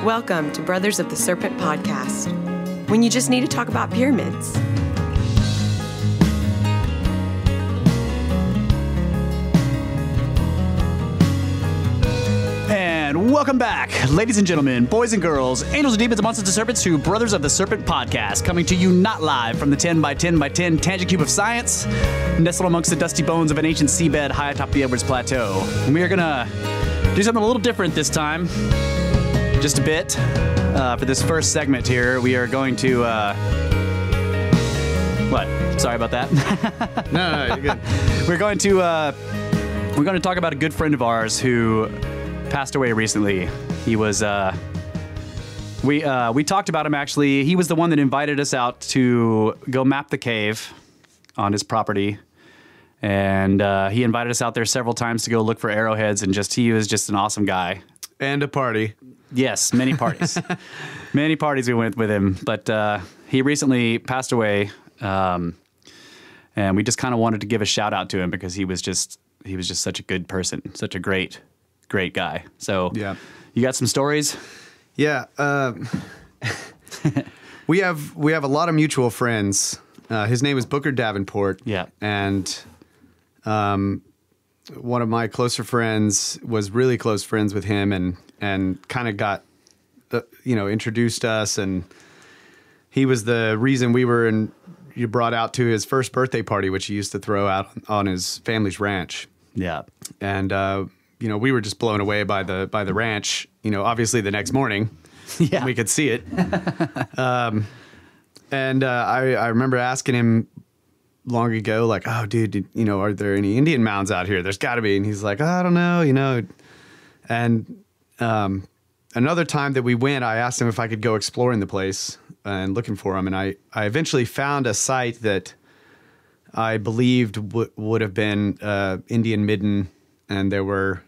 Welcome to Brothers of the Serpent podcast, when you just need to talk about pyramids. And welcome back, ladies and gentlemen, boys and girls, angels and demons, monsters and serpents, to Brothers of the Serpent podcast, coming to you not live from the 10 by 10 by 10 tangent cube of science, nestled amongst the dusty bones of an ancient seabed high atop the Edwards Plateau. And we are gonna do something a little different this time, just a bit. For this first segment here, we are going to, what? Sorry about that. No, you're good. We're going to talk about a good friend of ours who passed away recently. He was, we talked about him actually. He was the one that invited us out to go map the cave on his property. And he invited us out there several times to go look for arrowheads, and he was just an awesome guy. And a party. Yes, many parties. Many parties we went with him. But he recently passed away, and we just kind of wanted to give a shout out to him because he was just such a good person, such a great guy. So yeah, you got some stories? Yeah, we have a lot of mutual friends. His name is Booker Davenport. Yeah, and one of my closer friends was really close friends with him, and kind of got introduced us, and he was the reason you brought out to his first birthday party, which he used to throw out on his family's ranch. Yeah, and we were just blown away by the ranch. Obviously the next morning, yeah, we could see it. And I remember asking him long ago, like, "Oh, dude, are there any Indian mounds out here? There's got to be." And he's like, "I don't know, And another time that we went, I asked him if I could go exploring the place and looking for him, and I eventually found a site that I believed would have been Indian midden, and there were,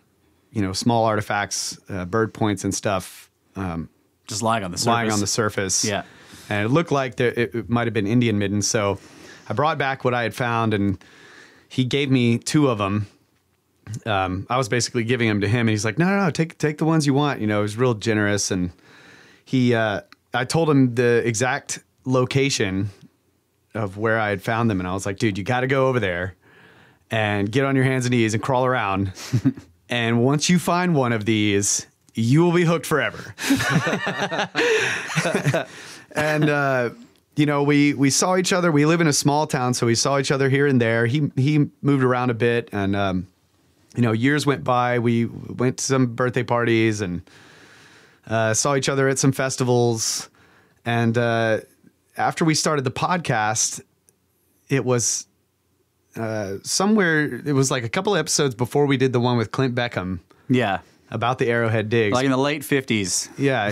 small artifacts, bird points and stuff, just lying on the surface. Yeah, and it looked like it might have been Indian midden. So I brought back what I had found, and he gave me two of them. I was basically giving them to him, and he's like, no, take the ones you want. He was real generous, and I told him the exact location of where I had found them, and I was like, dude, you got to go over there and get on your hands and knees and crawl around, and once you find one of these, you will be hooked forever. And we saw each other. We live in a small town, so we saw each other here and there. He moved around a bit, and years went by. We went to some birthday parties and saw each other at some festivals. And after we started the podcast, it was it was like a couple episodes before we did the one with Clint Beckham. Yeah. About the Arrowhead digs. Like in the late 50s. Yeah.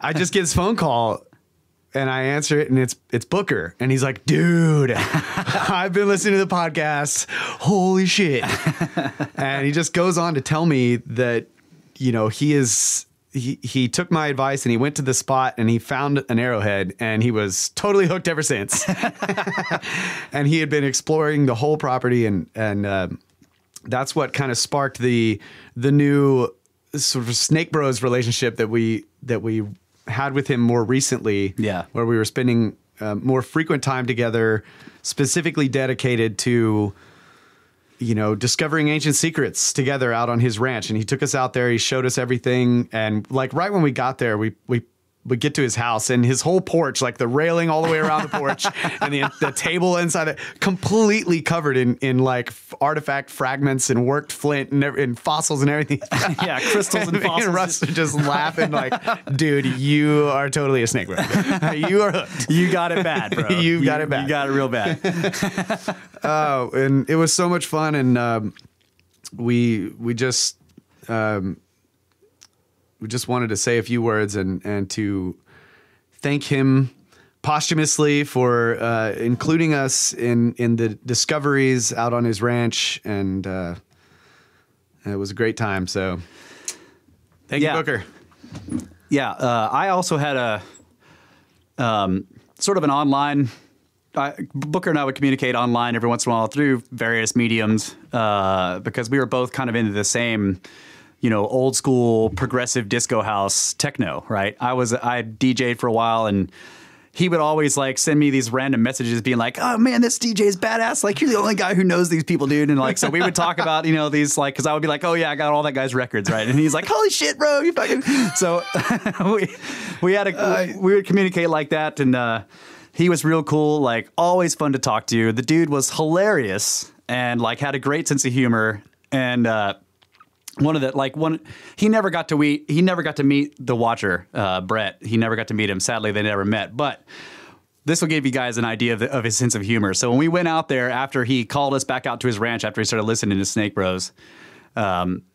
I just get his phone call, and I answer it, and it's Booker. And he's like, dude, I've been listening to the podcast. Holy shit. And he just goes on to tell me that, he took my advice, and he went to the spot, and he found an arrowhead, and he was totally hooked ever since. And he had been exploring the whole property, and that's what kind of sparked the new sort of SnakeBros relationship that we had with him more recently. Yeah, where we were spending more frequent time together, specifically dedicated to discovering ancient secrets together out on his ranch. And he took us out there. He showed us everything. And like right when we got there, we get to his house, and his whole porch, like the railing all the way around the porch, and the table inside it, completely covered in like artifact fragments and worked flint and fossils and everything. Yeah, crystals and fossils. And Russ just laughing like, dude, you are totally a snake, bro. You are hooked. You got it bad, bro. You got it bad. You got it real bad. Oh, and it was so much fun, and we just wanted to say a few words and to thank him posthumously for including us in the discoveries out on his ranch, and it was a great time. So thank you, Booker. Yeah, I also had a sort of an online. Booker and I would communicate online every once in a while through various mediums because we were both kind of into the same old school progressive disco house techno, right? I DJ'd for a while, and he would always like send me these random messages being like, oh man, this DJ is badass. Like, you're the only guy who knows these people, dude. And like, so we would talk about, these like, cause I would be like, oh yeah, I got all that guy's records, right? And he's like, holy shit, bro, you fucking. So we would communicate like that. And he was real cool, like always fun to talk to. The dude was hilarious and like had a great sense of humor. And he never got to meet the Watcher, Brett. He never got to meet him. Sadly, they never met. But this will give you guys an idea of his sense of humor. So when we went out there after he called us back out to his ranch after he started listening to SnakeBros,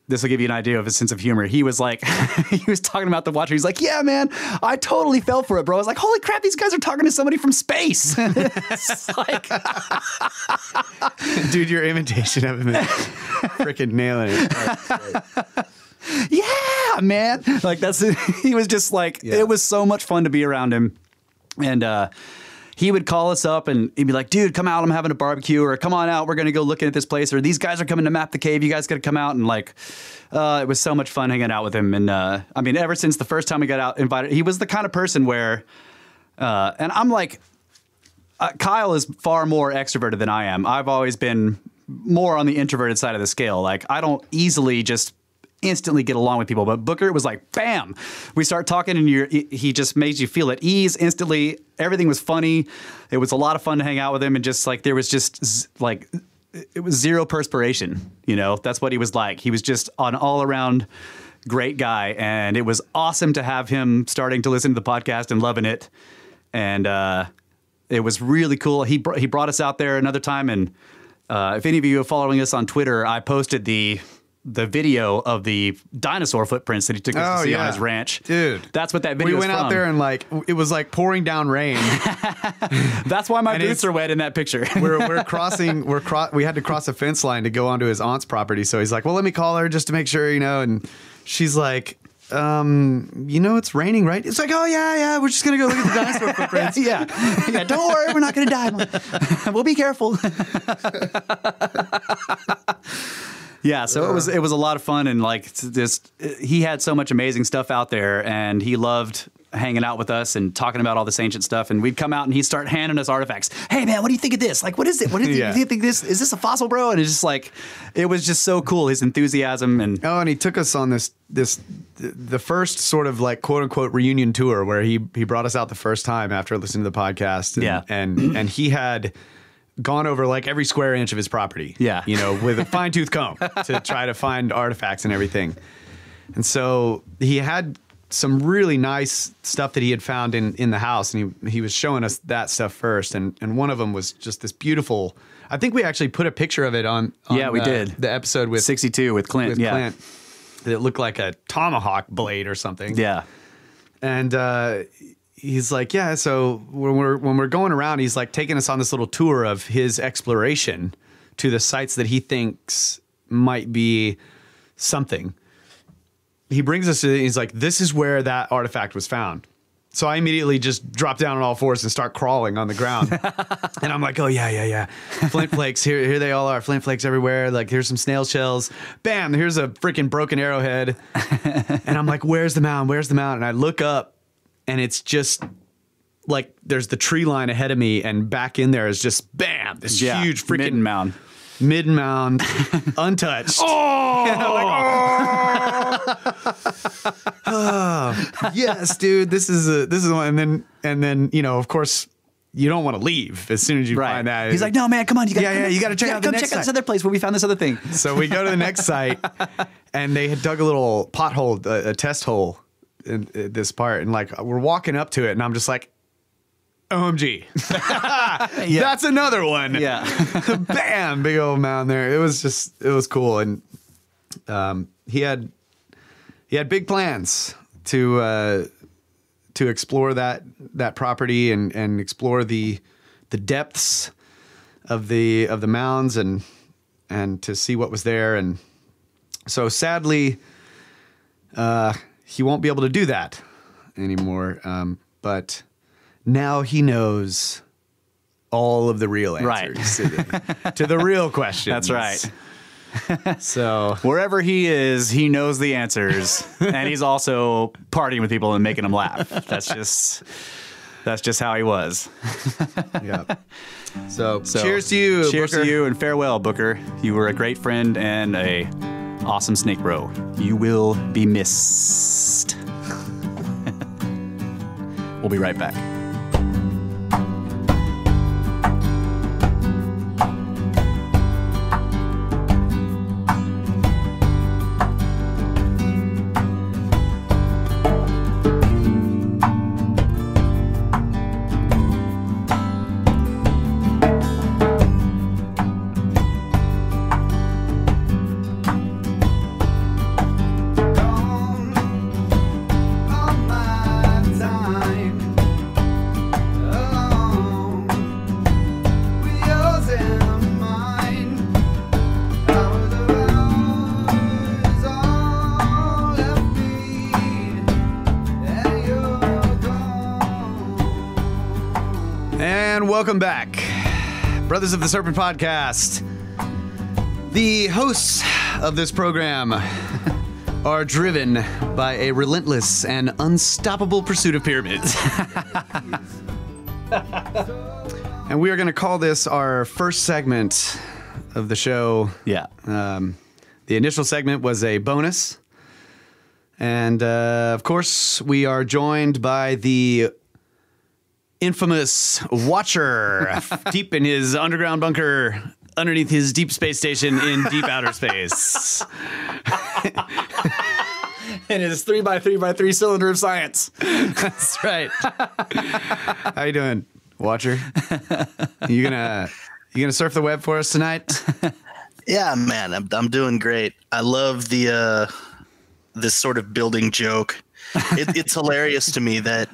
this will give you an idea of his sense of humor. He was like, he was talking about the Watcher. He's like, yeah, man, I totally fell for it, bro. I was like, holy crap, these guys are talking to somebody from space. It's like, dude, your imitation of him is freaking nailing it. Yeah, man. Like he was just like, It was so much fun to be around him. And, he would call us up and he'd be like, dude, come out. I'm having a barbecue, or come on out. We're going to go looking at this place, or these guys are coming to map the cave. You guys got to come out. And like, it was so much fun hanging out with him. And, I mean, ever since the first time we got out invited, he was the kind of person where, and I'm like, Kyle is far more extroverted than I am. I've always been more on the introverted side of the scale. Like, I don't easily just instantly get along with people, but Booker was like, bam, we start talking and he just makes you feel at ease instantly. Everything was funny. It was a lot of fun to hang out with him, and just like, there was just like, it was zero perspiration, that's what he was like. He was just an all around great guy. And it was awesome to have him starting to listen to the podcast and loving it. And, it was really cool. He brought us out there another time. And, if any of you are following us on Twitter, I posted the video of the dinosaur footprints that he took us to see on his ranch. Dude. That's what that video was from. We went out there and like, it was like pouring down rain. That's why my boots are wet in that picture. We had to cross a fence line to go onto his aunt's property. So he's like, well, let me call her just to make sure, and she's like, it's raining, right? It's like, oh yeah, we're just gonna go look at the dinosaur footprints. yeah, don't worry, we're not gonna die. We'll be careful. Yeah, so it was a lot of fun, and like he had so much amazing stuff out there, and he loved hanging out with us and talking about all this ancient stuff. And we'd come out and he'd start handing us artifacts. Hey man, what do you think of this? Like, what is it? What do you think this is? This a fossil, bro? And it's just like, it was just so cool, his enthusiasm. And he took us on the first sort of like quote unquote reunion tour, where he brought us out the first time after listening to the podcast. And he had gone over like every square inch of his property. Yeah. With a fine tooth comb to try to find artifacts and everything. And so he had some really nice stuff that he had found in the house, and he was showing us that stuff first. And one of them was just this beautiful, I think we actually put a picture of it on we did. The episode with 62 with Clint. Clint. It looked like a tomahawk blade or something. Yeah. And he's like, yeah, so when we're going around, he's like taking us on this little tour of his exploration to the sites that he thinks might be something. He brings us to, he's like, this is where that artifact was found. So I immediately just drop down on all fours and start crawling on the ground. And I'm like, oh yeah. Flint flakes, here they all are. Flint flakes everywhere. Like, here's some snail shells. Bam, here's a freaking broken arrowhead. And I'm like, where's the mound? And I look up, and it's just like, there's the tree line ahead of me, and back in there is just, bam, this huge freaking Midden mound, untouched. Oh, yes, dude. This is one. And then of course, you don't want to leave as soon as you find that. He's like, no, man, come on, you got to check out the next site. Check out this other place where we found this other thing. So we go to the next site, and they had dug a little pothole, a test hole in this part, and like we're walking up to it, and I'm just like, OMG. That's another one. Yeah. Bam, big old mound there. It was cool. And he had big plans to explore that property and explore the depths of the mounds and to see what was there. And so sadly, he won't be able to do that anymore. But now he knows all of the real answers to the real questions. That's right. So wherever he is, he knows the answers, and he's also partying with people and making them laugh. That's just how he was. Yeah. So cheers to you, Cheers Booker. to you, and farewell, Booker. You were a great friend and a awesome SnakeBro. You will be missed. We'll be right back. Welcome back, Brothers of the Serpent podcast. The hosts of this program are driven by a relentless and unstoppable pursuit of pyramids. And we are going to call this our first segment of the show. Yeah. The initial segment was a bonus. And, of course, we are joined by the infamous Watcher deep in his underground bunker underneath his deep space station in deep outer space. And his 3x3x3 cylinder of science. That's right. How you doing, Watcher? You gonna surf the web for us tonight? Yeah, man, I'm doing great. I love the this sort of building joke. It's hilarious to me that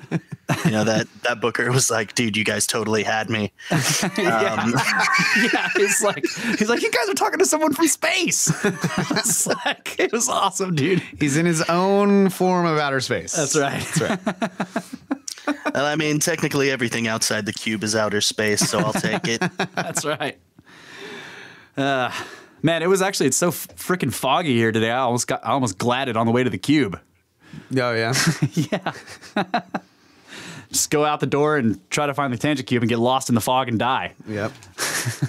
that Booker was like, dude, you guys totally had me. Yeah, he's like, you guys are talking to someone from space. It was awesome, dude. He's in his own form of outer space. That's right. That's right. And I mean, technically everything outside the cube is outer space, so I'll take it. That's right. Man, it's so freaking foggy here today. I almost gladded on the way to the cube. Oh, yeah? Yeah. Just go out the door and try to find the tangent cube and get lost in the fog and die. Yep.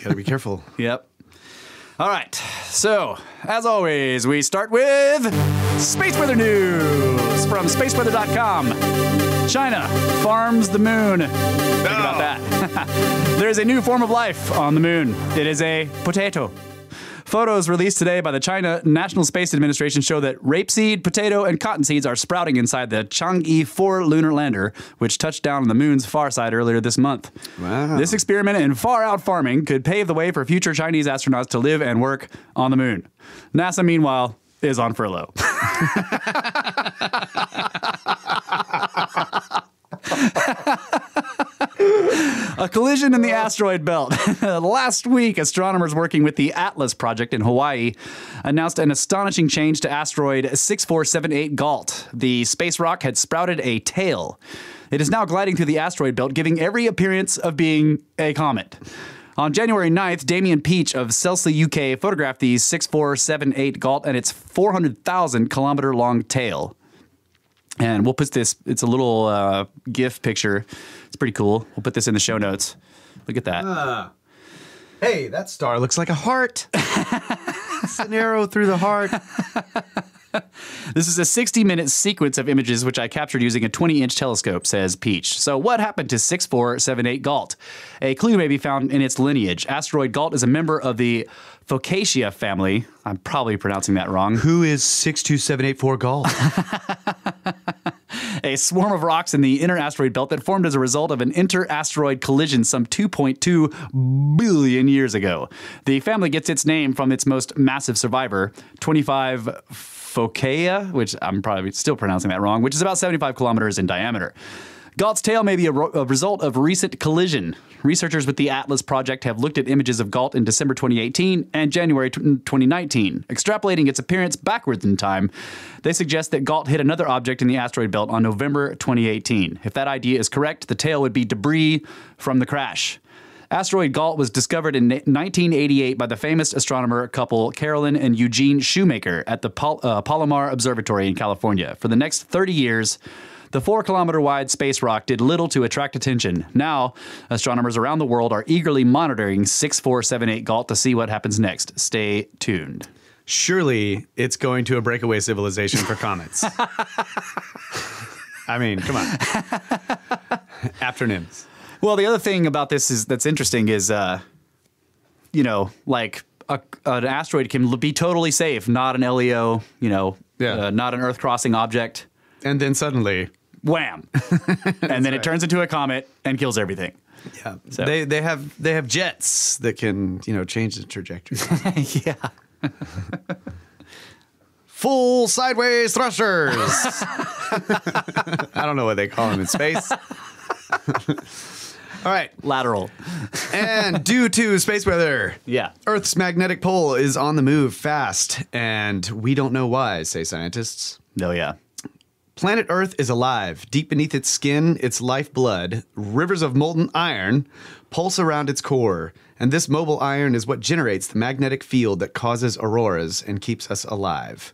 Gotta be careful. Yep. All right. So, as always, we start with space weather news from spaceweather.com. China farms the moon. Think about that. There is a new form of life on the moon. It is a potato. Photos released today by the China National Space Administration show that rapeseed, potato, and cotton seeds are sprouting inside the Chang'e 4 lunar lander, which touched down on the moon's far side earlier this month. Wow. This experiment in far-out farming could pave the way for future Chinese astronauts to live and work on the moon. NASA, meanwhile, is on furlough. A collision in the asteroid belt. Last week, astronomers working with the Atlas project in Hawaii announced an astonishing change to asteroid 6478 Gault. The space rock had sprouted a tail. It is now gliding through the asteroid belt, giving every appearance of being a comet. On January 9th, Damien Peach of Celsi, UK, photographed the 6478 Gault and its 400,000 kilometer long tail. And we'll put this, it's a little GIF picture. It's pretty cool. We'll put this in the show notes. Look at that. Hey, that star looks like a heart. It's an arrow through the heart. This is a 60-minute sequence of images which I captured using a 20-inch telescope, says Peach. So what happened to 6478 Gault? A clue may be found in its lineage. Asteroid Gault is a member of the Hypogea family. I'm probably pronouncing that wrong. Who is 62784 Gault? A swarm of rocks in the inner asteroid belt that formed as a result of an inter-asteroid collision some 2.2 billion years ago. The family gets its name from its most massive survivor, 25 Hypogea, which I'm probably still pronouncing that wrong, which is about 75 kilometers in diameter. Gault's tail may be a result of recent collision. Researchers with the Atlas project have looked at images of Gault in December 2018 and January 2019. Extrapolating its appearance backwards in time, they suggest that Gault hit another object in the asteroid belt on November 2018. If that idea is correct, the tail would be debris from the crash. Asteroid Gault was discovered in 1988 by the famous astronomer couple Carolyn and Eugene Shoemaker at the Palomar Observatory in California. For the next 30 years, the 4-kilometer-wide space rock did little to attract attention. Now, astronomers around the world are eagerly monitoring 6478 Gault to see what happens next. Stay tuned. Surely it's going to a breakaway civilization for comets. I mean, come on. Afternoons. Well, the other thing about this that's interesting is, you know, like an asteroid can be totally safe, not an LEO, you know, not an Earth-crossing object. And then suddenly, wham! And then it turns into a comet and kills everything. Yeah, so. they have jets that can, you know, change the trajectory. Yeah. Full sideways thrusters. I don't know what they call them in space. All right. Lateral. And due to space weather, Earth's magnetic pole is on the move fast, and we don't know why, say scientists. Oh, yeah. Planet Earth is alive. Deep beneath its skin, its lifeblood, rivers of molten iron pulse around its core, and this mobile iron is what generates the magnetic field that causes auroras and keeps us alive.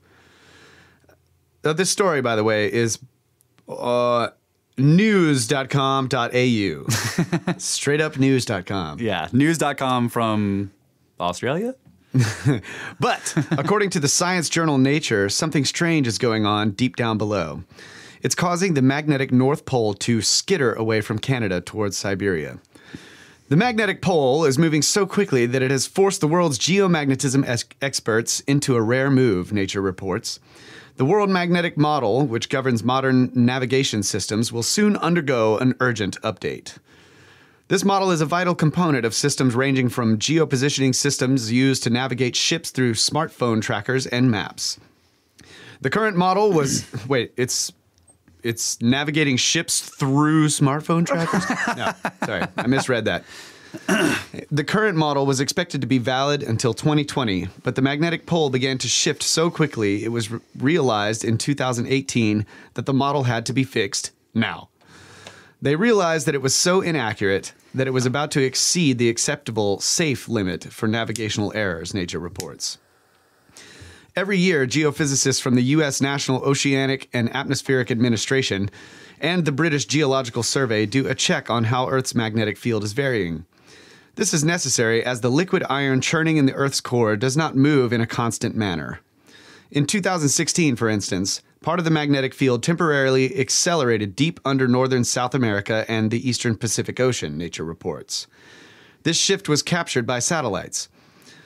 This story, by the way, is news.com.au. Straight up news.com. Yeah, news.com from Australia? But according to the science journal Nature, something strange is going on deep down below. It's causing the magnetic North Pole to skitter away from Canada towards Siberia. The magnetic pole is moving so quickly that it has forced the world's geomagnetism experts into a rare move, Nature reports. The World Magnetic Model, which governs modern navigation systems, will soon undergo an urgent update. This model is a vital component of systems ranging from geopositioning systems used to navigate ships through smartphone trackers and maps. The current model was... Wait, it's navigating ships through smartphone trackers? No, sorry, I misread that. The current model was expected to be valid until 2020, but the magnetic pole began to shift so quickly it was realized in 2018 that the model had to be fixed now. They realized that it was so inaccurate that it was about to exceed the acceptable safe limit for navigational errors, Nature reports. Every year, geophysicists from the U.S. National Oceanic and Atmospheric Administration and the British Geological Survey do a check on how Earth's magnetic field is varying. This is necessary as the liquid iron churning in the Earth's core does not move in a constant manner. In 2016, for instance, part of the magnetic field temporarily accelerated deep under northern South America and the eastern Pacific Ocean, Nature reports. This shift was captured by satellites.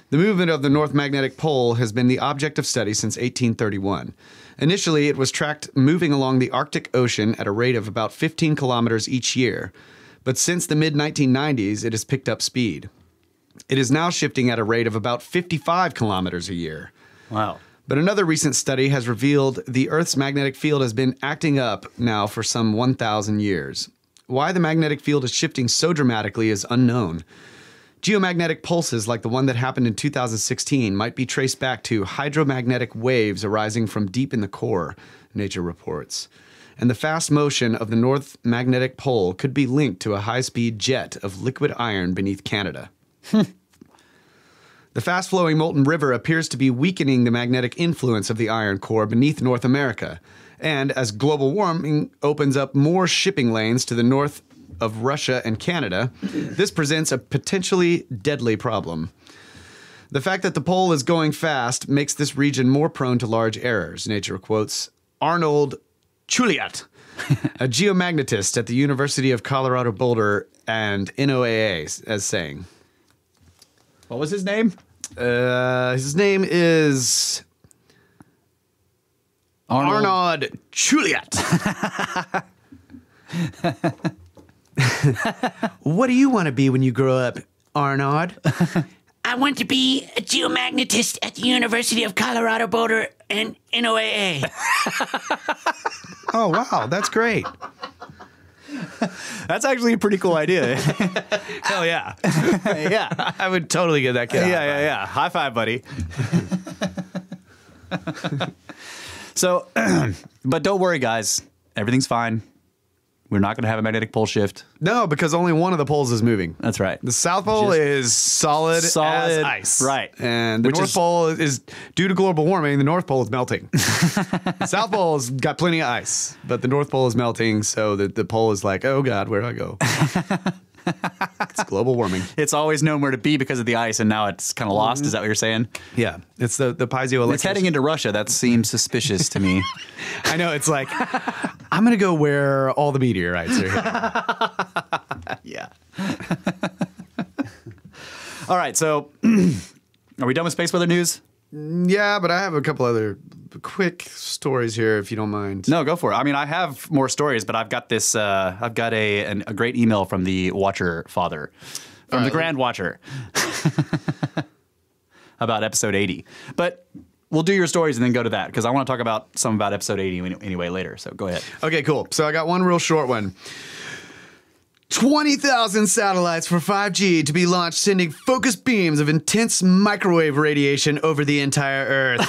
The movement of the North Magnetic Pole has been the object of study since 1831. Initially, it was tracked moving along the Arctic Ocean at a rate of about 15 kilometers each year, but since the mid-1990s, it has picked up speed. It is now shifting at a rate of about 55 kilometers a year. Wow. But another recent study has revealed the Earth's magnetic field has been acting up now for some 1,000 years. Why the magnetic field is shifting so dramatically is unknown. Geomagnetic pulses like the one that happened in 2016 might be traced back to hydromagnetic waves arising from deep in the core, Nature reports. And the fast motion of the North Magnetic Pole could be linked to a high-speed jet of liquid iron beneath Canada. The fast-flowing molten river appears to be weakening the magnetic influence of the iron core beneath North America. And as global warming opens up more shipping lanes to the north of Russia and Canada, this presents a potentially deadly problem. The fact that the pole is going fast makes this region more prone to large errors, Nature quotes Arnold Chuliat, a geomagnetist at the University of Colorado Boulder and NOAA, as saying. What was his name? His name is Arnold Chuliat. What do you want to be when you grow up, Arnold? I want to be a geomagnetist at the University of Colorado Boulder and NOAA. Oh, wow, that's great. That's actually a pretty cool idea. Hell yeah. Yeah. I would totally get that kid. Yeah. High five, buddy. So, but don't worry, guys. Everything's fine. We're not going to have a magnetic pole shift. No, because only one of the poles is moving. That's right. The South Pole is solid as ice. Right. And the North Pole is, due to global warming, the North Pole is melting. The South Pole's got plenty of ice, but the North Pole is melting, so the pole is like, oh, God, where do I go? It's global warming. It's always known where to be because of the ice, and now it's kind of lost. Is that what you're saying? Yeah. It's the piezoelectric. It's heading into Russia. That seems suspicious to me. I know. It's like, I'm going to go where all the meteorites are hitting. Yeah. All right. So are we done with space weather news? Yeah, but I have a couple other quick stories here, if you don't mind. No, go for it. I mean, I have more stories, but I've got this. I've got a great email from the Watcher Father, from the Grand Watcher, about episode 80. But we'll do your stories and then go to that, because I want to talk about some about episode 80 anyway later. So go ahead. Okay, cool. So I got one real short one. 20,000 satellites for 5G to be launched, sending focused beams of intense microwave radiation over the entire Earth.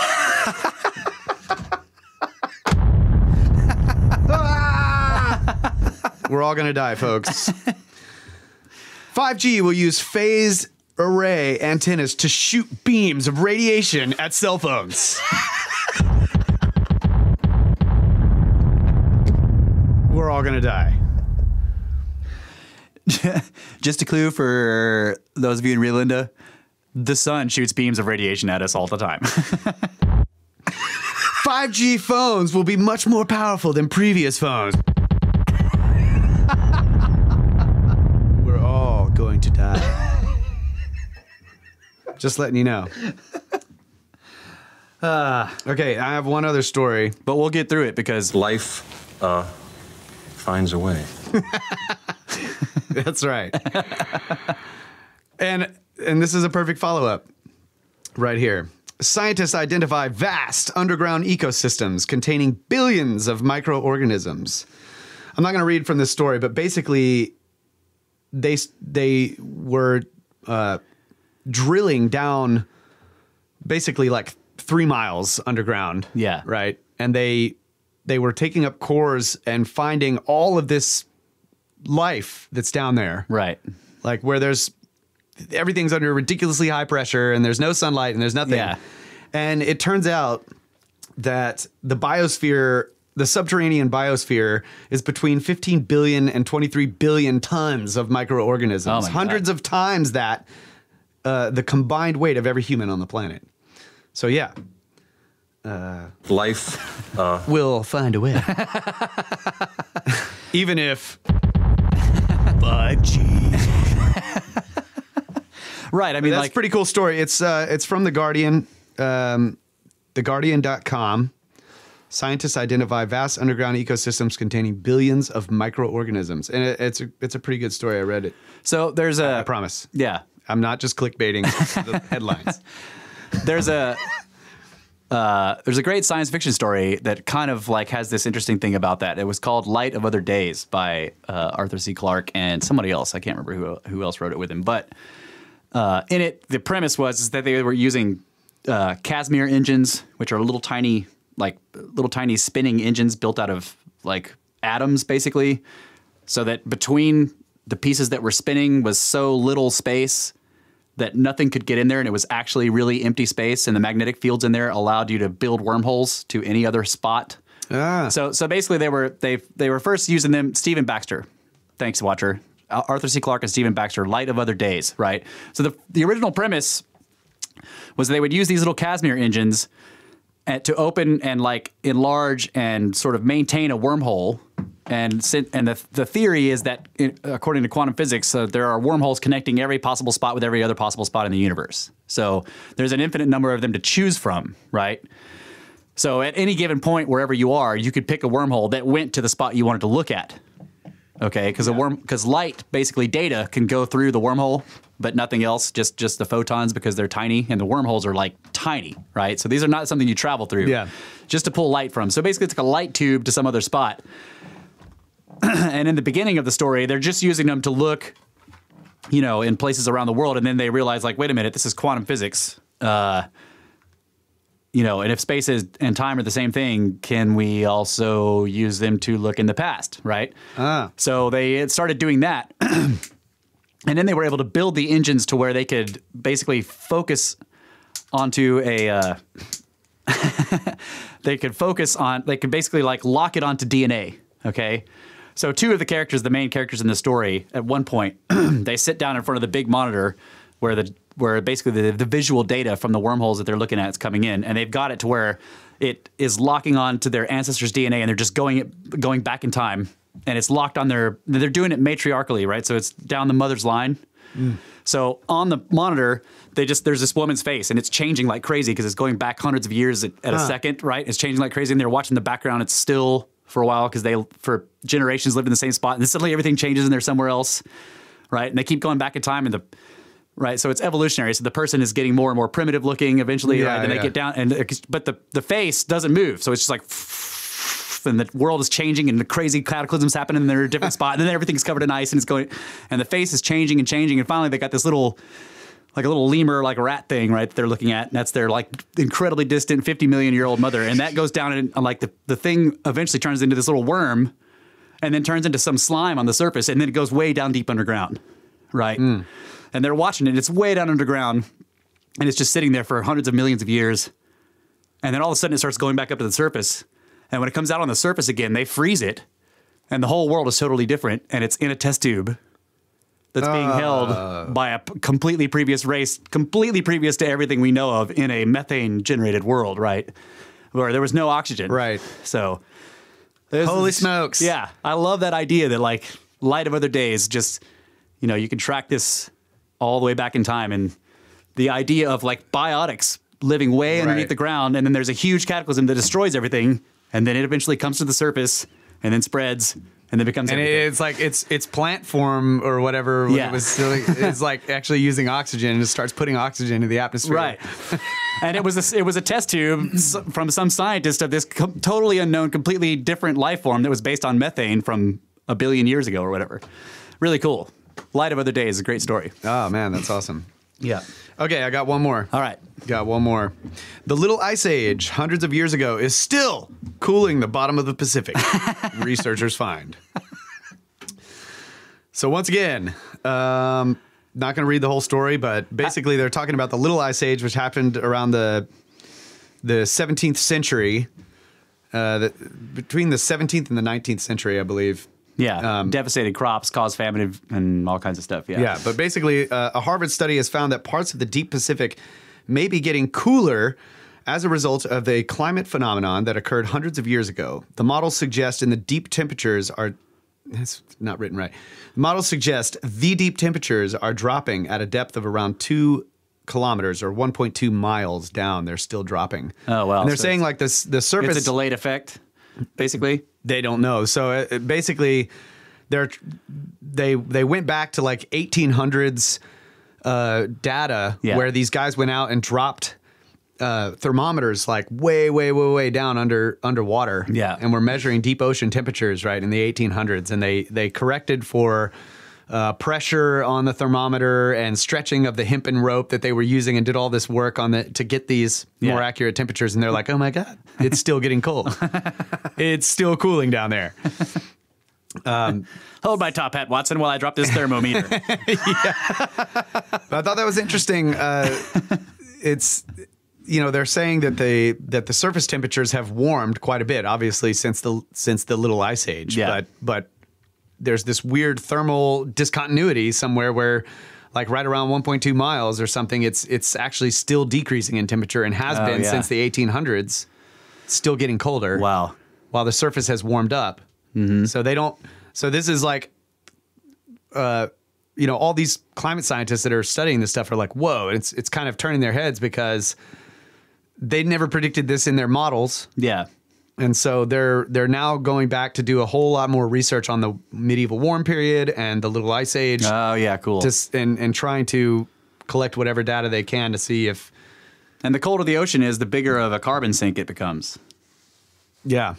We're all going to die, folks. 5G will use phased array antennas to shoot beams of radiation at cell phones. We're all going to die. Just a clue for those of you in Rio Linda, the sun shoots beams of radiation at us all the time. 5G phones will be much more powerful than previous phones. We're all going to die. Just letting you know. Okay, I have one other story. But we'll get through it because Life finds a way. That's right. And this is a perfect follow-up right here. Scientists identify vast underground ecosystems containing billions of microorganisms. I'm not going to read from this story, but basically they were drilling down basically like 3 miles underground. Yeah. Right. And they were taking up cores and finding all of this life that's down there. right. Like where everything's under ridiculously high pressure and there's no sunlight and there's nothing. Yeah. And it turns out that the biosphere, the subterranean biosphere, is between 15 billion and 23 billion tons of microorganisms. Oh my Hundreds God. of times that, the combined weight of every human on the planet. So yeah. Life We'll find a way. Even if 5G. Right. I mean, That's like, a pretty cool story. It's from The Guardian, theguardian.com. Scientists identify vast underground ecosystems containing billions of microorganisms. And it's a pretty good story. I read it. so there's I promise. yeah. I'm not just clickbaiting the headlines. There's a great science fiction story that kind of like has this interesting thing about that. It was called Light of Other Days by Arthur C. Clarke and somebody else. I can't remember who else wrote it with him. But in it, the premise was that they were using Casimir engines, which are little tiny spinning engines built out of like atoms, basically, so that between the pieces that were spinning was so little space that nothing could get in there, and it was actually really empty space, and the magnetic fields in there allowed you to build wormholes to any other spot. So basically they were first using them. Stephen Baxter, thanks, Watcher. Arthur C. Clarke and Stephen Baxter, Light of Other Days, right? So the original premise was they would use these little Casimir engines to open and like enlarge and sort of maintain a wormhole. And the theory is that, according to quantum physics, there are wormholes connecting every possible spot with every other possible spot in the universe. So there's an infinite number of them to choose from, right? So at any given point, wherever you are, you could pick a wormhole that went to the spot you wanted to look at. Okay, because light, basically data, can go through the wormhole, but nothing else, just the photons, because they're tiny, and the wormholes are like tiny, right? So these are not something you travel through, just to pull light from. So basically it's like a light tube to some other spot. And in the beginning of the story, they're just using them to look, in places around the world, and then they realize, like, wait a minute, this is quantum physics. and if space and time are the same thing, can we also use them to look in the past, right? So they started doing that. And then they were able to build the engines to where they could basically focus onto they could basically like lock it onto DNA, okay? So two of the characters, the main characters in the story, at one point, they sit down in front of the big monitor where basically the visual data from the wormholes that they're looking at is coming in, and they've got it to where it is locking on to their ancestors' DNA, and they're just going back in time, and it's locked on they're doing it matriarchally, right? So it's down the mother's line. So on the monitor, there's this woman's face, and it's changing like crazy because it's going back hundreds of years at a second, right? It's changing like crazy, and they're watching the background. It's still for a while because they, for generations, lived in the same spot, and then suddenly everything changes and they're somewhere else, right? And they keep going back in time, right? So it's evolutionary. So the person is getting more and more primitive looking eventually, right? And they get down, but the face doesn't move. So it's just like, and the world is changing and the crazy cataclysms happen and they're in a different spot. And then everything's covered in ice and it's going, and the face is changing and changing. And finally they got this little, like a little lemur, like a rat thing, right? That they're looking at. And that's their like incredibly distant 50 million year old mother. And that goes down and like the thing eventually turns into this little worm and then turns into some slime on the surface. And then it goes way down deep underground, right? And they're watching it. It's way down underground and it's just sitting there for hundreds of millions of years. And then all of a sudden it starts going back up to the surface. And when it comes out on the surface again, they freeze it. And the whole world is totally different. And it's in a test tube that's being held by a completely previous race, completely previous to everything we know of in a methane-generated world, right? Where there was no oxygen. Right. So, holy smokes. Yeah. I love that idea that, like, light of other days, just, you can track this all the way back in time. And the idea of, like, biotics living way underneath the ground, and then there's a huge cataclysm that destroys everything, and then it eventually comes to the surface, and then spreads, and then becomes everything. It's like it's plant form or whatever. Yeah. It was silly. It's like actually using oxygen and it starts putting oxygen into the atmosphere. Right. And it was a test tube from some scientist of this totally unknown, completely different life form that was based on methane from a billion years ago or whatever. Really cool. Light of Other Days is a great story. Oh man, that's awesome. Yeah. Okay, I got one more. All right. Got one more. The Little Ice Age, hundreds of years ago, is still cooling the bottom of the Pacific. Researchers find. So once again, not going to read the whole story, but basically they're talking about the Little Ice Age, which happened around the 17th century, between the 17th and the 19th century, I believe. Yeah, devastated crops, caused famine, and all kinds of stuff. Yeah, yeah. But basically, a Harvard study has found that parts of the deep Pacific may be getting cooler as a result of a climate phenomenon that occurred hundreds of years ago. The models suggest in the deep temperatures are. That's not written right. The models suggest the deep temperatures are dropping at a depth of around 2 kilometers or 1.2 miles down. They're still dropping. Oh wow! And they're saying like this, the surface. It's a delayed effect, basically. They don't know. So basically, they went back to like 1800s data where these guys went out and dropped thermometers like way down underwater. Yeah, and we're measuring deep ocean temperatures right in the 1800s, and they corrected for pressure on the thermometer and stretching of the hempen rope that they were using, and did all this work to get these more accurate temperatures. And they're like, oh my God, it's still getting cold. It's still cooling down there. Hold my top hat, Watson, while I drop this thermometer. But I thought that was interesting. It's, they're saying that the surface temperatures have warmed quite a bit, obviously, since the Little Ice Age. Yeah. But there's this weird thermal discontinuity somewhere where, like right around 1.2 miles or something, it's actually still decreasing in temperature and has been since the 1800s, still getting colder. Wow. While the surface has warmed up. Mm-hmm. So this is like, all these climate scientists that are studying this stuff are like, whoa, it's kind of turning their heads because they never predicted this in their models. Yeah. And so they're now going back to do a whole lot more research on the medieval warm period and the Little Ice Age. Oh yeah, cool. And trying to collect whatever data they can to see if. And the colder the ocean is, the bigger of a carbon sink it becomes. Yeah.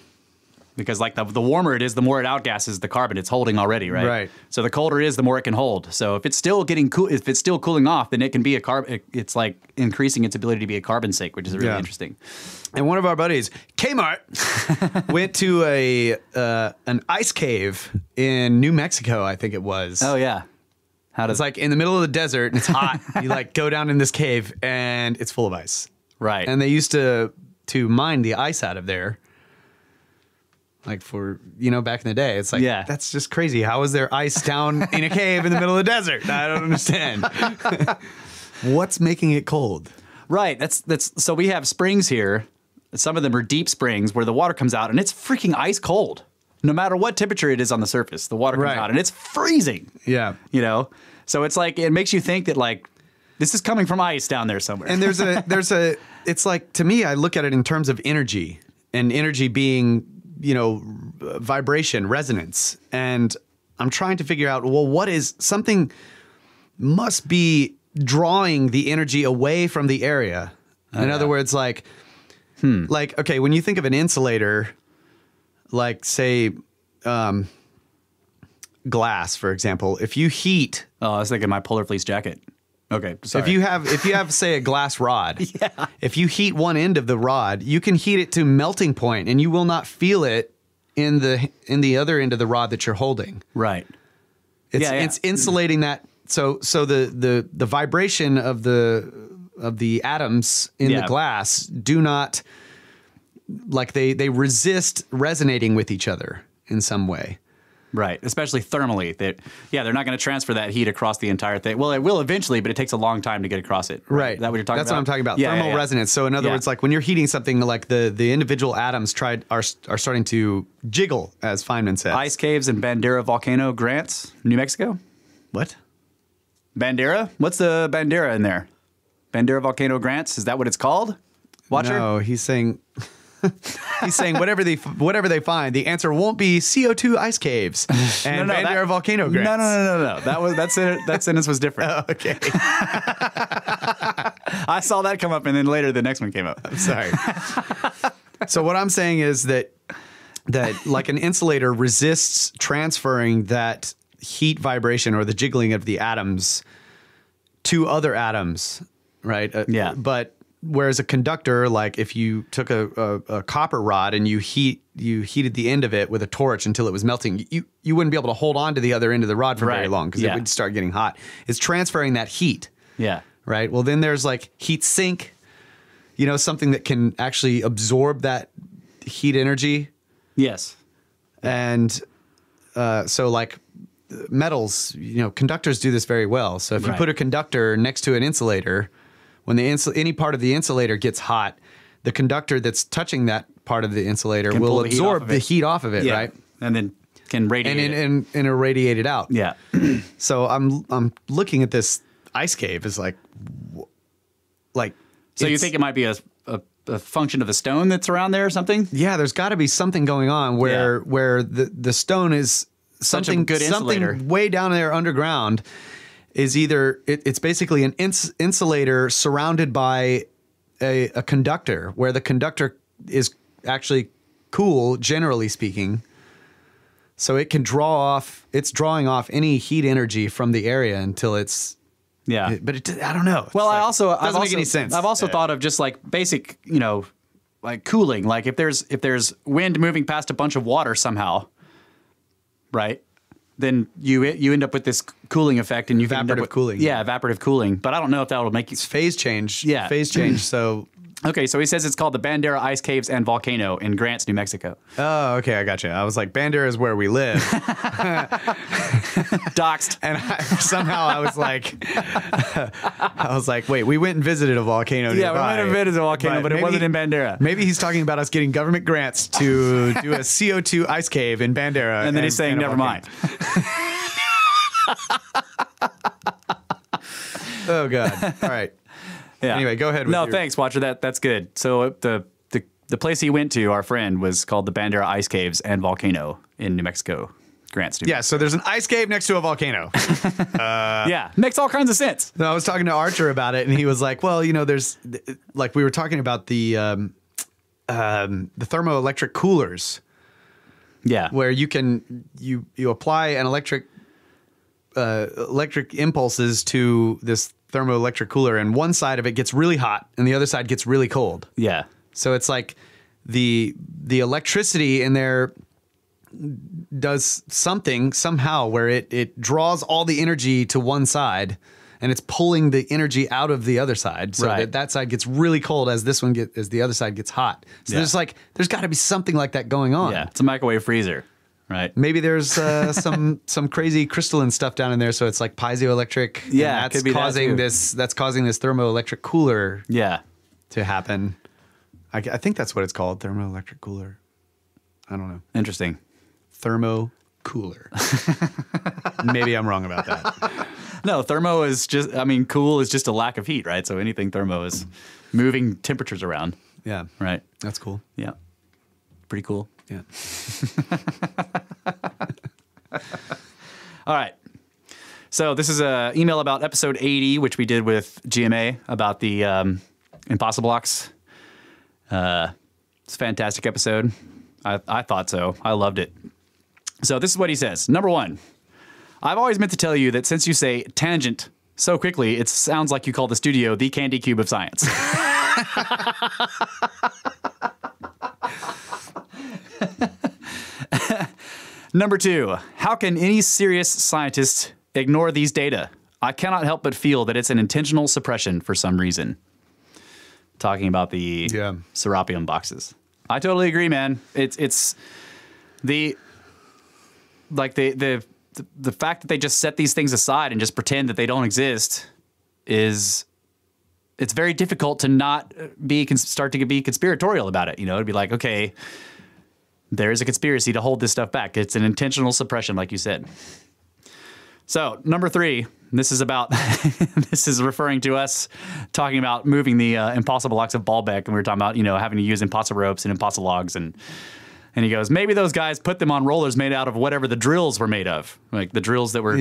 because like the warmer it is, the more it outgasses the carbon it's holding already, right? Right. So the colder it is, the more it can hold. So if it's still getting cool, if it's still cooling off, then it can be a it's like increasing its ability to be a carbon sink, which is really interesting. And one of our buddies, Kmart, went to an ice cave in New Mexico, I think it was. Oh yeah. It's like in the middle of the desert and it's hot. You like go down in this cave and it's full of ice. Right. And they used to mine the ice out of there. Like for, back in the day. It's like, that's just crazy. How is there ice down in a cave in the middle of the desert? I don't understand. What's making it cold? Right. That's so we have springs here. Some of them are deep springs where the water comes out and it's freaking ice cold. No matter what temperature it is on the surface, the water comes out and it's freezing. Yeah. So it's like, it makes you think that like, this is coming from ice down there somewhere. And it's like, to me, I look at it in terms of energy, and energy being, vibration, resonance. And I'm trying to figure out, well, what is something must be drawing the energy away from the area. In other words, like, okay, when you think of an insulator, like say, glass, for example, if you heat. Oh, I was thinking my polar fleece jacket. Okay, sorry. If you have say a glass rod, if you heat one end of the rod, you can heat it to melting point, and you will not feel it in the other end of the rod that you're holding. Right. It's insulating that. So the vibration of the atoms in the glass do not, like they resist resonating with each other in some way. Right, especially thermally. They're not going to transfer that heat across the entire thing. Well, it will eventually, but it takes a long time to get across it. Right. Is that what you're talking That's about? what I'm talking about. Thermal resonance. So in other words, like when you're heating something, like the individual atoms are starting to jiggle, as Feynman says. Ice caves and Bandera volcano, Grants, New Mexico. What? Bandera? What's the Bandera in there? Bandera volcano, Grants? Is that what it's called? Watcher? No, he's saying. He's saying whatever they find, the answer won't be CO2 ice caves and Bandera volcano grants. No. That sentence was different. Oh, okay. I saw that come up, and then later the next one came up. I'm sorry. So what I'm saying is that like an insulator resists transferring that heat vibration or the jiggling of the atoms to other atoms, right? But whereas a conductor, like if you took a copper rod and you heated the end of it with a torch until it was melting, you wouldn't be able to hold on to the other end of the rod for very long because it would start getting hot. It's transferring that heat. Yeah. Right. Well, then there's like heat sink, something that can actually absorb that heat energy. Yes. And so like metals, conductors do this very well. So if you put a conductor next to an insulator, when any part of the insulator gets hot, the conductor that's touching that part of the insulator will absorb the heat off of it, right? And then can radiate and irradiate it out. Yeah. So I'm looking at this ice cave as like. So you think it might be a function of the stone that's around there or something? Yeah, there's got to be something going on where the stone is something good insulator. Something way down there underground. Is either it's basically an insulator surrounded by a conductor, where the conductor is actually cool, generally speaking, so it can it's drawing off any heat energy from the area until it's but I don't know. Well, it doesn't make any sense. I've also thought of just like basic, like cooling. Like if there's wind moving past a bunch of water somehow, right? Then you end up with this cooling effect, and you evaporative cooling. Yeah, evaporative cooling. But I don't know if that will make you phase change. Yeah, phase change. So okay, so he says it's called the Bandera Ice Caves and Volcano in Grants, New Mexico. Oh, okay, I gotcha. I was like, Bandera is where we live. Doxed. And somehow I was like, wait, we went and visited a volcano nearby. Yeah, we went and visited a volcano, but it wasn't in Bandera. Maybe he's talking about us getting government grants to do a CO2 ice cave in Bandera. And then he's saying, never mind. Oh, God. All right. Yeah. Anyway, go ahead. Thanks, Watcher. That's good. So the place he went to, our friend, was called the Bandera Ice Caves and Volcano in New Mexico. Grants. Yeah, so there's an ice cave next to a volcano. Yeah, makes all kinds of sense. No, I was talking to Archer about it, and he was like, well, there's, like, we were talking about the thermoelectric coolers. Yeah. Where you apply an electric impulses to this thermoelectric cooler, and one side of it gets really hot and the other side gets really cold. Yeah. So it's like the electricity in there does something somehow where it draws all the energy to one side and it's pulling the energy out of the other side. So that side gets really cold as the other side gets hot. So there's got to be something like that going on. Yeah. It's a microwave freezer. Right. Maybe there's some crazy crystalline stuff down in there, so it's like piezoelectric. Yeah, and that's causing this thermoelectric cooler. Yeah. To happen. I think that's what it's called, thermoelectric cooler. I don't know. Interesting. Thermo cooler. Maybe I'm wrong about that. No, thermo is just. I mean, cool is just a lack of heat, right? So anything thermo is moving temperatures around. Yeah. Right. That's cool. Yeah. Pretty cool. Yeah. All right. So this is an email about episode 80, which we did with GMA about the Impossible Blocks. It's a fantastic episode. I thought so. I loved it. So this is what he says. Number 1, I've always meant to tell you that since you say tangent so quickly, it sounds like you call the studio the Candy Cube of Science. Number 2, how can any serious scientist ignore these data? I cannot help but feel that it's an intentional suppression for some reason. Talking about the Serapium boxes. I totally agree, man. It's the fact that they just set these things aside and just pretend that they don't exist it's very difficult to not start to be conspiratorial about it. You know, it'd be like, okay, there is a conspiracy to hold this stuff back. It's an intentional suppression, like you said. So, number 3, this is about, this is referring to us talking about moving the impossible blocks of Baalbek, and we were talking about, having to use impossible ropes and impossible logs, and he goes, maybe those guys put them on rollers made out of whatever the drills were made of, like the drills that were,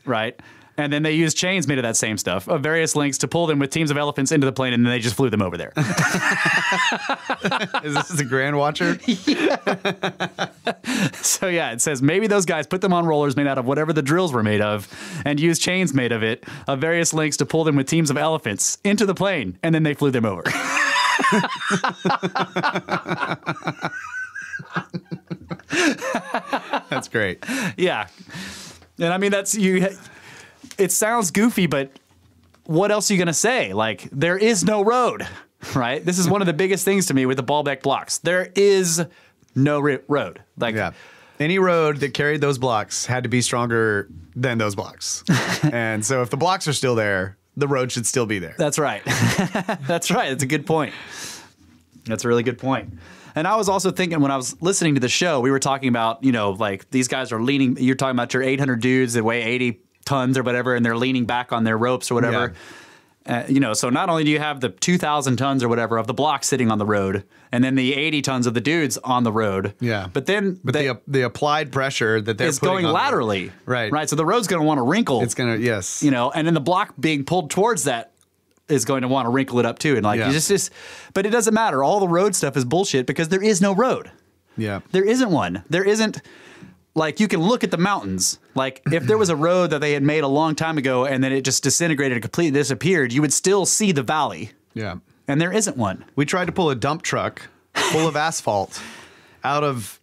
right? And then they used chains made of that same stuff of various lengths to pull them with teams of elephants into the plane, and then they just flew them over there. Is this a Grand Watcher? So yeah, it says maybe those guys put them on rollers made out of whatever the drills were made of and used chains made of it of various lengths to pull them with teams of elephants into the plane, and then they flew them over. That's great. Yeah. And I mean, it sounds goofy, but what else are you going to say? Like, there is no road, right? This is one of the biggest things to me with the Baalbek blocks. There is no road. Like, any road that carried those blocks had to be stronger than those blocks. And so if the blocks are still there, the road should still be there. That's right. That's right. That's a good point. That's a really good point. And I was also thinking when I was listening to the show, we were talking about, like these guys are leaning. You're talking about your 800 dudes that weigh 80 tons or whatever, and they're leaning back on their ropes or whatever. Yeah. So not only do you have the 2,000 tons or whatever of the blocks sitting on the road, and then the 80 tons of the dudes on the road. Yeah. But the applied pressure that they're is going laterally. Right. So the road's going to want to wrinkle. It's going to, yes. And then the block being pulled towards that is going to want to wrinkle it up too. And but it doesn't matter. All the road stuff is bullshit because there is no road. Yeah. There isn't one. There isn't, like, you can look at the mountains. Like, if there was a road that they had made a long time ago and then it just disintegrated and completely disappeared, you would still see the valley. Yeah. And there isn't one. We tried to pull a dump truck full of asphalt out of,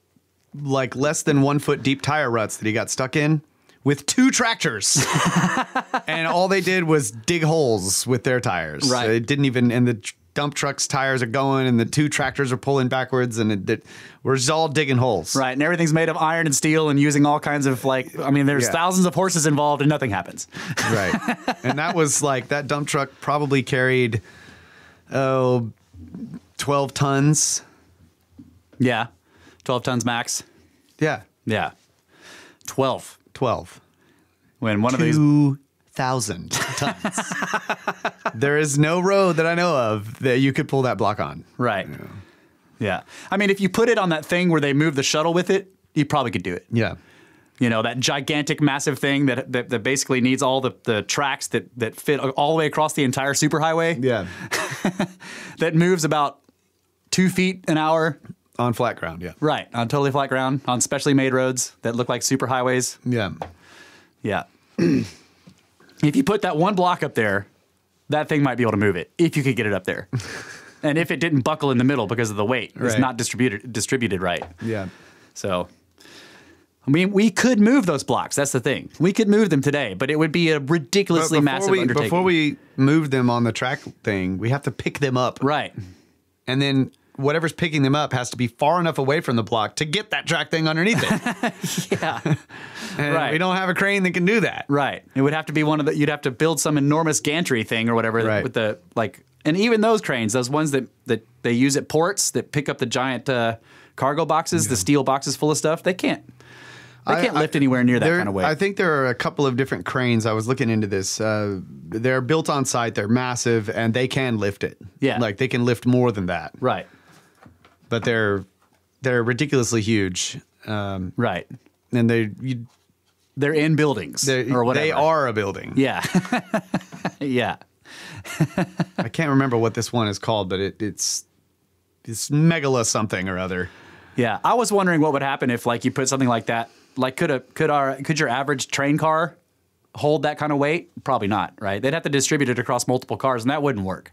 like, less than 1 foot deep tire ruts that he got stuck in with 2 tractors. And all they did was dig holes with their tires. Right. It didn't even, and the dump truck's tires are going and the 2 tractors are pulling backwards, and we're just all digging holes. Right. And everything's made of iron and steel and using all kinds of, like, there's thousands of horses involved and nothing happens. Right. And that was like, that dump truck probably carried, 12 tons. Yeah. 12 tons max. Yeah. Yeah. 12. When one of these 2,000 tons. There is no road that I know of that you could pull that block on. Right. Yeah. I mean, if you put it on that thing where they move the shuttle with it, you probably could do it. Yeah. That gigantic, massive thing that basically needs all the tracks that fit all the way across the entire superhighway. Yeah. That moves about 2 feet an hour. On flat ground, yeah. Right, on totally flat ground, on specially made roads that look like super highways. Yeah. Yeah. If you put that one block up there, that thing might be able to move it, if you could get it up there. And if it didn't buckle in the middle because of the weight. It's Right. not distributed right. Yeah. So, I mean, we could move those blocks. That's the thing. We could move them today, but it would be a ridiculously massive undertaking. Before we move them on the track thing, we have to pick them up. Right. And then whatever's picking them up has to be far enough away from the block to get that track thing underneath it. Yeah. And Right. we don't have a crane that can do that. Right. It would have to be one of the, you'd have to build some enormous gantry thing or whatever Right. with the, like, and even those cranes, those ones that they use at ports that pick up the giant cargo boxes, the steel boxes full of stuff, they can't lift anywhere near that kind of weight. I think there are a couple of different cranes. I was looking into this. They're built on site. They're massive, and they can lift it. Yeah. Like they can lift more than that. Right. But they're ridiculously huge. Right. And They're in buildings or whatever. They are a building. Yeah. Yeah. I can't remember what this one is called, but it's megala something or other. Yeah. I was wondering what would happen if like you put something like that. Like could your average train car hold that kind of weight? Probably not, right? They'd have to distribute it across multiple cars, and that wouldn't work.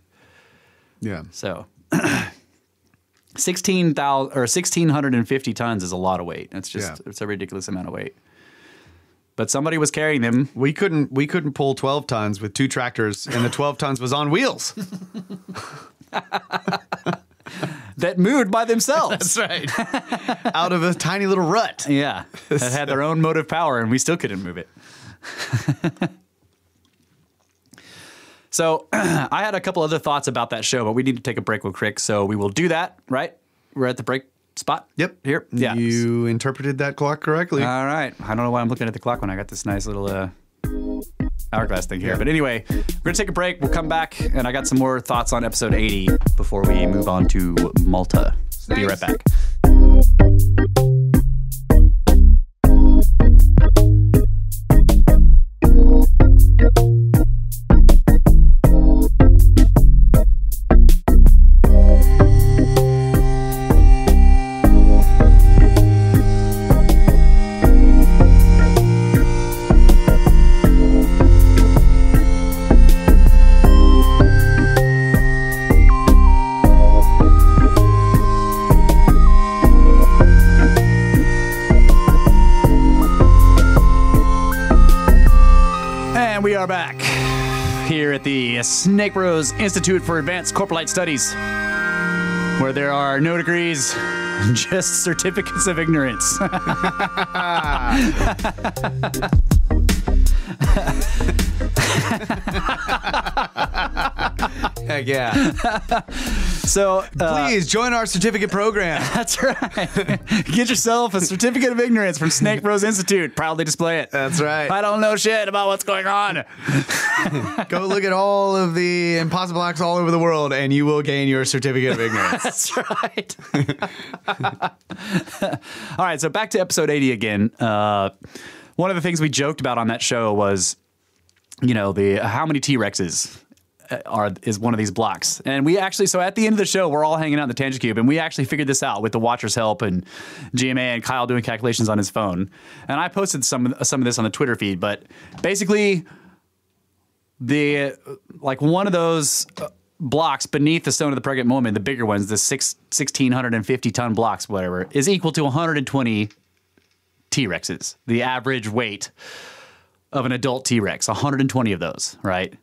Yeah. So 1,650 tons is a lot of weight. It's just it's a ridiculous amount of weight. But somebody was carrying them. We couldn't pull 12 tons with 2 tractors, and the 12 tons was on wheels. That moved by themselves. That's right. Out of a tiny little rut. Yeah. That had their own motive power, and we still couldn't move it. So I had a couple other thoughts about that show, but we need to take a break real quick, so we will do that, right? We're at the break spot? Yep. Here? Yeah. You interpreted that clock correctly. All right. I don't know why I'm looking at the clock when I got this nice little hourglass thing here. Yeah. But anyway, we're going to take a break. We'll come back, and I got some more thoughts on episode 80 before we move on to Malta. Be right back. We are back here at the SnakeBro's Institute for Advanced Corporate Studies, where there are no degrees, just certificates of ignorance. Heck yeah. So please join our certificate program. That's right. Get yourself a certificate of ignorance from SnakeBro's Institute. Proudly display it. That's right. I don't know shit about what's going on. Go look at all of the impossible acts all over the world, and you will gain your certificate of ignorance. That's right. All right, so back to episode 80 again. One of the things we joked about on that show was, you know, the how many T-Rexes is one of these blocks. And we actually, so at the end of the show, we're all hanging out in the Tangent Cube, and we actually figured this out with the Watcher's help and GMA and Kyle doing calculations on his phone. And I posted some of this on the Twitter feed, but basically one of those blocks beneath the Stone of the Pregnant Woman, the bigger ones, the 1,650 ton blocks, whatever, is equal to 120 T-Rexes, the average weight of an adult T-Rex, 120 of those, right?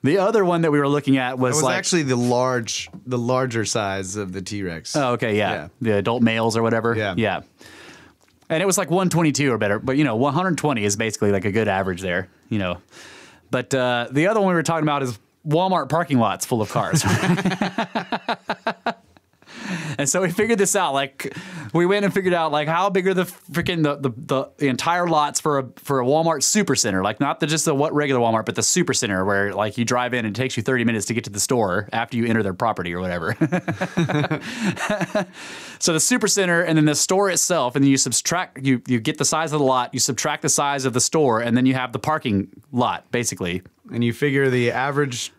The other one that we were looking at was like actually the larger size of the T-Rex. Oh, okay, yeah. The adult males or whatever. Yeah. And it was like 122 or better, but you know, 120 is basically like a good average there, you know. But the other one we were talking about is Walmart parking lots full of cars. And so we figured this out. Like, we went and figured out like how big are the freaking the entire lots for a Walmart supercenter. Like not just the regular Walmart, but the supercenter where like you drive in and it takes you 30 minutes to get to the store after you enter their property or whatever. So the supercenter and then the store itself, and then you subtract you get the size of the lot, you subtract the size of the store, and then you have the parking lot basically. And you figure the average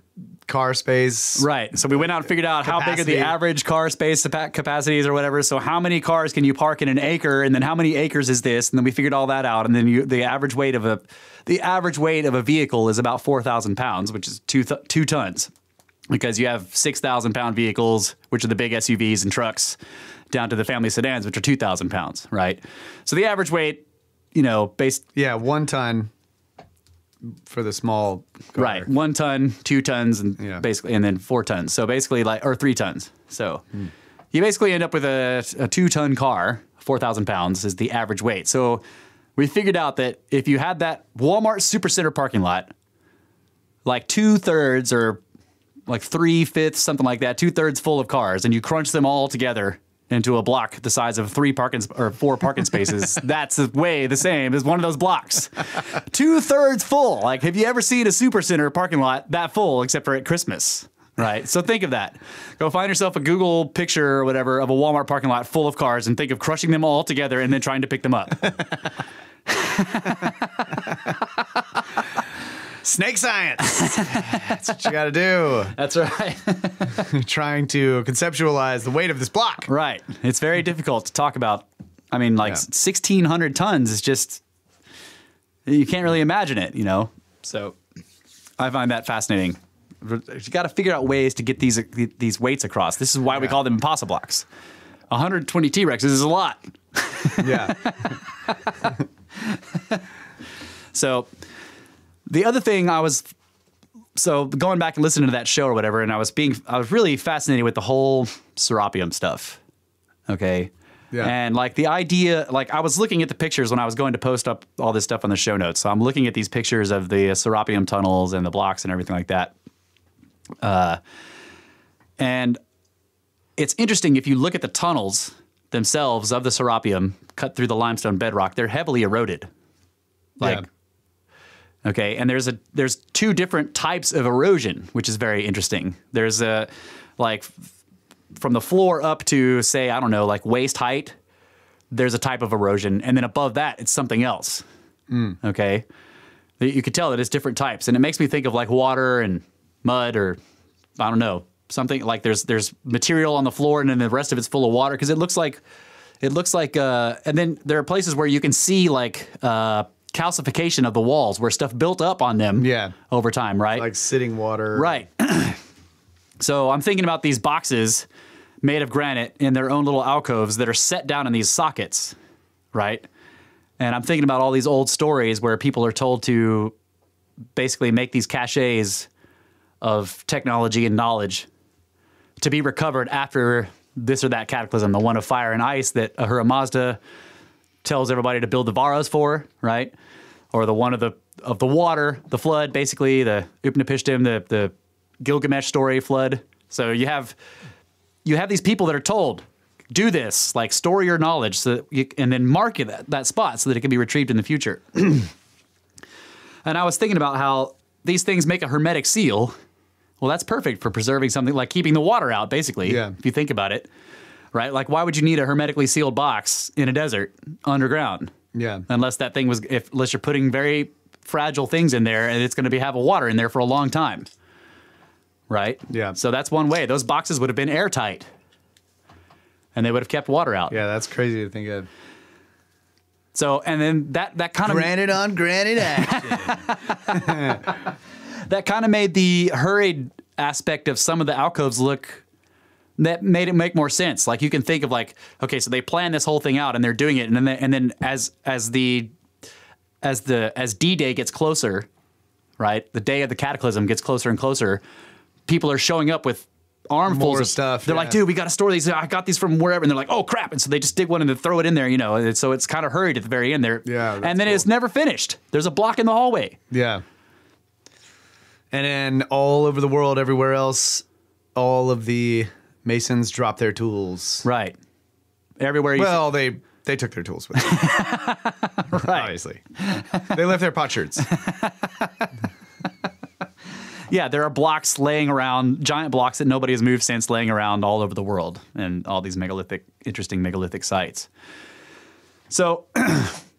car space. Right. So we went out and figured out how big are the Capacity. average car space capacities or whatever. So how many cars can you park in an acre, and then how many acres is this? And then we figured all that out. And then the average weight of a vehicle is about 4,000 pounds, which is 2 tons, because you have 6,000 pound vehicles, which are the big SUVs and trucks, down to the family sedans, which are 2,000 pounds. Right. So the average weight, based. Yeah, 1 ton for the small car. Right. 1 ton, 2 tons, and Yeah. basically, and then 4 tons. So basically, or 3 tons. So you basically end up with a 2-ton car, 4,000 pounds is the average weight. So we figured out that if you had that Walmart Supercenter parking lot, like 2/3 or like 3/5, something like that, 2/3 full of cars, and you crunch them all together into a block the size of 4 parking spaces, that's way the same as one of those blocks. 2/3 full. Like, have you ever seen a Supercenter parking lot that full except for at Christmas? Right. So think of that. Go find yourself a Google picture or whatever of a Walmart parking lot full of cars and think of crushing them all together and then trying to pick them up. Snake science. That's what you got to do. That's right. Trying to conceptualize the weight of this block. Right. It's very difficult to talk about. I mean, like 1,600 tons is just, you can't really imagine it, So I find that fascinating. You got to figure out ways to get these weights across. This is why we call them impossible blocks. 120 T-Rexes is a lot. Yeah. So the other thing going back and listening to that show or whatever, and I was really fascinated with the whole Serapium stuff. Okay. Yeah. And like the idea, like I was looking at the pictures when I was going to post up all this stuff on the show notes. So I'm looking at these pictures of the Serapium tunnels and the blocks and everything like that. And it's interesting if you look at the tunnels themselves of the Serapium cut through the limestone bedrock, they're heavily eroded. Okay, and there's 2 different types of erosion, which is very interesting. There's from the floor up to, say, I don't know, like waist height, there's a type of erosion, and then above that, it's something else. Okay, you could tell that it's different types, and it makes me think of like water and mud, or I don't know, something like there's material on the floor, and then the rest of it's full of water because it looks like, and then there are places where you can see like calcification of the walls where stuff built up on them over time, right? Like sitting water. Right. So I'm thinking about these boxes made of granite in their own little alcoves that are set down in these sockets, right? And I'm thinking about all these old stories where people are told to basically make these caches of technology and knowledge to be recovered after this or that cataclysm, the one of fire and ice that Ahura Mazda tells everybody to build the Varas for, right? Or the one of the water, the flood, basically, the Upnapishtim, the Gilgamesh story flood. So you have these people that are told, do this, like store your knowledge, and then mark that spot so that it can be retrieved in the future. And I was thinking about how these things make a hermetic seal. Well, that's perfect for preserving something, like keeping the water out, basically, if you think about it. Right? Like, why would you need a hermetically sealed box in a desert underground? Yeah. Unless that thing unless you're putting very fragile things in there and it's going to have water in there for a long time. Right? Yeah. So that's one way. Those boxes would have been airtight and they would have kept water out. Yeah, that's crazy to think of. So, and then that kind of... Granite on granite action. That kind of made the hurried aspect of some of the alcoves that made it make more sense. Like, you can think of like, okay, so they plan this whole thing out and they're doing it, and then as D-Day gets closer, right? The day of the cataclysm gets closer and closer. People are showing up with armfuls of stuff. They're like, dude, we got to store these. I got these from wherever, and they're like, oh crap! And so they just dig one and then throw it in there, And so it's kind of hurried at the very end there. Yeah, and then it's never finished. There's a block in the hallway. Yeah. And then all over the world, everywhere else, all of the masons drop their tools. Right. Everywhere. Well, they took their tools with them. Right. Obviously. They left their potsherds. Yeah, there are blocks laying around, giant blocks that nobody has moved since, laying around all over the world, and all these interesting megalithic sites. So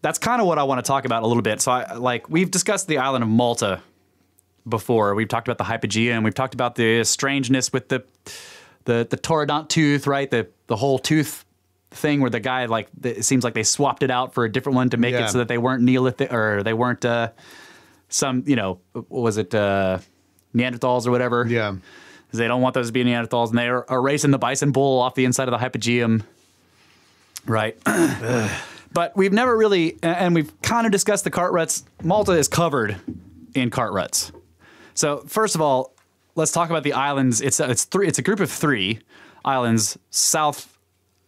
that's kind of what I want to talk about a little bit. So we've discussed the island of Malta before. We've talked about the hypogea, and we've talked about the strangeness with the pterodont tooth, right? The whole tooth thing where the guy, like, it seems like they swapped it out for a different one to make it so that they weren't Neolithic, or they weren't some, you know, what was it, Neanderthals or whatever? Yeah. Because they don't want those to be Neanderthals, and they're erasing the bison bull off the inside of the hypogeum, right? But we've never really, and we've kind of discussed the cart ruts. Malta is covered in cart ruts. So first of all, let's talk about the islands. It's a group of 3 islands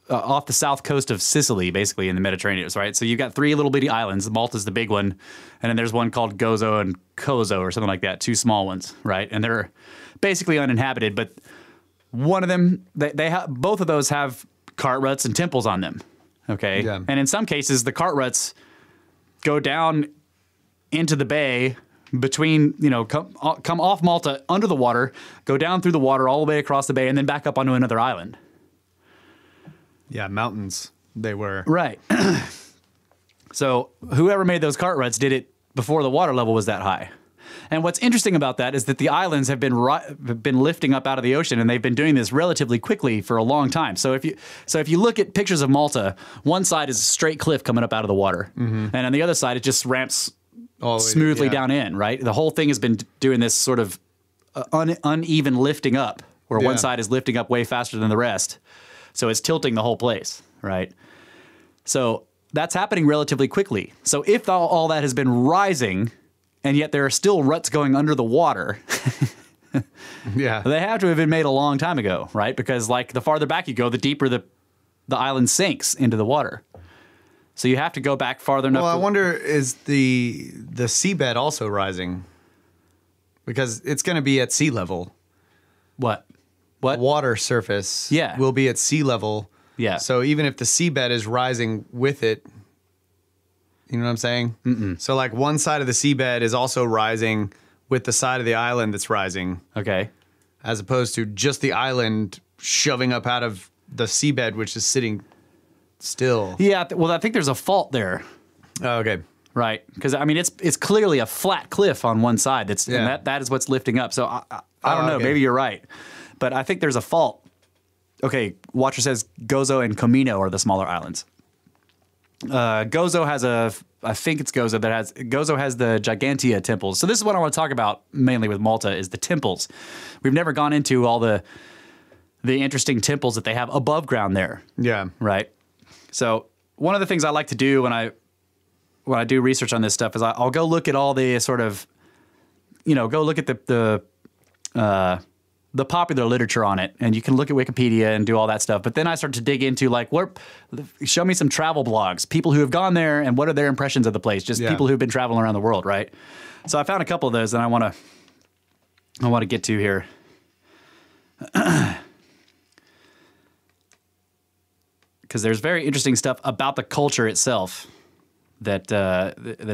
off the south coast of Sicily, basically in the Mediterranean, right? So you've got 3 little bitty islands. Malta's the big one, and then there's one called Gozo and Kozo or something like that, 2 small ones, right? And they're basically uninhabited. But one of them, both of those have cart ruts and temples on them. Okay. Yeah. And in some cases, the cart ruts go down into the bay between, you know, come off Malta under the water, go down through the water all the way across the bay, and then back up onto another island. Yeah, mountains they were. Right. So whoever made those cart ruts did it before the water level was that high. And what's interesting about that is that the islands have been lifting up out of the ocean, and they've been doing this relatively quickly for a long time. So if you look at pictures of Malta, one side is a straight cliff coming up out of the water, and on the other side it just ramps smoothly down in. Right, the whole thing has been doing this sort of uneven lifting up, where one side is lifting up way faster than the rest. So it's tilting the whole place. Right. So that's happening relatively quickly. So if all that has been rising, and yet there are still ruts going under the water, yeah, they have to have been made a long time ago, right? Because, like, the farther back you go, the deeper the island sinks into the water. So you have to go back farther enough. Well, I wonder, is the seabed also rising? Because it's going to be at sea level. What? Water surface Yeah. will be at sea level. Yeah. So even if the seabed is rising with it, you know what I'm saying? Mm-mm. So, like, one side of the seabed is also rising with the side of the island that's rising. Okay. As opposed to just the island shoving up out of the seabed, which is sitting still. Yeah. Well, I think there's a fault there. Oh, okay. Right. Because, I mean, it's clearly a flat cliff on one side. And that is what's lifting up. So I don't know. Okay. Maybe you're right. But I think there's a fault. Okay. Watcher says Gozo and Comino are the smaller islands. Gozo has I think it's Gozo Gozo has the Gigantea temples. So this is what I want to talk about mainly with Malta is the temples. We've never gone into all the interesting temples that they have above ground there. Yeah. Right. So one of the things I like to do when I do research on this stuff is I'll go look at all the sort of, go look at the popular literature on it, and you can look at Wikipedia and do all that stuff. But then I start to dig into, like, show me some travel blogs, people who have gone there, and what are their impressions of the place? Just people who've been traveling around the world, right? So I found a couple of those that I want to get to here. Because there's very interesting stuff about the culture itself that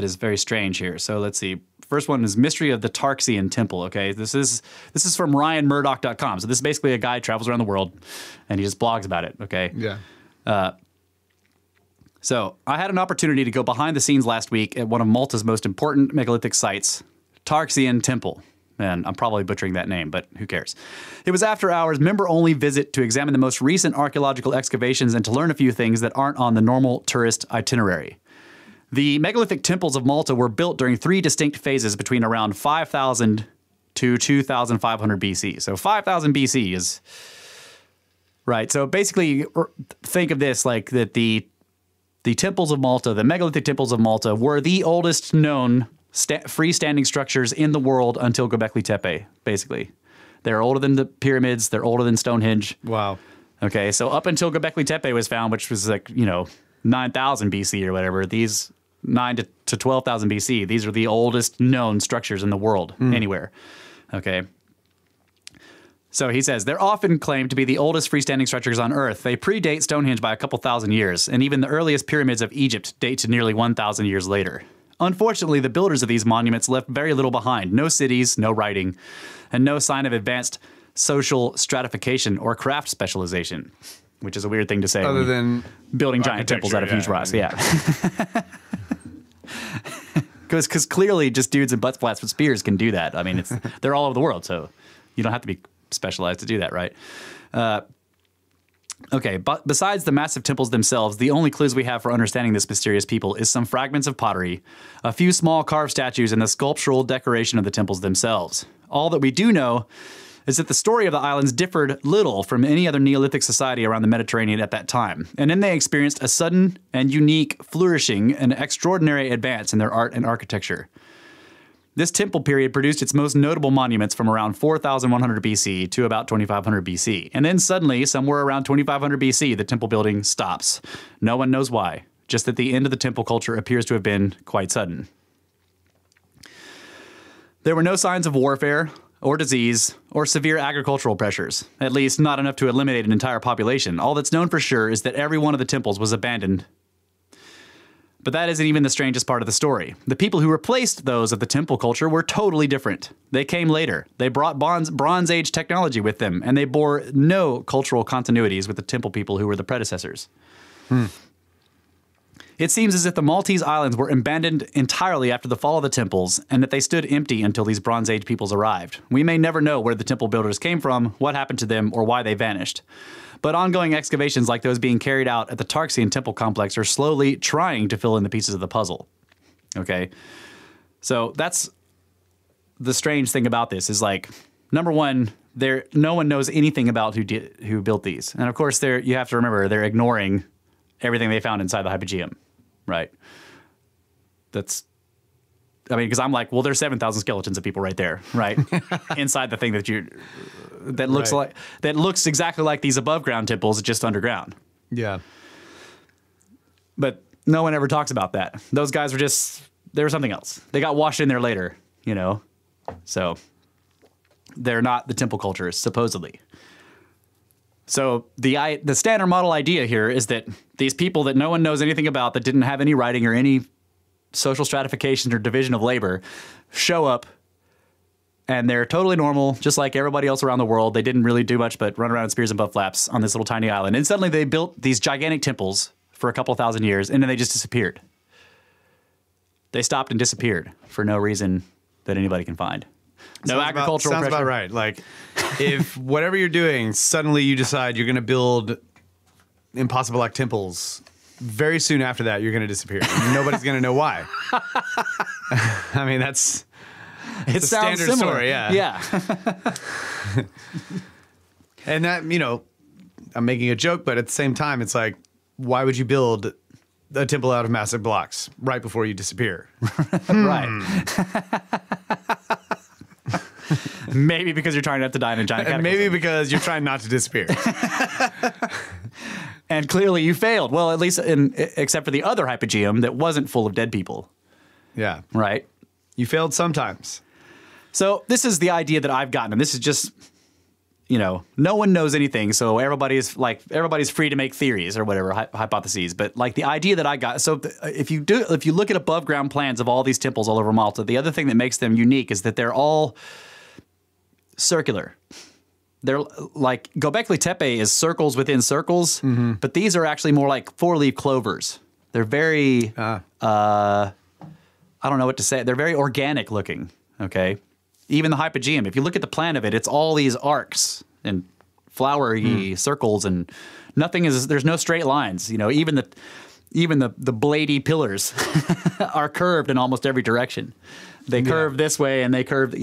is very strange here. So let's see. First one is Mystery of the Tarxian Temple. Okay, this is from RyanMurdoch.com. So this is basically a guy who travels around the world, and he just blogs about it. Okay. Yeah. So I had an opportunity to go behind the scenes last week at one of Malta's most important megalithic sites, Tarxian Temple. And I'm probably butchering that name, but who cares? It was after hours, member-only visit to examine the most recent archaeological excavations and to learn a few things that aren't on the normal tourist itinerary. The megalithic temples of Malta were built during 3 distinct phases between around 5,000 to 2,500 BC. So 5,000 BC is right. So basically, think of this like that the temples of Malta, the megalithic temples of Malta, were the oldest known freestanding structures in the world until Göbekli Tepe. Basically, they're older than the pyramids. They're older than Stonehenge. Wow. Okay, so up until Göbekli Tepe was found, which was 9,000 BC or whatever. These 9 to 12,000 BC. These are the oldest known structures in the world, anywhere. Okay. So he says, they're often claimed to be the oldest freestanding structures on Earth. They predate Stonehenge by a couple thousand years, and even the earliest pyramids of Egypt date to nearly 1,000 years later. Unfortunately, the builders of these monuments left very little behind. No cities, no writing, and no sign of advanced social stratification or craft specialization, which is a weird thing to say. Other than building giant temples out of huge rocks. Yeah. because clearly just dudes in butt flats with spears can do that. I mean, they're all over the world, so you don't have to be specialized to do that, right? Okay, but besides the massive temples themselves, the only clues we have for understanding this mysterious people is some fragments of pottery, a few small carved statues, and the sculptural decoration of the temples themselves. All that we do know is that the story of the islands differed little from any other Neolithic society around the Mediterranean at that time, and then they experienced a sudden and unique flourishing and extraordinary advance in their art and architecture. This temple period produced its most notable monuments from around 4100 BC to about 2500 BC. And then suddenly, somewhere around 2500 BC, the temple building stops. No one knows why, just that the end of the temple culture appears to have been quite sudden. There were no signs of warfare or disease or severe agricultural pressures, at least not enough to eliminate an entire population. All that's known for sure is that every one of the temples was abandoned. But that isn't even the strangest part of the story. The people who replaced those of the temple culture were totally different. They came later. They brought Bronze Age technology with them, and they bore no cultural continuities with the temple people who were the predecessors. It seems as if the Maltese Islands were abandoned entirely after the fall of the temples, and that they stood empty until these Bronze Age peoples arrived. We may never know where the temple builders came from, what happened to them, or why they vanished. But ongoing excavations like those being carried out at the Tarxian temple complex are slowly trying to fill in the pieces of the puzzle. Okay? So that's the strange thing about this is, like, number one, no one knows anything about who built these. And of course, you have to remember, they're ignoring everything they found inside the hypogeum, right? Because I'm like, well, there's 7,000 skeletons of people right there, right? Inside the thing that looks exactly like these above ground temples, just underground. Yeah. But no one ever talks about that. Those guys they were something else. They got washed in there later, you know? So they're not the temple cultures, supposedly. So the standard model idea here is that these people that no one knows anything about, that didn't have any writing or any social stratification or division of labor, show up, and they're totally normal, just like everybody else around the world. They didn't really do much but run around in spears and butt flaps on this little tiny island. And suddenly they built these gigantic temples for a couple of thousand years, and then they just disappeared. They stopped and disappeared for no reason that anybody can find. No agricultural pressure. Sounds about right. Like, if whatever you're doing, suddenly you decide you're going to build impossible-like temples, very soon after that, you're going to disappear. Nobody's going to know why. I mean, it's a standard similar. story. Yeah. Yeah. And that, I'm making a joke, but at the same time, it's like, why would you build a temple out of massive blocks right before you disappear? Right. Maybe because you're trying not to die in a giant cataclysm. Maybe because you're trying not to disappear. And clearly you failed. Well, at least except for the other hypogeum that wasn't full of dead people. Yeah. Right? You failed sometimes. So this is the idea that I've gotten, and this is just, no one knows anything, so everybody's free to make theories or whatever, hypotheses. But like the idea that I got, so if you look at above ground plans of all these temples all over Malta, the other thing that makes them unique is that they're all circular. They're like Göbekli Tepe is circles within circles, but these are actually more like 4-leaf clovers. They're very, I don't know what to say. They're very organic looking. Okay, even the hypogeum. If you look at the plan of it, it's all these arcs and flowery circles, and there's no straight lines. Even the bladey pillars are curved in almost every direction. They curve this way and they curve,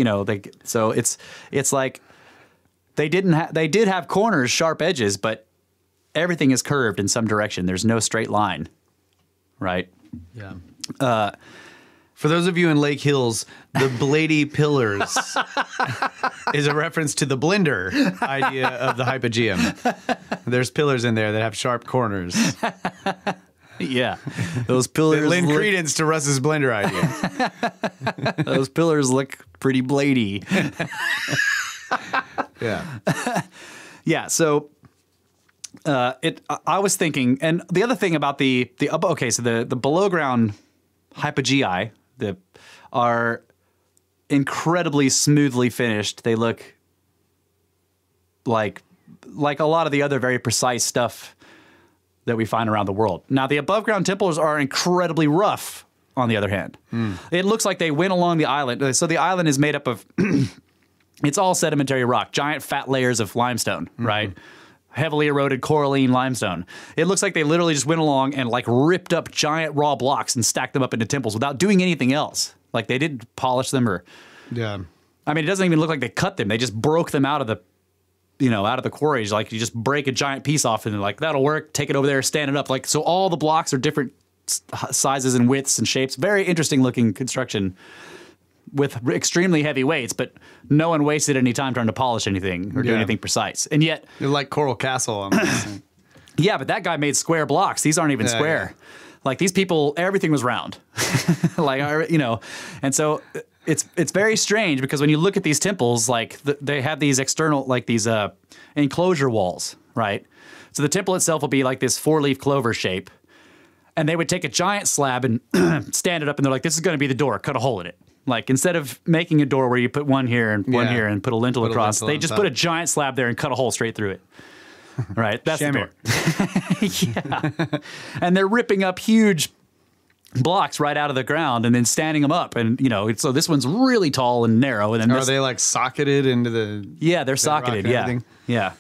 so it's like they did have corners, sharp edges, but everything is curved in some direction. There's no straight line, right? Yeah. For those of you in Lake Hills, the bladey pillars is a reference to the blender idea of the hypogeum. There's pillars in there that have sharp corners. Yeah, those pillars lend credence to Russ's blender idea. Those pillars look pretty bladey. Yeah. Yeah. So I was thinking, and the other thing about the below ground hypogei are incredibly smoothly finished. They look like a lot of the other very precise stuff that we find around the world. Now, the above ground temples are incredibly rough on the other hand. It looks like they went along the island. So the island is made up of, it's all sedimentary rock, giant fat layers of limestone, right? Heavily eroded coralline limestone. It looks like they literally just went along and like ripped up giant raw blocks and stacked them up into temples without doing anything else. Like they didn't polish them or, I mean, it doesn't even look like they cut them. They just broke them out of the, out of the quarries. Like you just break a giant piece off and they're like, that'll work. Take it over there, stand it up. Like, so all the blocks are different sizes and widths and shapes. Very interesting looking construction with extremely heavy weights, but no one wasted any time trying to polish anything or do anything precise. And yet, They're like Coral Castle. yeah, but that guy made square blocks. These aren't even square. Yeah. Like these people, everything was round. Like, and so it's very strange because when you look at these temples, like they have these external, like these enclosure walls, right? So the temple itself will be like this 4-leaf clover shape. And they would take a giant slab and stand it up and they're like, this is going to be the door, cut a hole in it. Like instead of making a door where you put one here and one here and put a lintel across, they just put a giant slab there and cut a hole straight through it. Right? That's the door. Yeah. And they're ripping up huge blocks right out of the ground and then standing them up. And, so this one's really tall and narrow. And then Are they like socketed into the... Yeah, they're socketed. Yeah. Yeah.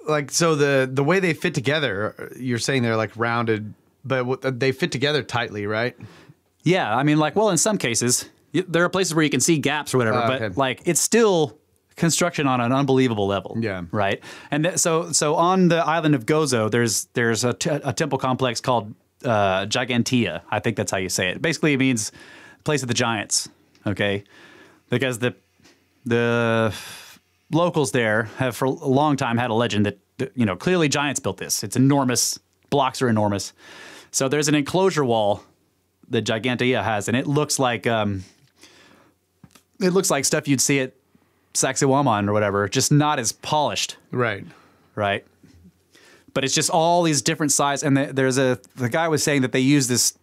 Like, so the way they fit together, you're saying they're like rounded, but they fit together tightly, right? Yeah, I mean, like, well, in some cases, there are places where you can see gaps or whatever, but like, it's still construction on an unbelievable level. Yeah. Right. And so on the island of Gozo, there's a temple complex called Gigantea. I think that's how you say it. Basically, it means place of the giants. Okay, because the locals there have for a long time had a legend that, clearly giants built this. It's enormous. Blocks are enormous. So there's an enclosure wall that Gigantea has, and it looks like stuff you'd see at Sacsayhuaman or whatever, just not as polished. Right. Right. But it's just all these different sizes. And the guy was saying that they use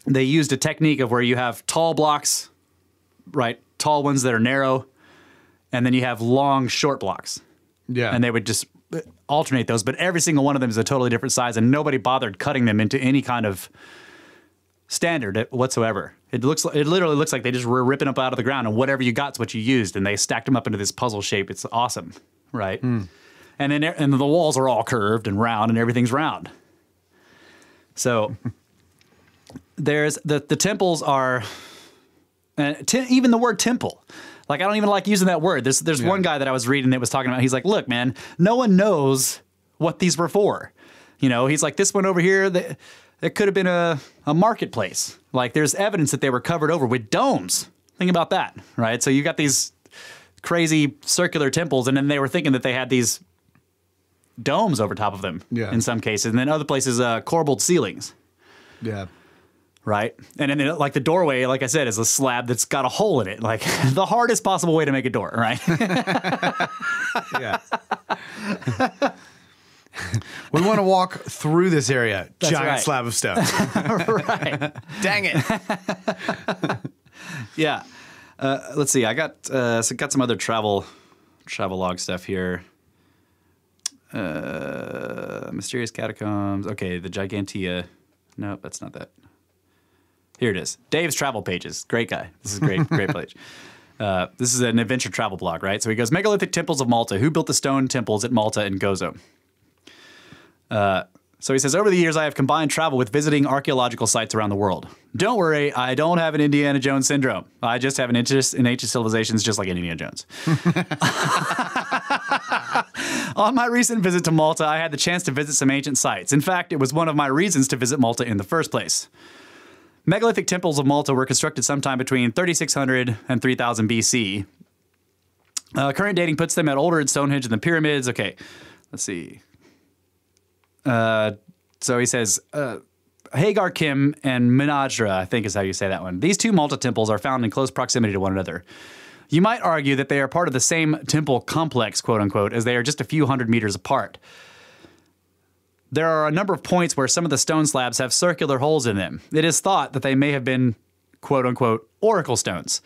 they used a technique of where you have tall blocks, right? Tall ones that are narrow, and then you have long, short blocks. Yeah. And they would just alternate those, but every single one of them is a totally different size, and nobody bothered cutting them into any kind of standard whatsoever. It literally looks like they just were ripping up out of the ground, and whatever you got is what you used, and they stacked them up into this puzzle shape. It's awesome, right? And then the walls are all curved and round, and everything's round. So there's the temples are. Even the word temple, like I don't even like using that word. There's one guy that I was reading that was talking about. He's like, look, man, no one knows what these were for. He's like, this one over here, it could have been a marketplace. Like there's evidence that they were covered over with domes. Think about that, right? So you got these crazy circular temples, and then they were thinking that they had these domes over top of them in some cases, and then other places corbelled ceilings. Yeah. Right. And then like the doorway, like I said, is a slab that's got a hole in it. Like the hardest possible way to make a door. Right. Yeah. We want to walk through this area. That's Giant right. slab of stone. Right. Dang it. Yeah. Let's see. I got some other travel log stuff here. Mysterious catacombs. Okay. The Gigantea. Nope, that's not that. Here it is. Dave's Travel Pages. Great guy. This is great page. This is an adventure travel blog, right? So he goes, megalithic temples of Malta. Who built the stone temples at Malta and Gozo? So he says, over the years, I have combined travel with visiting archaeological sites around the world. Don't worry, I don't have an Indiana Jones syndrome. I just have an interest in ancient civilizations just like Indiana Jones. On my recent visit to Malta, I had the chance to visit some ancient sites. In fact, it was one of my reasons to visit Malta in the first place. Megalithic temples of Malta were constructed sometime between 3600 and 3000 BC. Current dating puts them at older than Stonehenge and the pyramids. Okay, let's see. So he says, Hagar Kim and Minajra, I think is how you say that one. These two Malta temples are found in close proximity to one another. You might argue that they are part of the same temple complex, quote unquote, as they are just a few hundred meters apart. There are a number of points where some of the stone slabs have circular holes in them. It is thought that they may have been, quote unquote, oracle stones.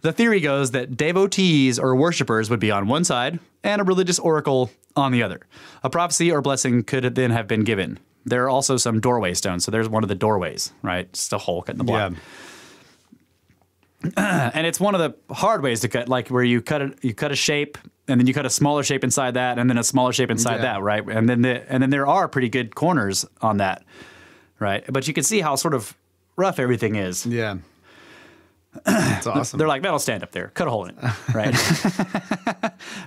The theory goes that devotees or worshippers would be on one side and a religious oracle on the other. A prophecy or blessing could then have been given. There are also some doorway stones. So there's one of the doorways, right? Just a hole cut in the block. Yeah. And it's one of the hard ways to cut, like where you cut a shape and then you cut a smaller shape inside that and then a smaller shape inside that, right? And then there are pretty good corners on that, right? But you can see how sort of rough everything is. Yeah. That's awesome. They're like, that'll stand up there. Cut a hole in it, right?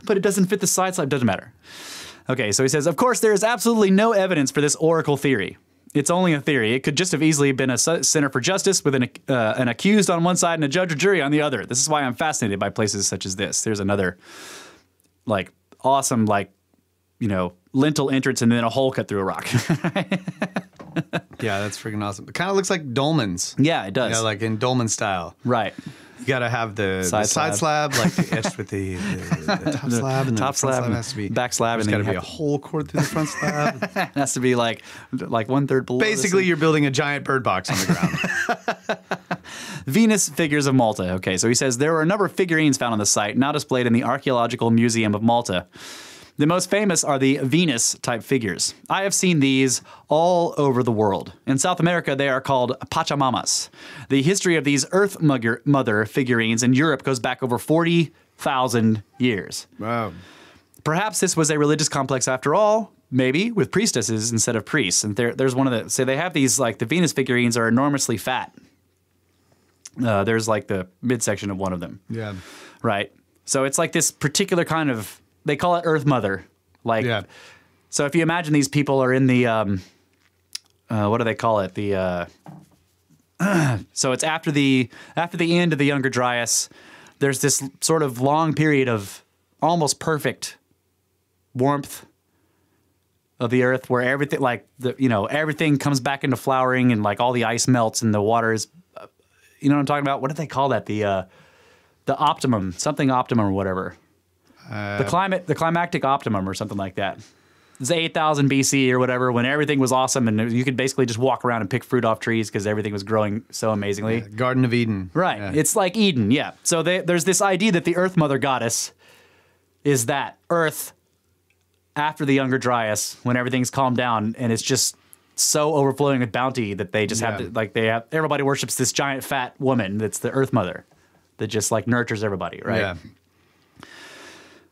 But it doesn't fit the side slab. Doesn't matter. Okay, so he says, of course, there is absolutely no evidence for this oracle theory. It's only a theory. It could just have easily been a center for justice with an accused on one side and a judge or jury on the other. This is why I'm fascinated by places such as this. There's another, like, awesome, like, you know, lintel entrance and then a hole cut through a rock. Yeah, that's freaking awesome. It kind of looks like dolmens. Yeah, it does. Yeah, like in dolmen style. Right. You got to have the side slab, like etched with the top slab, and top the front slab and has to be back slab, there's and got to then be a hole cored through the front slab. It has to be like 1/3 below. Basically, you're building a giant bird box on the ground. Venus figures of Malta. Okay, so he says there were a number of figurines found on the site, now displayed in the Archaeological Museum of Malta. The most famous are the Venus-type figures. I have seen these all over the world. In South America, they are called Pachamamas. The history of these Earth Mother figurines in Europe goes back over 40,000 years. Wow. Perhaps this was a religious complex after all, maybe, with priestesses instead of priests. And there's one of the... So they have these, like, the Venus figurines are enormously fat. There's, like, the midsection of one of them. Yeah. Right? So it's like this particular kind of... They call it Earth Mother. Like, yeah. So if you imagine these people are in the, what do they call it? The, so it's after the end of the Younger Dryas, there's this sort of long period of almost perfect warmth of the Earth where everything, like, everything comes back into flowering and, like, all the ice melts and the water is, you know what I'm talking about? What did they call that? The optimum, something optimum or whatever. The climactic optimum or something like that. It's 8,000 BC or whatever when everything was awesome and you could basically just walk around and pick fruit off trees because everything was growing so amazingly. Yeah, Garden of Eden. Right. Yeah. It's like Eden, yeah. So there's this idea that the Earth Mother Goddess is that Earth after the Younger Dryas when everything's calmed down and it's just so overflowing with bounty that they just have to, everybody worships this giant fat woman that's the Earth Mother that just like nurtures everybody, right? Yeah.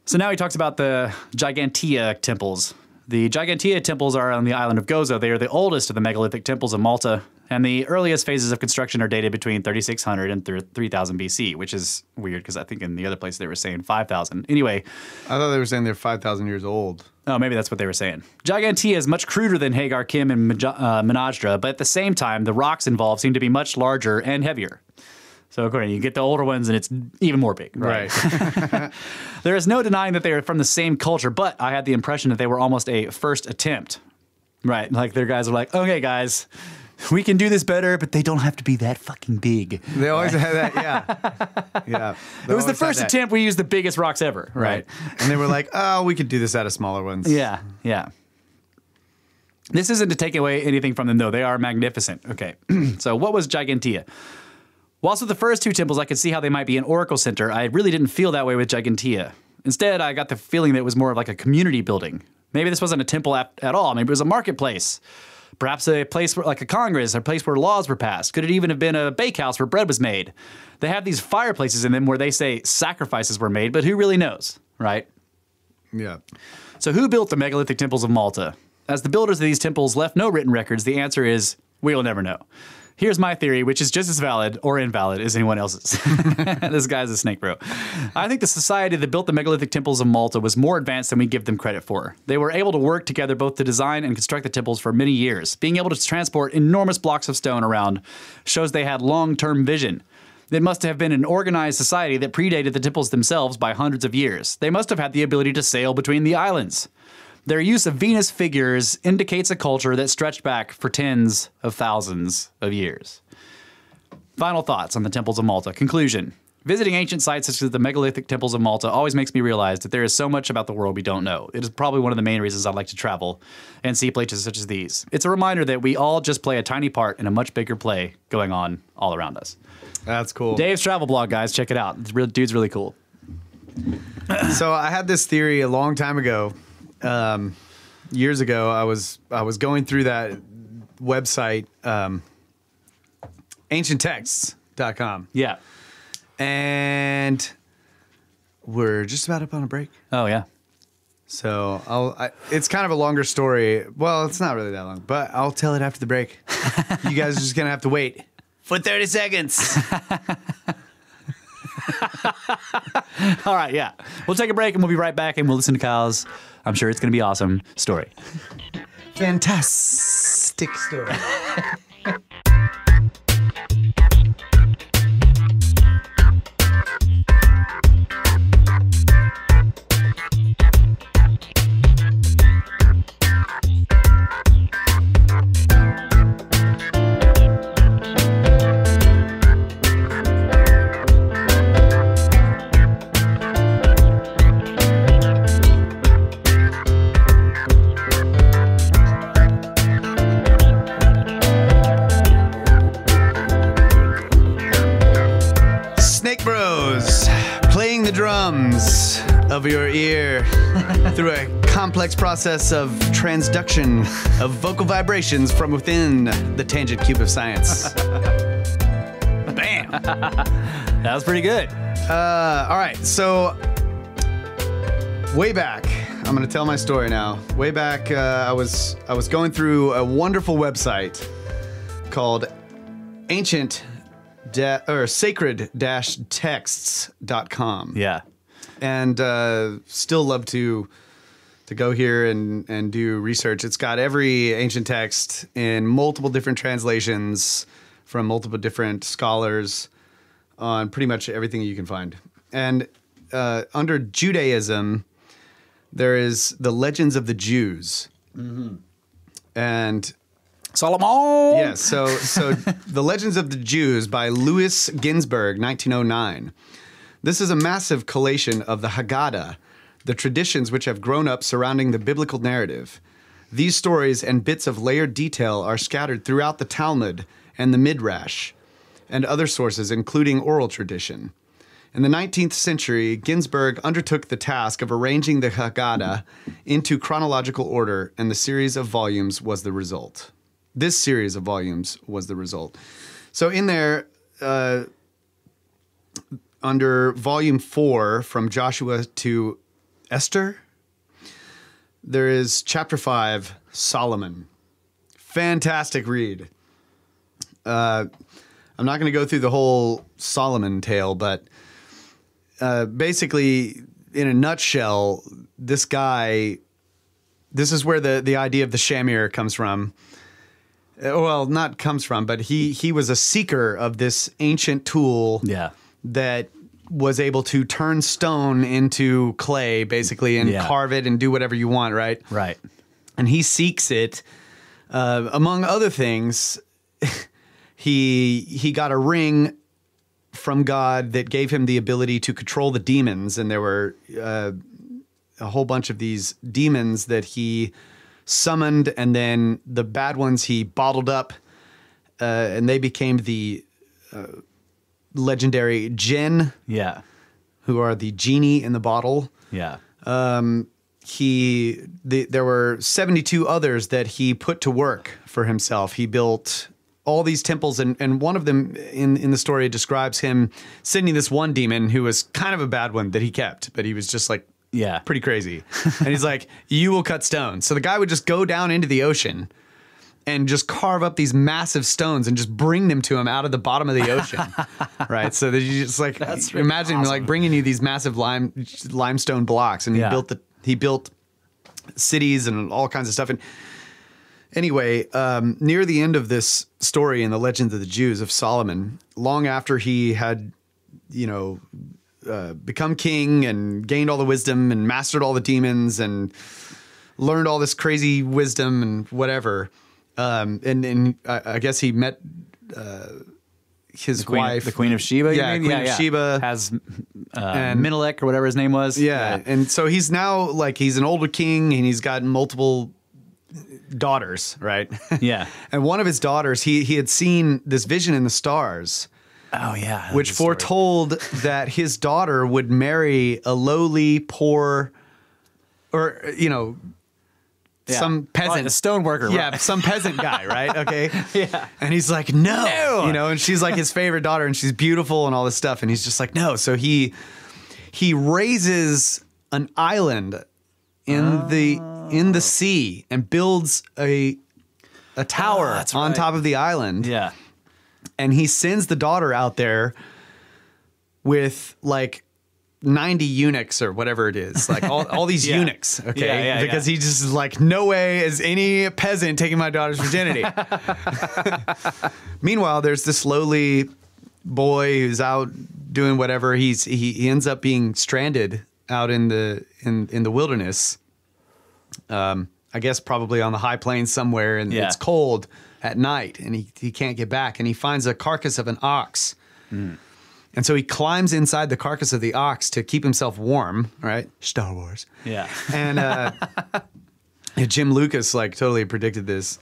So now he talks about the Gigantea temples. The Gigantea temples are on the island of Gozo. They are the oldest of the megalithic temples of Malta, and the earliest phases of construction are dated between 3600 and 3000 BC, which is weird because I think in the other place they were saying 5000. Anyway. I thought they were saying they're 5,000 years old. Oh, maybe that's what they were saying. Gigantea is much cruder than Hagar, Kim, and Menadra, but at the same time, the rocks involved seem to be much larger and heavier. So according, you get the older ones and it's even more big. Right. There is no denying that they are from the same culture, but I had the impression that they were almost a first attempt. Right. Like their guys were like, okay, guys, we can do this better, but they don't have to be that fucking big. They always had that, yeah. Yeah. It was the first attempt. We used the biggest rocks ever. Right. And they were like, oh, we could do this out of smaller ones. Yeah. Yeah. This isn't to take away anything from them, though. They are magnificent. Okay. So what was Gigantea? Whilst with the first two temples, I could see how they might be an oracle center, I really didn't feel that way with Gigantea. Instead, I got the feeling that it was more of like a community building. Maybe this wasn't a temple at all. Maybe it was a marketplace. Perhaps a place where, like a congress, a place where laws were passed. Could it even have been a bakehouse where bread was made? They have these fireplaces in them where they say sacrifices were made, but who really knows, right? Yeah. So who built the megalithic temples of Malta? As the builders of these temples left no written records, the answer is, we will never know. Here's my theory, which is just as valid or invalid as anyone else's. This guy's a SnakeBro. I think the society that built the megalithic temples of Malta was more advanced than we give them credit for. They were able to work together both to design and construct the temples for many years. Being able to transport enormous blocks of stone around shows they had long-term vision. It must have been an organized society that predated the temples themselves by hundreds of years. They must have had the ability to sail between the islands. Their use of Venus figures indicates a culture that stretched back for tens of thousands of years. Final thoughts on the temples of Malta. Conclusion. Visiting ancient sites such as the megalithic temples of Malta always makes me realize that there is so much about the world we don't know. It is probably one of the main reasons I like to travel and see places such as these. It's a reminder that we all just play a tiny part in a much bigger play going on all around us. That's cool. Dave's travel blog, guys, check it out. Dude's really cool. So I had this theory a long time ago. Years ago, I was going through that website, ancienttexts.com. Yeah. And we're just about up on a break. Oh, yeah. So it's kind of a longer story. Well, it's not really that long, but I'll tell it after the break. You guys are just going to have to wait for 30 seconds. All right, yeah. We'll take a break and we'll be right back and we'll listen to Kyle's, I'm sure it's going to be awesome, story. Fantastic story. SnakeBros, playing the drums of your ear through a complex process of transduction of vocal vibrations from within the tangent cube of science. Bam! That was pretty good. All right, so way back, I'm going to tell my story now. Way back, I was going through a wonderful website called sacred-texts.com. Yeah. And still love to go here and do research. It's got every ancient text in multiple different translations from multiple different scholars on pretty much everything you can find. And under Judaism, there is the Legends of the Jews. Mm-hmm. And Solomon! yeah, so The Legends of the Jews by Louis Ginsberg, 1909. This is a massive collation of the Haggadah, the traditions which have grown up surrounding the biblical narrative. These stories and bits of layered detail are scattered throughout the Talmud and the Midrash, and other sources, including oral tradition. In the 19th century, Ginsberg undertook the task of arranging the Haggadah into chronological order, and this series of volumes was the result. So in there, under volume 4, from Joshua to Esther, there is chapter 5, Solomon. Fantastic read. I'm not going to go through the whole Solomon tale, but basically, in a nutshell, this is where the idea of the shamir comes from. Well, not comes from, but he was a seeker of this ancient tool that was able to turn stone into clay, basically, and carve it and do whatever you want, right? Right. And he seeks it. Among other things, he got a ring from God that gave him the ability to control the demons, and there were a whole bunch of these demons that he summoned, and then the bad ones he bottled up, and they became the legendary jinn, who are the genie in the bottle. Yeah. There were 72 others that he put to work for himself. He built all these temples, and one of them in the story describes him sending this one demon who was kind of a bad one that he kept, but he was just like pretty crazy. And he's like, you will cut stones. So the guy would just go down into the ocean and just carve up these massive stones and just bring them to him out of the bottom of the ocean. Right. So that you just like, imagine like bringing you these massive limestone blocks, and he built cities and all kinds of stuff. And anyway, near the end of this story in the Legends of the Jews of Solomon, long after he had, become king and gained all the wisdom and mastered all the demons and learned all this crazy wisdom and whatever, and I guess he met his wife, the Queen of Sheba. Yeah, you mean? Queen of Sheba has and Menelik or whatever his name was. Yeah. And so he's now like he's an older king and he's got multiple daughters, right? Yeah. And one of his daughters, he had seen this vision in the stars, Oh yeah, which that's the story. foretold that his daughter would marry a lowly, poor, or Yeah. some peasant, a stoneworker. yeah, right? some peasant guy, right? Okay, Yeah. and he's like, no, No. and she's like his favorite daughter, and she's beautiful and all this stuff, and he's just like, no. So he raises an island in the sea and builds a tower that's on right. top of the island. Yeah. And he sends the daughter out there with like 90 eunuchs or whatever it is, like all these Yeah. eunuchs, okay? Yeah, because he just is like, no way is any peasant taking my daughter's virginity. Meanwhile, there's this lowly boy who's out doing whatever. He ends up being stranded out in the wilderness. I guess probably on the high plains somewhere, and Yeah. it's cold at night, and he can't get back, and he finds a carcass of an ox. And so he climbs inside the carcass of the ox to keep himself warm, right? Star Wars. Yeah. And Jim Lucas like totally predicted this.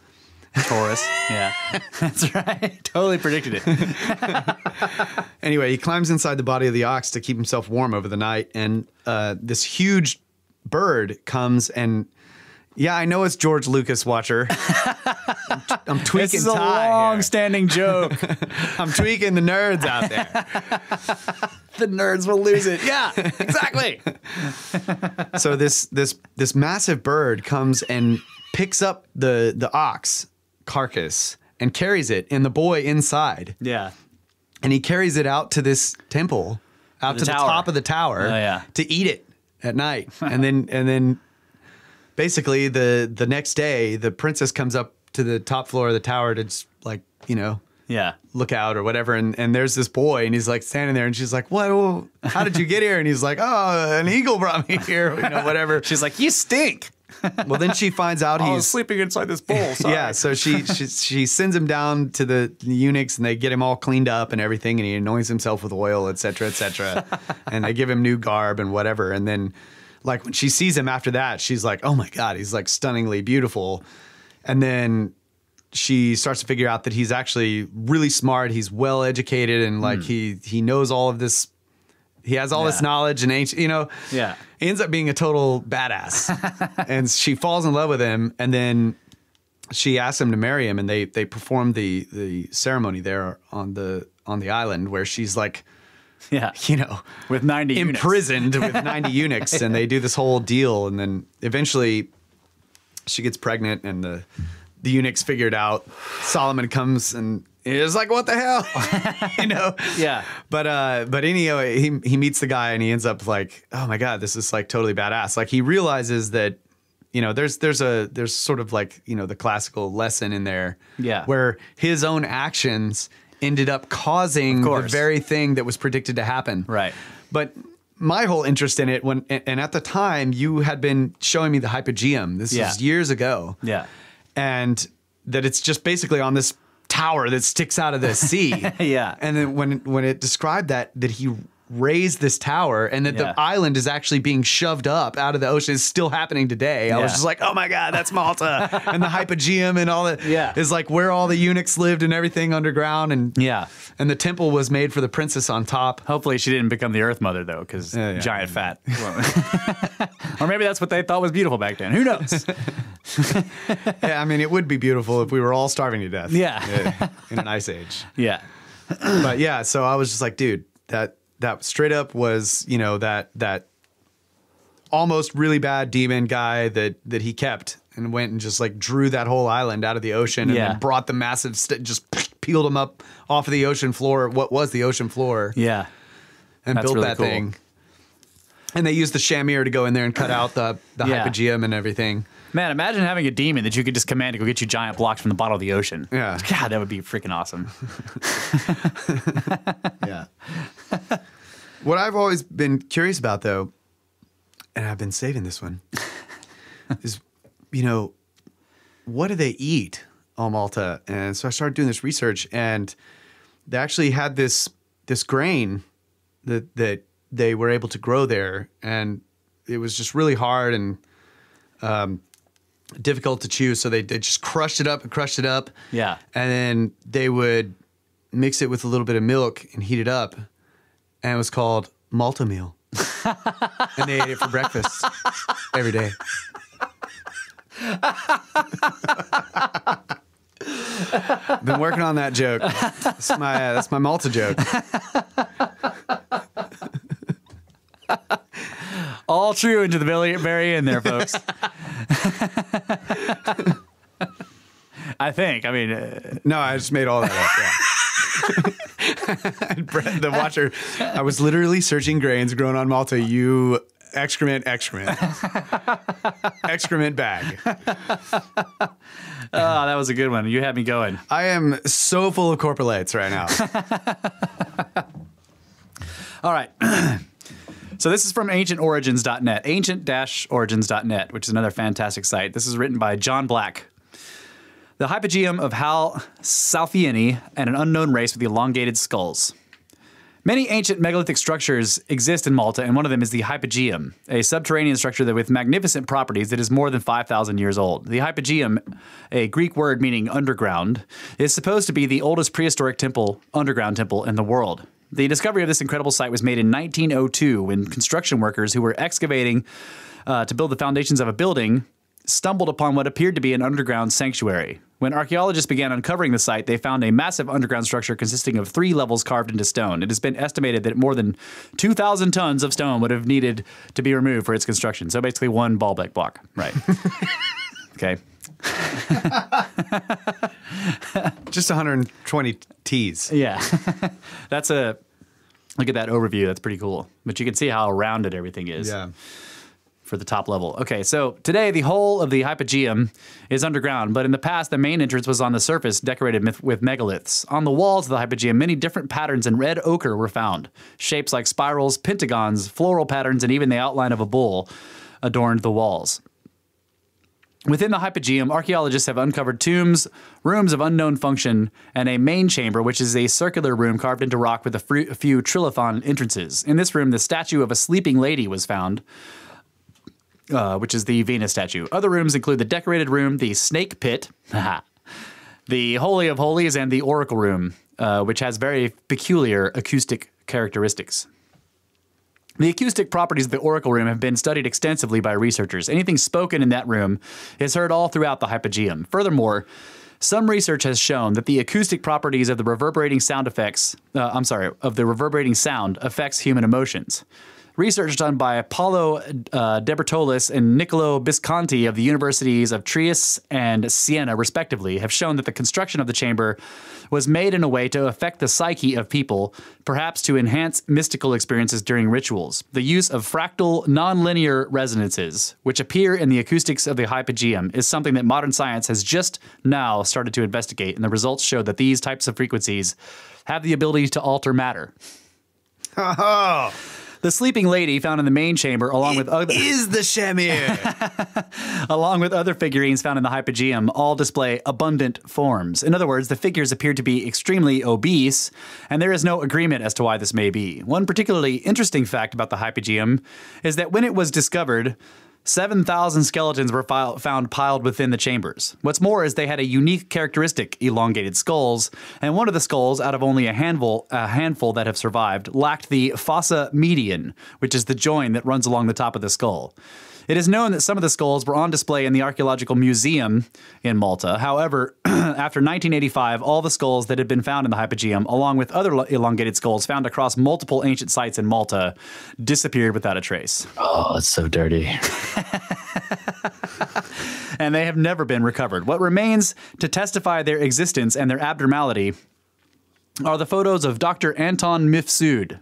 Taurus. Yeah. That's right. Totally predicted it. Anyway, he climbs inside the body of the ox to keep himself warm over the night, and this huge bird comes and, yeah, I know it's George Lucas watcher. I'm tweaking This is a Ty here. long-standing joke. I'm tweaking the nerds out there. The nerds will lose it. Yeah, exactly. So this massive bird comes and picks up the ox carcass and carries it, and the boy inside. Yeah. And he carries it out to this temple, out to the tower. top of the tower, Oh, yeah. to eat it at night. and then basically the next day, the princess comes up to the top floor of the tower to just like, Yeah. look out or whatever. And there's this boy, and he's like standing there, and she's like, what? Oh, how did you get here? And he's like, oh, an eagle brought me here, whatever. She's like, you stink. Well, then she finds out I was he's sleeping inside this bowl. Sorry. yeah, so she sends him down to the eunuchs, and they get him all cleaned up and everything, and he anoints himself with oil, etc., etc. And they give him new garb and whatever. And then, like, when she sees him after that, she's like, oh my God, he's like stunningly beautiful. And then she starts to figure out that he's actually really smart. He's well educated, and like he knows all of this. He has all this knowledge and ancient, Yeah. He ends up being a total badass. And she falls in love with him, and then she asks him to marry him, and they perform the ceremony there on the island, where she's like, Yeah. With 90 eunuchs. imprisoned with 90 eunuchs, and they do this whole deal, and then eventually she gets pregnant, and the eunuchs figure it out. Solomon comes and is like, what the hell? Yeah. But anyway, he meets the guy, and he ends up like, oh my God, this is like totally badass. Like, he realizes that, there's sort of like, the classical lesson in there. Yeah. Where his own actions ended up causing the course. very thing that was predicted to happen. Right. But my whole interest in it, and at the time you had been showing me the hypogeum. This was years ago. Yeah. And that it's just basically on this tower that sticks out of the sea. Yeah. And then when it described that he raised this tower, and that the island is actually being shoved up out of the ocean, is still happening today. I was just like, oh my God, that's Malta. And the hypogeum and all that is like where all the eunuchs lived and everything underground. And and the temple was made for the princess on top. Hopefully she didn't become the Earth Mother, though, because giant fat. Or maybe that's what they thought was beautiful back then. Who knows? Yeah, I mean, it would be beautiful if we were all starving to death. Yeah. In an ice age. Yeah. But yeah, so I was just like, dude, that straight up was, that almost really bad demon guy that he kept, and went and just like drew that whole island out of the ocean, and then brought the massive, just peeled them up off of the ocean floor, what was the ocean floor. Yeah. And That's built really that cool. thing. And they used the shamir to go in there and cut out the hypogeum and everything. Man, imagine having a demon that you could just command to go get you giant blocks from the bottom of the ocean. Yeah. God, that would be freaking awesome. Yeah. What I've always been curious about, though, and I've been saving this one, is, what do they eat on Malta? And so I started doing this research, and they actually had this grain that they were able to grow there, and it was just really hard and difficult to chew. So they just crushed it up and crushed it up. Yeah. And then they would mix it with a little bit of milk and heat it up, and it was called Malta meal. And they ate it for breakfast every day. Been working on that joke. That's my Malta joke. All true into the very end there, folks. I think. I mean, no, I just made all that up. Yeah. Brett, the watcher, I was literally searching grains grown on Malta. You excrement bag. Oh, that was a good one. You had me going. I am so full of corpulates right now. All right. So this is from ancientorigins.net, ancient-origins.net, which is another fantastic site. This is written by John Black. The hypogeum of Hal Salfieni and an unknown race with elongated skulls. Many ancient megalithic structures exist in Malta, and one of them is the hypogeum, a subterranean structure with magnificent properties that is more than 5,000 years old. The hypogeum, a Greek word meaning underground, is supposed to be the oldest prehistoric underground temple in the world. The discovery of this incredible site was made in 1902 when construction workers who were excavating to build the foundations of a building stumbled upon what appeared to be an underground sanctuary. When archaeologists began uncovering the site, they found a massive underground structure consisting of 3 levels carved into stone. It has been estimated that more than 2,000 tons of stone would have needed to be removed for its construction. So basically 1 Baalbek block. Right. Okay. Just 120 T's. Yeah. Look at that overview. That's pretty cool. But you can see how rounded everything is. Yeah. For the top level. Okay, so today the whole of the hypogeum is underground, but in the past the main entrance was on the surface, decorated with megaliths. On the walls of the hypogeum, many different patterns in red ochre were found. Shapes like spirals, pentagons, floral patterns, and even the outline of a bull adorned the walls. Within the hypogeum, archaeologists have uncovered tombs, rooms of unknown function, and a main chamber, which is a circular room carved into rock with a few trilithon entrances. In this room, the statue of a sleeping lady was found, which is the Venus statue. Other rooms include the decorated room, the snake pit, the Holy of Holies, and the oracle room, which has very peculiar acoustic characteristics. The acoustic properties of the oracle room have been studied extensively by researchers. Anything spoken in that room is heard all throughout the hypogeum. Furthermore, some research has shown that the acoustic properties of the reverberating sound affects human emotions. Research done by Paolo De Bertolis and Niccolo Bisconti of the universities of Trieste and Siena, respectively, have shown that the construction of the chamber was made in a way to affect the psyche of people, perhaps to enhance mystical experiences during rituals. The use of fractal, nonlinear resonances, which appear in the acoustics of the hypogeum, is something that modern science has just now started to investigate, and the results show that these types of frequencies have the ability to alter matter. Oh. The sleeping lady found in the main chamber, along with other figurines found in the hypogeum, all display abundant forms. In other words, the figures appear to be extremely obese, and there is no agreement as to why this may be. One particularly interesting fact about the hypogeum is that when it was discovered, 7,000 skeletons were found piled within the chambers. What's more is they had a unique characteristic, elongated skulls, and one of the skulls, out of only a handful that have survived, lacked the fossa median, which is the join that runs along the top of the skull. It is known that some of the skulls were on display in the Archaeological Museum in Malta. However, after 1985, all the skulls that had been found in the hypogeum, along with other elongated skulls found across multiple ancient sites in Malta, disappeared without a trace. Oh, it's so dirty. And they have never been recovered. What remains to testify their existence and their abnormality are the photos of Dr. Anton Mifsud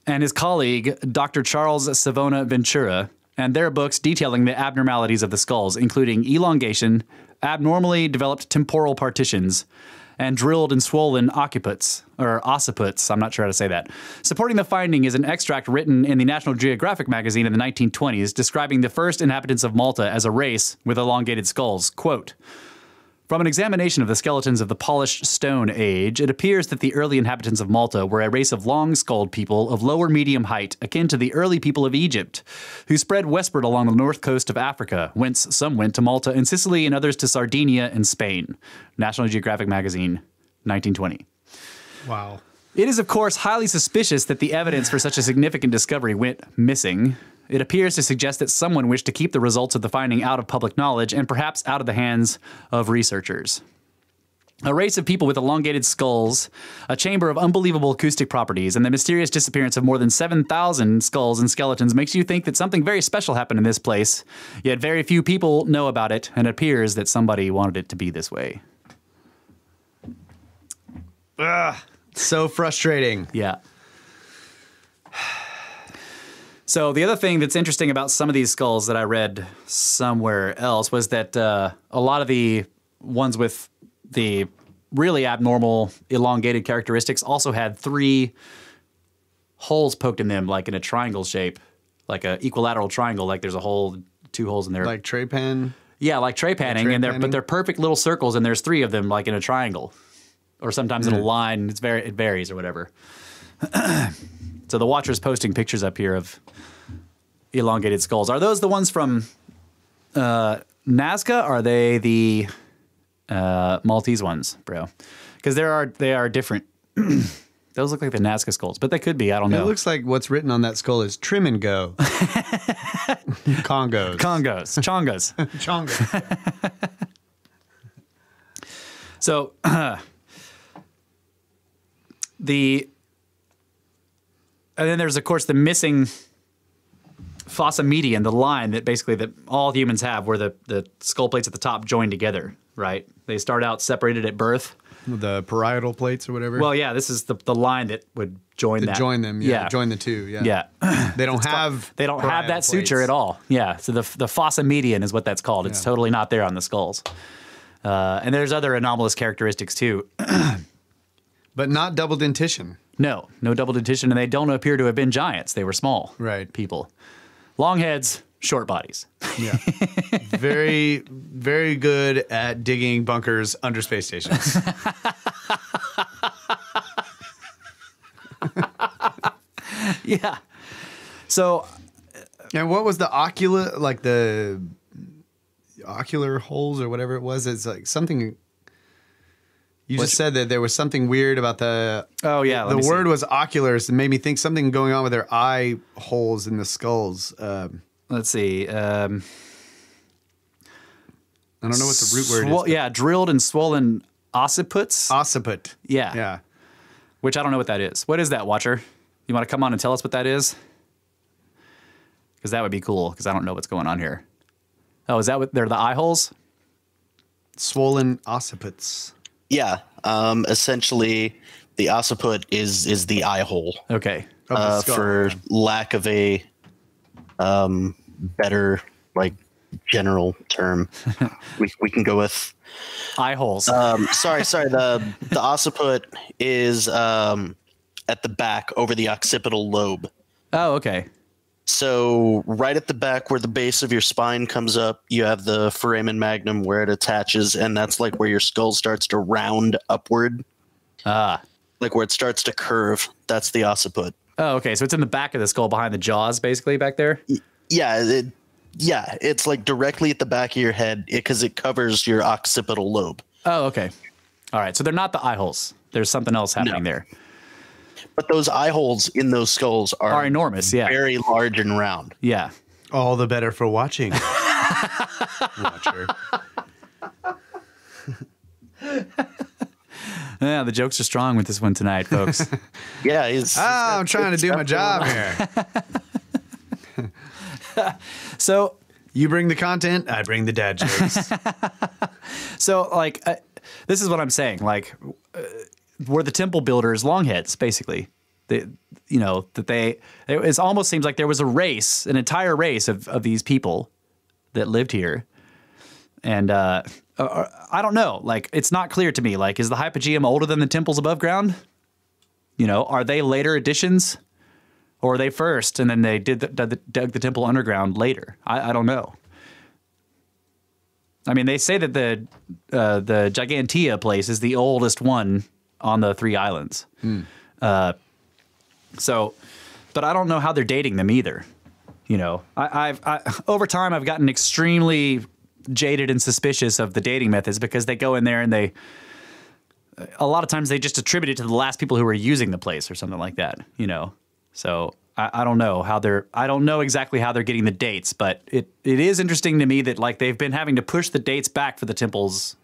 and his colleague, Dr. Charles Savona Ventura, and their books detailing the abnormalities of the skulls, including elongation, abnormally developed temporal partitions, and drilled and swollen occiputs, I'm not sure how to say that. Supporting the finding is an extract written in the National Geographic magazine in the 1920s, describing the first inhabitants of Malta as a race with elongated skulls. Quote, From an examination of the skeletons of the Polished Stone Age, it appears that the early inhabitants of Malta were a race of long-skulled people of lower medium height, akin to the early people of Egypt, who spread westward along the north coast of Africa, whence some went to Malta and Sicily and others to Sardinia and Spain. National Geographic Magazine, 1920. Wow. It is, of course, highly suspicious that the evidence for such a significant discovery went missing. It appears to suggest that someone wished to keep the results of the finding out of public knowledge and perhaps out of the hands of researchers. A race of people with elongated skulls, a chamber of unbelievable acoustic properties, and the mysterious disappearance of more than 7,000 skulls and skeletons makes you think that something very special happened in this place, yet very few people know about it, and it appears that somebody wanted it to be this way. Ugh, so frustrating. Yeah. So the other thing that's interesting about some of these skulls that I read somewhere else was that a lot of the ones with the really abnormal elongated characteristics also had 3 holes poked in them, like in a triangle shape, like a equilateral triangle, like there's a hole, 2 holes in there. Like tray pan? Yeah, like tray panning, and but they're perfect little circles, and there's 3 of them, like in a triangle, or sometimes in a line. It varies or whatever. So the Watcher's posting pictures up here of elongated skulls. Are those the ones from Nazca? Or are they the Maltese ones, bro? Because they are different. Those look like the Nazca skulls, but they could be. I don't know. It looks like what's written on that skull is trim and go. Congos. Chongas. Chonga. So and then there's, of course, the missing fossa median, the line that basically that all humans have, where the skull plates at the top join together, right? They start out separated at birth. The parietal plates or whatever. Well, yeah, this is the line that would join that. Join them, yeah. Join the 2, yeah. Yeah. They don't have that suture plates at all. Yeah, so the fossa median is what that's called. It's totally not there on the skulls. And there's other anomalous characteristics too. But not double dentition. No double dentition, and they don't appear to have been giants. They were small people. Long heads, short bodies. Yeah. Very, very good at digging bunkers under space stations. Yeah. So. And what was the ocular holes or whatever it was? It's like something. You just said that there was something weird about the. Oh yeah, the word was oculars, and made me think something going on with their eye holes in the skulls. Let's see. I don't know what the root word is. Yeah, drilled and swollen occiputs. Occiput. Yeah. Yeah. Which I don't know what that is. What is that, Watcher? You want to come on and tell us what that is? Because that would be cool. Because I don't know what's going on here. Oh, is that what they're the eye holes? Swollen occiputs. Yeah. Essentially, the occiput is the eye hole. Okay. For lack of a better general term, we can go with eye holes. Sorry. The occiput is at the back over the occipital lobe. Oh, okay. So right at the back where the base of your spine comes up, you have the foramen magnum where it attaches, and that's like where your skull starts to round upward. Like where it starts to curve. That's the occiput. Oh, okay. So it's in the back of the skull behind the jaws, basically, back there? Yeah. It's like directly at the back of your head because it covers your occipital lobe. Oh, okay. All right. So they're not the eye holes. There's something else happening there. But those eye holes in those skulls are enormous, yeah. Very large and round. Yeah. All the better for watching. Watcher. Yeah, the jokes are strong with this one tonight, folks. Yeah, I'm trying to do my job here. So you bring the content, I bring the dad jokes. So, this is what I'm saying. Were the temple builders longheads, basically? It almost seems like there was an entire race of these people that lived here. And I don't know. It's not clear to me. Is the hypogea older than the temples above ground? Are they later additions? Or are they first, and then they dug the temple underground later? I don't know. I mean, they say that the Gigantea place is the oldest one on the 3 islands. So, but I don't know how they're dating them either. You know, I over time I've gotten extremely jaded and suspicious of the dating methods because they go in there and a lot of times they just attribute it to the last people who were using the place or something like that. You know, so I don't know I don't know exactly how they're getting the dates, but it is interesting to me that like they've been having to push the dates back for the temples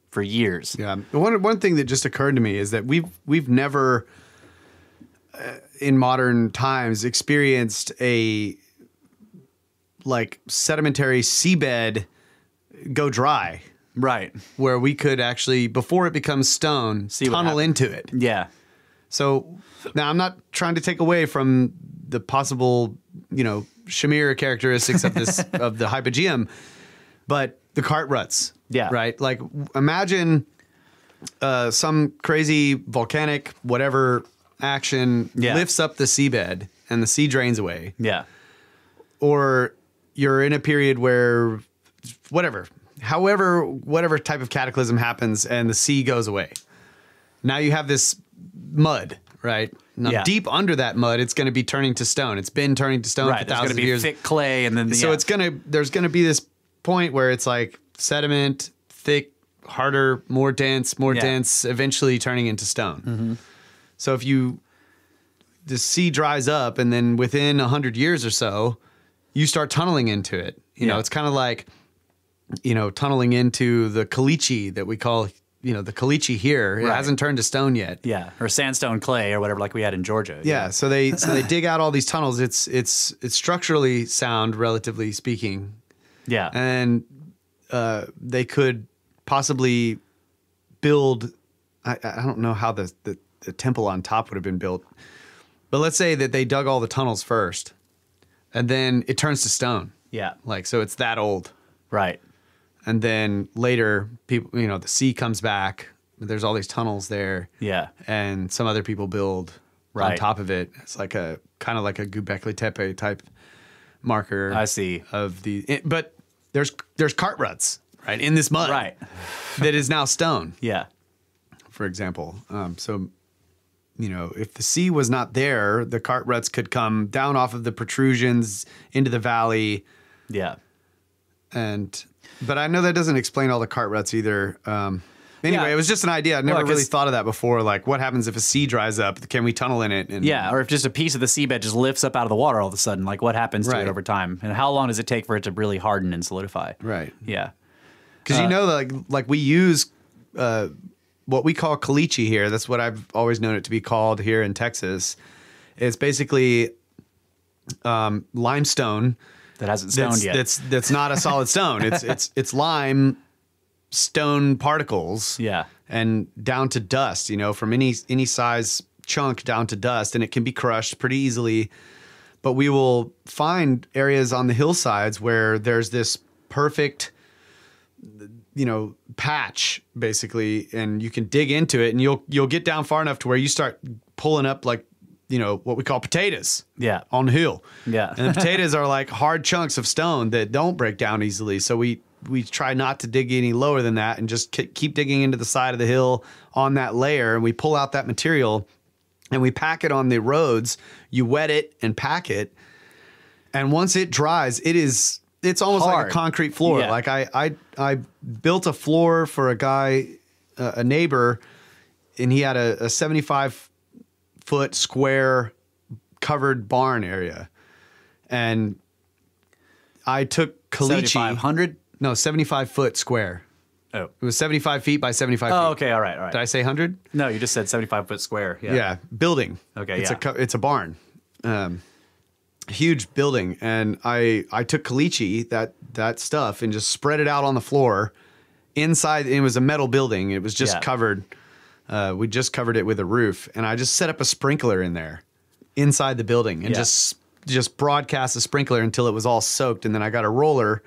for years. Yeah. One thing that just occurred to me is that we've never in modern times experienced a like sedimentary seabed go dry. Right. Where we could actually, before it becomes stone, tunnel into it. Yeah. So now I'm not trying to take away from the possible, you know, Shamir characteristics of this of the hypogeum, but the cart ruts. Yeah. Right. Like imagine some crazy volcanic whatever action lifts up the seabed and the sea drains away. Yeah. Or you're in a period where whatever type of cataclysm happens and the sea goes away. Now you have this mud, right? Now deep under that mud, it's going to be turning to stone. It's been turning to stone for thousands of years. Thick clay, and then so there's going to be this point where it's like sediment, thick, harder, more dense, eventually turning into stone. Mm-hmm. So if the sea dries up, and then within 100 years or so, you start tunneling into it. You know, it's kind of like, you know, tunneling into the caliche that we call, you know, the caliche here. It hasn't turned to stone yet. Yeah, or sandstone clay or whatever, like we had in Georgia. Yeah, so they dig out all these tunnels. It's structurally sound, relatively speaking. Yeah, and they could possibly build. I don't know how the temple on top would have been built, but let's say that they dug all the tunnels first, and then it turns to stone. Yeah, like so it's that old. Right. And then later, people, you know, the sea comes back. There's all these tunnels there. Yeah. And some other people build on top of it. It's like a kind of like a Göbekli Tepe type marker. I see. But there's cart ruts, right, in this mud. Right. That is now stone. Yeah. For example. So, you know, if the sea was not there, the cart ruts could come down off of the protrusions into the valley. Yeah. But I know that doesn't explain all the cart ruts either. Anyway, it was just an idea. I'd never really thought of that before. Like, what happens if a sea dries up? Can we tunnel in it? Or if just a piece of the seabed just lifts up out of the water all of a sudden, like what happens to it over time? And how long does it take for it to really harden and solidify? Right. Yeah. Because you know, like we use what we call caliche here. That's what I've always known it to be called here in Texas. It's basically limestone. That hasn't stoned yet. That's not a solid stone. It's lime stone particles. Yeah. And down to dust, you know, from any size chunk down to dust, and it can be crushed pretty easily. But we will find areas on the hillsides where there's this perfect, you know, patch basically, and you can dig into it, and you'll get down far enough to where you start pulling up like, you know, what we call potatoes. Yeah. On the hill. Yeah. And the potatoes are like hard chunks of stone that don't break down easily. So we try not to dig any lower than that and just keep digging into the side of the hill on that layer. And we pull out that material and we pack it on the roads. You wet it and pack it. And once it dries, it's almost hard. like a concrete floor. Yeah. Like I built a floor for a guy, a neighbor, and he had a 75-foot square covered barn area, and I took caliche. 7,500? No, 75-foot square. Oh, It was 75 feet by 75 feet. oh, okay, all right. Did I say 100? No, you just said 75-foot square. Yeah. Yeah, building. Okay, It's a barn, huge building, and I took caliche, that stuff, and just spread it out on the floor. Inside, it was a metal building. It was just covered. We just covered it with a roof, and I just set up a sprinkler in there, inside the building, and just broadcast a sprinkler until it was all soaked, and then I got a roller,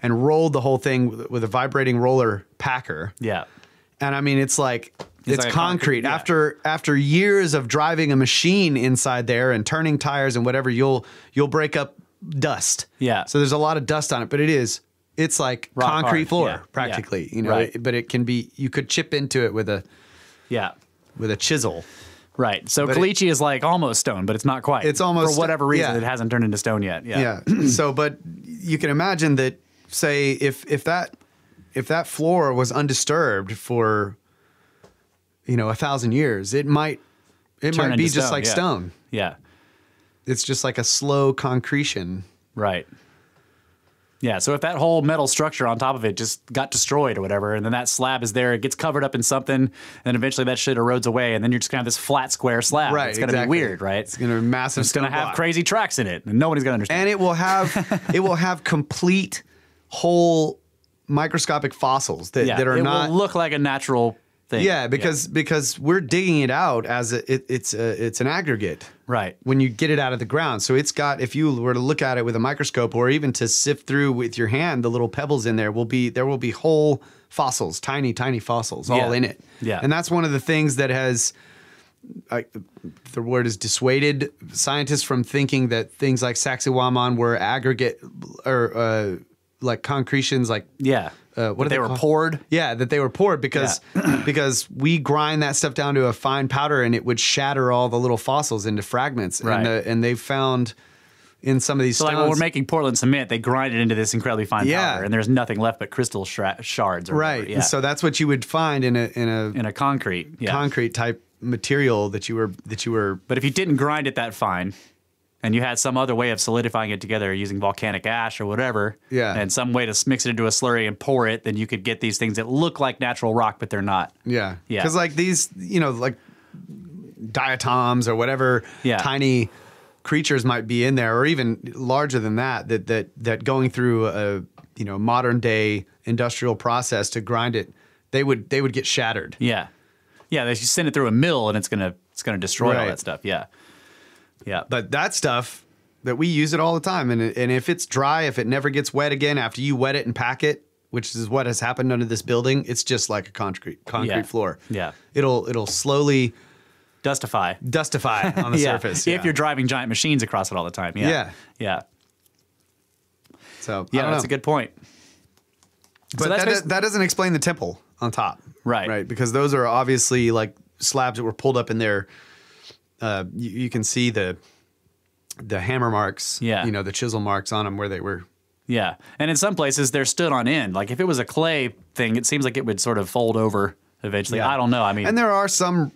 and rolled the whole thing with a vibrating roller packer. Yeah. And I mean, it's like concrete. Yeah. After years of driving a machine inside there and turning tires and whatever, you'll break up dust. Yeah. So there's a lot of dust on it, but it is it's like Rock concrete hard. floor Yeah. practically, Yeah. you know, Right. but it can be, you could chip into it with a chisel. Right. So But caliche is like almost stone, but it's not quite. It's almost- for whatever reason yeah. it hasn't turned into stone yet. Yeah. Yeah. So, but you can imagine that, say, if that floor was undisturbed for, 1,000 years, it might Turn be into just stone, like yeah. stone. Yeah. It's just like a slow concretion. Right. Yeah, so if that whole metal structure on top of it just got destroyed or whatever, and then that slab is there, it gets covered up in something, and eventually that shit erodes away, and then you're just gonna have this flat square slab. Right, It's gonna exactly. be weird, right? It's gonna be massive. It's gonna stone have block. crazy tracks in it, and nobody's gonna understand. and it will have complete whole microscopic fossils that are it not will look like a natural thing. Yeah, because we're digging it out as it's an aggregate. Right. When you get it out of the ground. So it's got, if you were to look at it with a microscope or even to sift through with your hand, the little pebbles in there will be whole fossils, tiny fossils all Yeah. in it. Yeah. And that's one of the things that has, the word is dissuaded scientists from thinking that things like Sacsayhuaman were aggregate or like concretions, like Yeah. what are they were called? poured. Yeah, that they were poured because because we grind that stuff down to a fine powder and it would shatter all the little fossils into fragments. Right. And they've found in some of these So stones. like when we're making Portland cement, they grind it into this incredibly fine Yeah. powder, and there's nothing left but crystal shards. Or right. whatever. Yeah. And so that's what you would find in in a concrete. Yeah. concrete type material that you were But if you didn't grind it that fine, and you had some other way of solidifying it together using volcanic ash or whatever, Yeah. and some way to mix it into a slurry and pour it, then you could get these things that look like natural rock, but they're not. Yeah. Yeah. Because like these, like diatoms or whatever Yeah. tiny creatures might be in there, or even larger than that going through a modern day industrial process to grind it, they would get shattered. Yeah. Yeah, they send it through a mill and it's gonna destroy all Right. that stuff. Yeah. Yeah. But that stuff that we use it all the time, and if it's dry, if it never gets wet again after you wet it and pack it, which is what has happened under this building, it's just like a concrete Yeah. floor. Yeah. It'll slowly Dustify. dustify on the Yeah. surface. If you're driving giant machines across it all the time. Yeah. Yeah. Yeah. so I Yeah, don't that's know. a good point. But that doesn't explain the temple on top. Right. Right. Because those are obviously like slabs that were pulled up in there. You can see the hammer marks, Yeah. the chisel marks on them where they were. Yeah. And in some places they're stood on end. Like if it was a clay thing, it seems like it would sort of fold over eventually. Yeah. I don't know. I mean, And there are some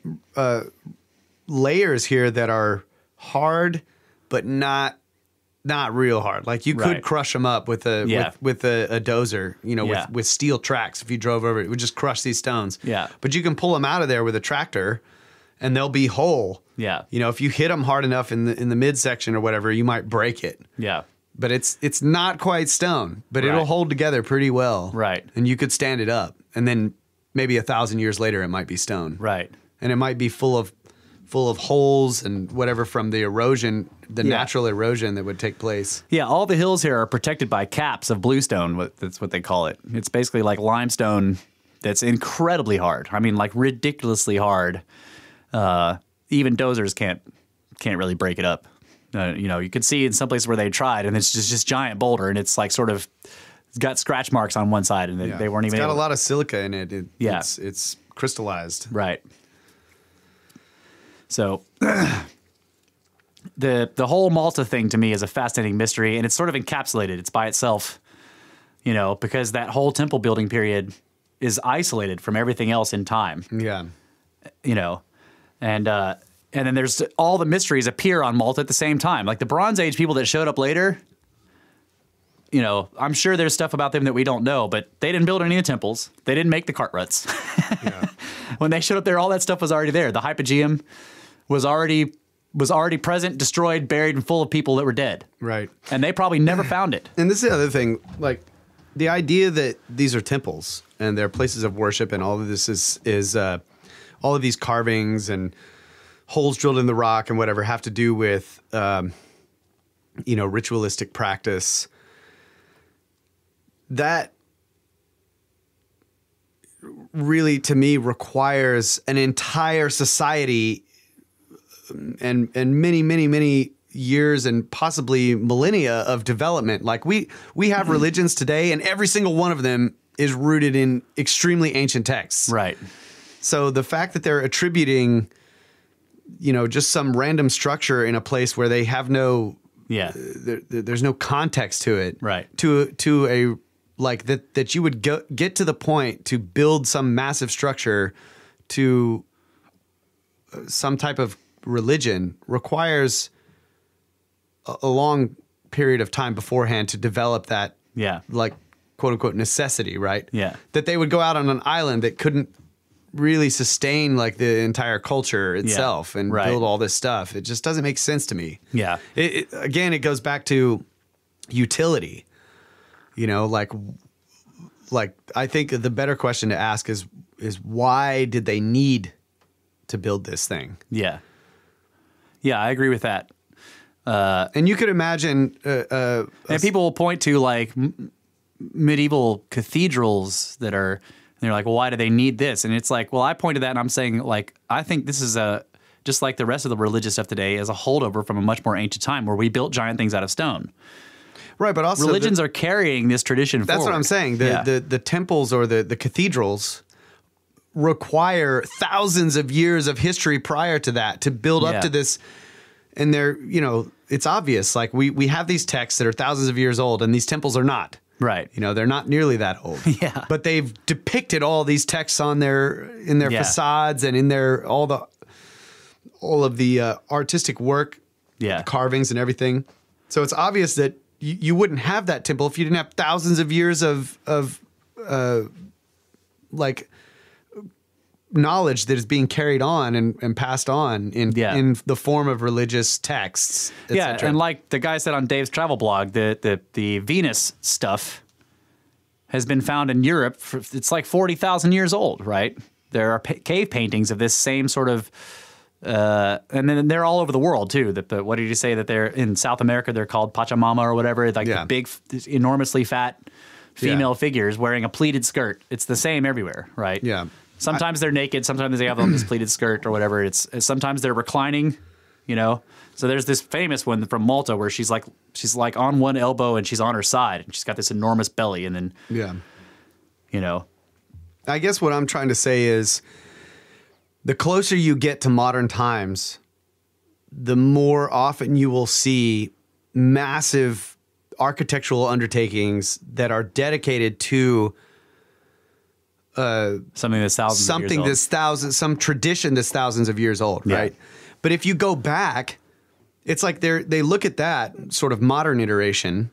layers here that are hard, but not real hard. Like you could Right. crush them up with a Yeah. with a dozer, Yeah. with steel tracks. If you drove over it, would just crush these stones. Yeah. But you can pull them out of there with a tractor, and they'll be whole. Yeah. If you hit them hard enough in the midsection or whatever, you might break it. yeah. But it's not quite stone, but Right. it'll hold together pretty well. Right. And you could stand it up, and then maybe 1,000 years later, it might be stone. Right. And it might be full of holes and whatever from the erosion, the Yeah. natural erosion that would take place. Yeah, all the hills here are protected by caps of bluestone. That's what they call it. It's basically like limestone that's incredibly hard. I mean, like ridiculously hard. Even dozers can't really break it up. You can see in some places where they tried, and it's just giant boulder, and it's like sort of it's got scratch marks on one side, and they weren't even. It's got able a lot of silica in it. Yeah. It's crystallized. Right. So the whole Malta thing to me is a fascinating mystery, and it's sort of encapsulated. It's by itself, because that whole temple building period is isolated from everything else in time, Yeah. and then there's all the mysteries appear on Malta at the same time. Like the Bronze Age people that showed up later, I'm sure there's stuff about them that we don't know, but they didn't build any of the temples. They didn't make the cart ruts. Yeah. When they showed up there, all that stuff was already there. The hypogea was already present, destroyed, buried, and full of people that were dead. Right. And they probably never found it. And this is the other thing, like the idea that these are temples and they're places of worship, and all of this is all of these carvings and holes drilled in the rock and whatever have to do with ritualistic practice. That really, to me, requires an entire society and many years and possibly millennia of development. Like we have religions today, and every single one of them is rooted in extremely ancient texts. Right. So the fact that they're attributing, just some random structure in a place where they have no, there's no context to it. Right. To a like that you would get to the point to build some massive structure to some type of religion requires a long period of time beforehand to develop that, like, quote unquote necessity, right? Yeah. That they would go out on an island that couldn't really sustain like the entire culture itself and build all this stuff. It just doesn't make sense to me. Yeah. Again, it goes back to utility. Like I think the better question to ask is why did they need to build this thing? Yeah. Yeah, I agree with that. And you could imagine, and people will point to like medieval cathedrals that are, they're like, well, why do they need this? And it's like, well, I point to that and I'm saying, like, I think this is just like the rest of the religious stuff today is a holdover from a much more ancient time where we built giant things out of stone. Right, but also religions are carrying this tradition forward. That's what I'm saying. The temples or the cathedrals require thousands of years of history prior to that to build up to this. And they're, it's obvious. Like we have these texts that are thousands of years old and these temples are not. Right. They're not nearly that old. Yeah. But they've depicted all these texts in their facades and in their all of the artistic work, carvings and everything. So it's obvious that you wouldn't have that temple if you didn't have thousands of years of like knowledge that is being carried on and passed on in the form of religious texts. Yeah, and like the guy said on Dave's travel blog, the Venus stuff has been found in Europe. It's like 40,000 years old, right? There are cave paintings of this same sort of, and then they're all over the world too. But what did you say that they're in South America? They're called Pachamama or whatever. Like the big, enormously fat female figures wearing a pleated skirt. It's the same everywhere, right? Yeah. Sometimes they're naked. Sometimes they have on this pleated skirt or whatever. Sometimes they're reclining, So there's this famous one from Malta where she's like on one elbow and she's on her side and she's got this enormous belly and then, I guess what I'm trying to say is the closer you get to modern times, the more often you will see massive architectural undertakings that are dedicated to something that's thousands of years old. Some tradition that's thousands of years old, right? But if you go back, it's like they look at that sort of modern iteration,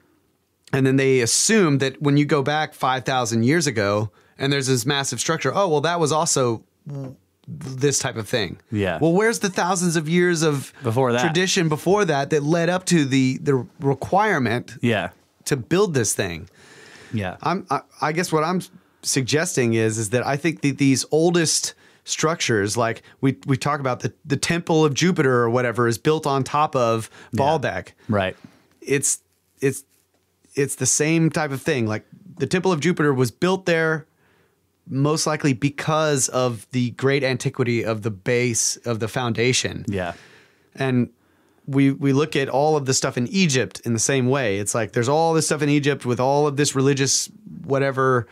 and then they assume that when you go back 5,000 years ago, and there's this massive structure, oh well, that was also this type of thing. Yeah. Well, where's the thousands of years of tradition before that led up to the requirement? To build this thing. Yeah. I guess what I'm suggesting is that I think that these oldest structures, like we talk about the Temple of Jupiter or whatever, is built on top of Baalbek. Right. It's the same type of thing. Like the Temple of Jupiter was built there most likely because of the great antiquity of the base of the foundation. Yeah. And we look at all of the stuff in Egypt in the same way. It's like there's all this stuff in Egypt with all of this religious whatever,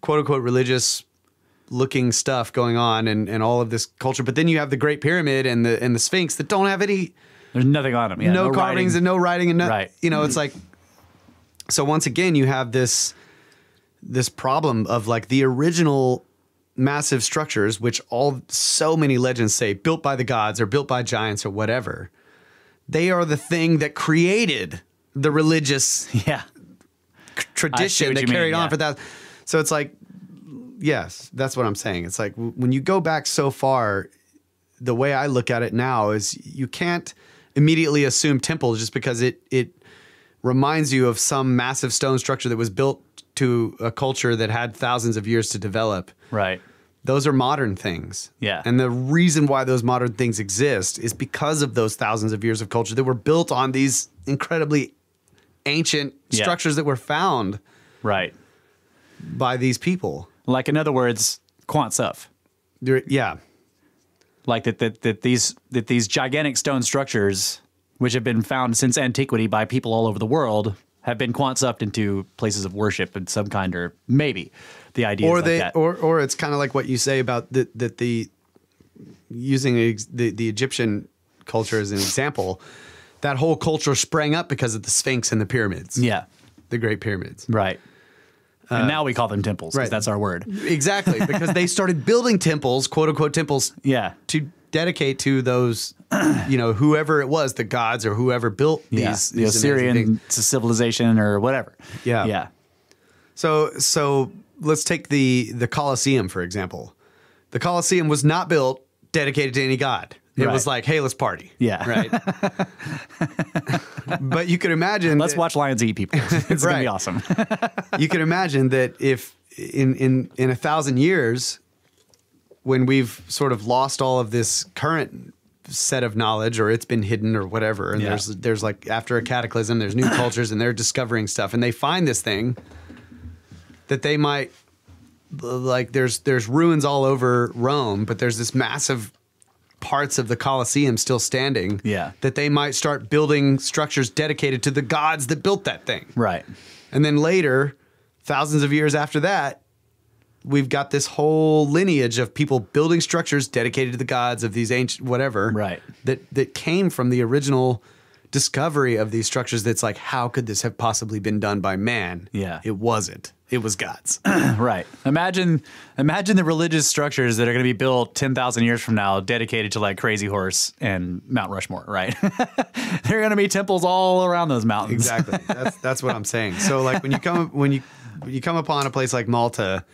quote unquote religious looking stuff going on and all of this culture. But then you have the Great Pyramid and the Sphinx that don't have any. There's nothing on them. Yeah, no carvings writing. And no writing and no. Right. It's like. So once again, you have this problem of like the original massive structures, which so many legends say built by the gods or built by giants or whatever. They are the thing that created the religious tradition that carried on for that. So it's like, yes, that's what I'm saying. It's like when you go back so far, the way I look at it now is you can't immediately assume temple just because it reminds you of some massive stone structure that was built to a culture that had thousands of years to develop. Right. Those are modern things. Yeah. And the reason why those modern things exist is because of those thousands of years of culture that were built on these incredibly ancient structures that were found. Right. By these people. Like, in other words, quant stuff. Yeah. Like that these gigantic stone structures which have been found since antiquity by people all over the world, have been quant-sucked into places of worship in some kind, or maybe the idea or is like that. Or it's kind of like what you say about the using the Egyptian culture as an example. That whole culture sprang up because of the Sphinx and the pyramids. Yeah. The Great Pyramids. Right. And now we call them temples, because right. that's our word. Exactly, because they started building temples, quote unquote temples, to dedicate to those, whoever it was, the gods or whoever built these the Assyrian civilization or whatever. Yeah. Yeah. So let's take the Colosseum, for example. The Colosseum was not built dedicated to any god. It was like, hey, let's party. Yeah. Right. But you could imagine. Let's watch lions eat people. It's going to be awesome. You could imagine that if in 1,000 years, when we've sort of lost all of this current set of knowledge, or it's been hidden or whatever, and there's like after a cataclysm, there's new cultures and they're discovering stuff, and they find this thing that they might like. There's ruins all over Rome, but there's this massive parts of the Colosseum still standing, that they might start building structures dedicated to the gods that built that thing. Right. And then later, thousands of years after that, we've got this whole lineage of people building structures dedicated to the gods of these ancient whatever. Right. That came from the original discovery of these structures. That's like, how could this have possibly been done by man? Yeah. It wasn't. It was gods. Right. Imagine the religious structures that are going to be built 10,000 years from now, dedicated to like Crazy Horse and Mount Rushmore, right? There are going to be temples all around those mountains. Exactly. That's what I'm saying. So like when you come upon a place like Malta,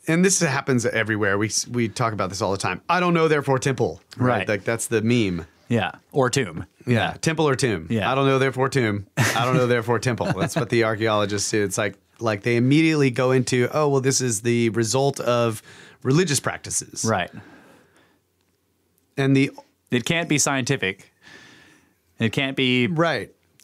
and this happens everywhere. We talk about this all the time. I don't know, therefore temple. Right. Like that's the meme. Yeah. Or tomb. Yeah. Temple or tomb. Yeah. I don't know, therefore tomb. I don't know, therefore temple. That's what the archaeologists do. It's like they immediately go into, oh, well, this is the result of religious practices. Right. And it can't be scientific. It can't be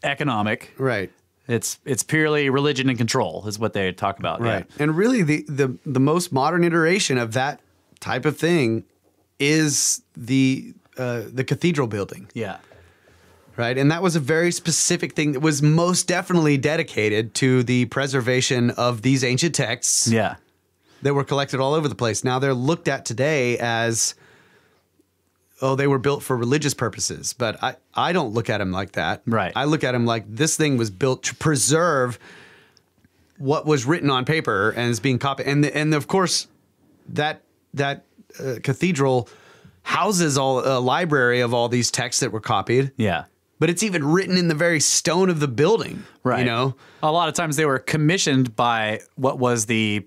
economic. Right. It's purely religion and control is what they talk about. Right. Yeah. And really the most modern iteration of that type of thing is the cathedral building. Yeah. Right. And that was a very specific thing that was most definitely dedicated to the preservation of these ancient texts. Yeah. That were collected all over the place. Now they're looked at today as, oh, they were built for religious purposes. But I don't look at them like that. Right. I look at them like this thing was built to preserve what was written on paper and is being copied. And of course, that cathedral houses a library of all these texts that were copied. Yeah. But it's even written in the very stone of the building. Right. You know? A lot of times they were commissioned by what was the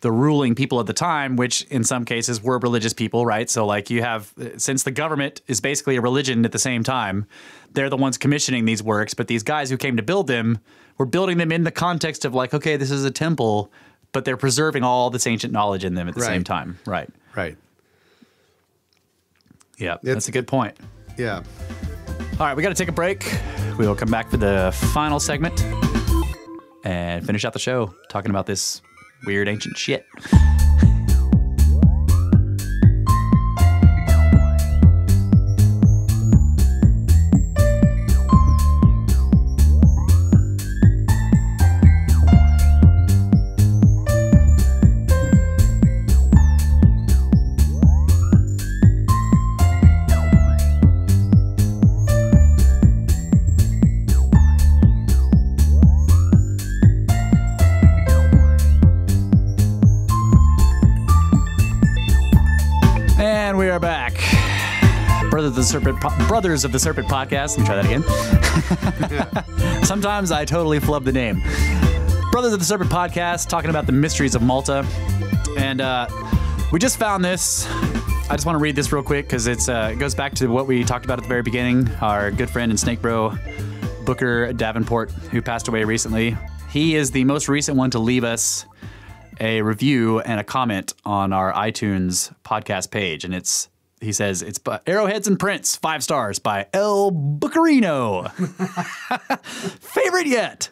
ruling people at the time, which in some cases were religious people, right? So like you have, since the government is basically a religion at the same time, they're the ones commissioning these works, but these guys who came to build them were building them in the context of like, okay, this is a temple, but they're preserving all this ancient knowledge in them at the same time. Right. Right. Yeah, that's a good point. Yeah. All right, we got to take a break. We will come back for the final segment and finish out the show talking about this weird ancient shit. Brothers of the Serpent podcast. Let me try that again. Sometimes I totally flub the name. Brothers of the Serpent podcast, talking about the mysteries of Malta. And we just found this. I just want to read this real quick because it goes back to what we talked about at the very beginning. Our good friend and SnakeBro, Booker Davenport, who passed away recently. He is the most recent one to leave us a review and a comment on our iTunes podcast page. And he says, it's Arrowheads and Prints, 5 stars by El Bucarino. Favorite yet.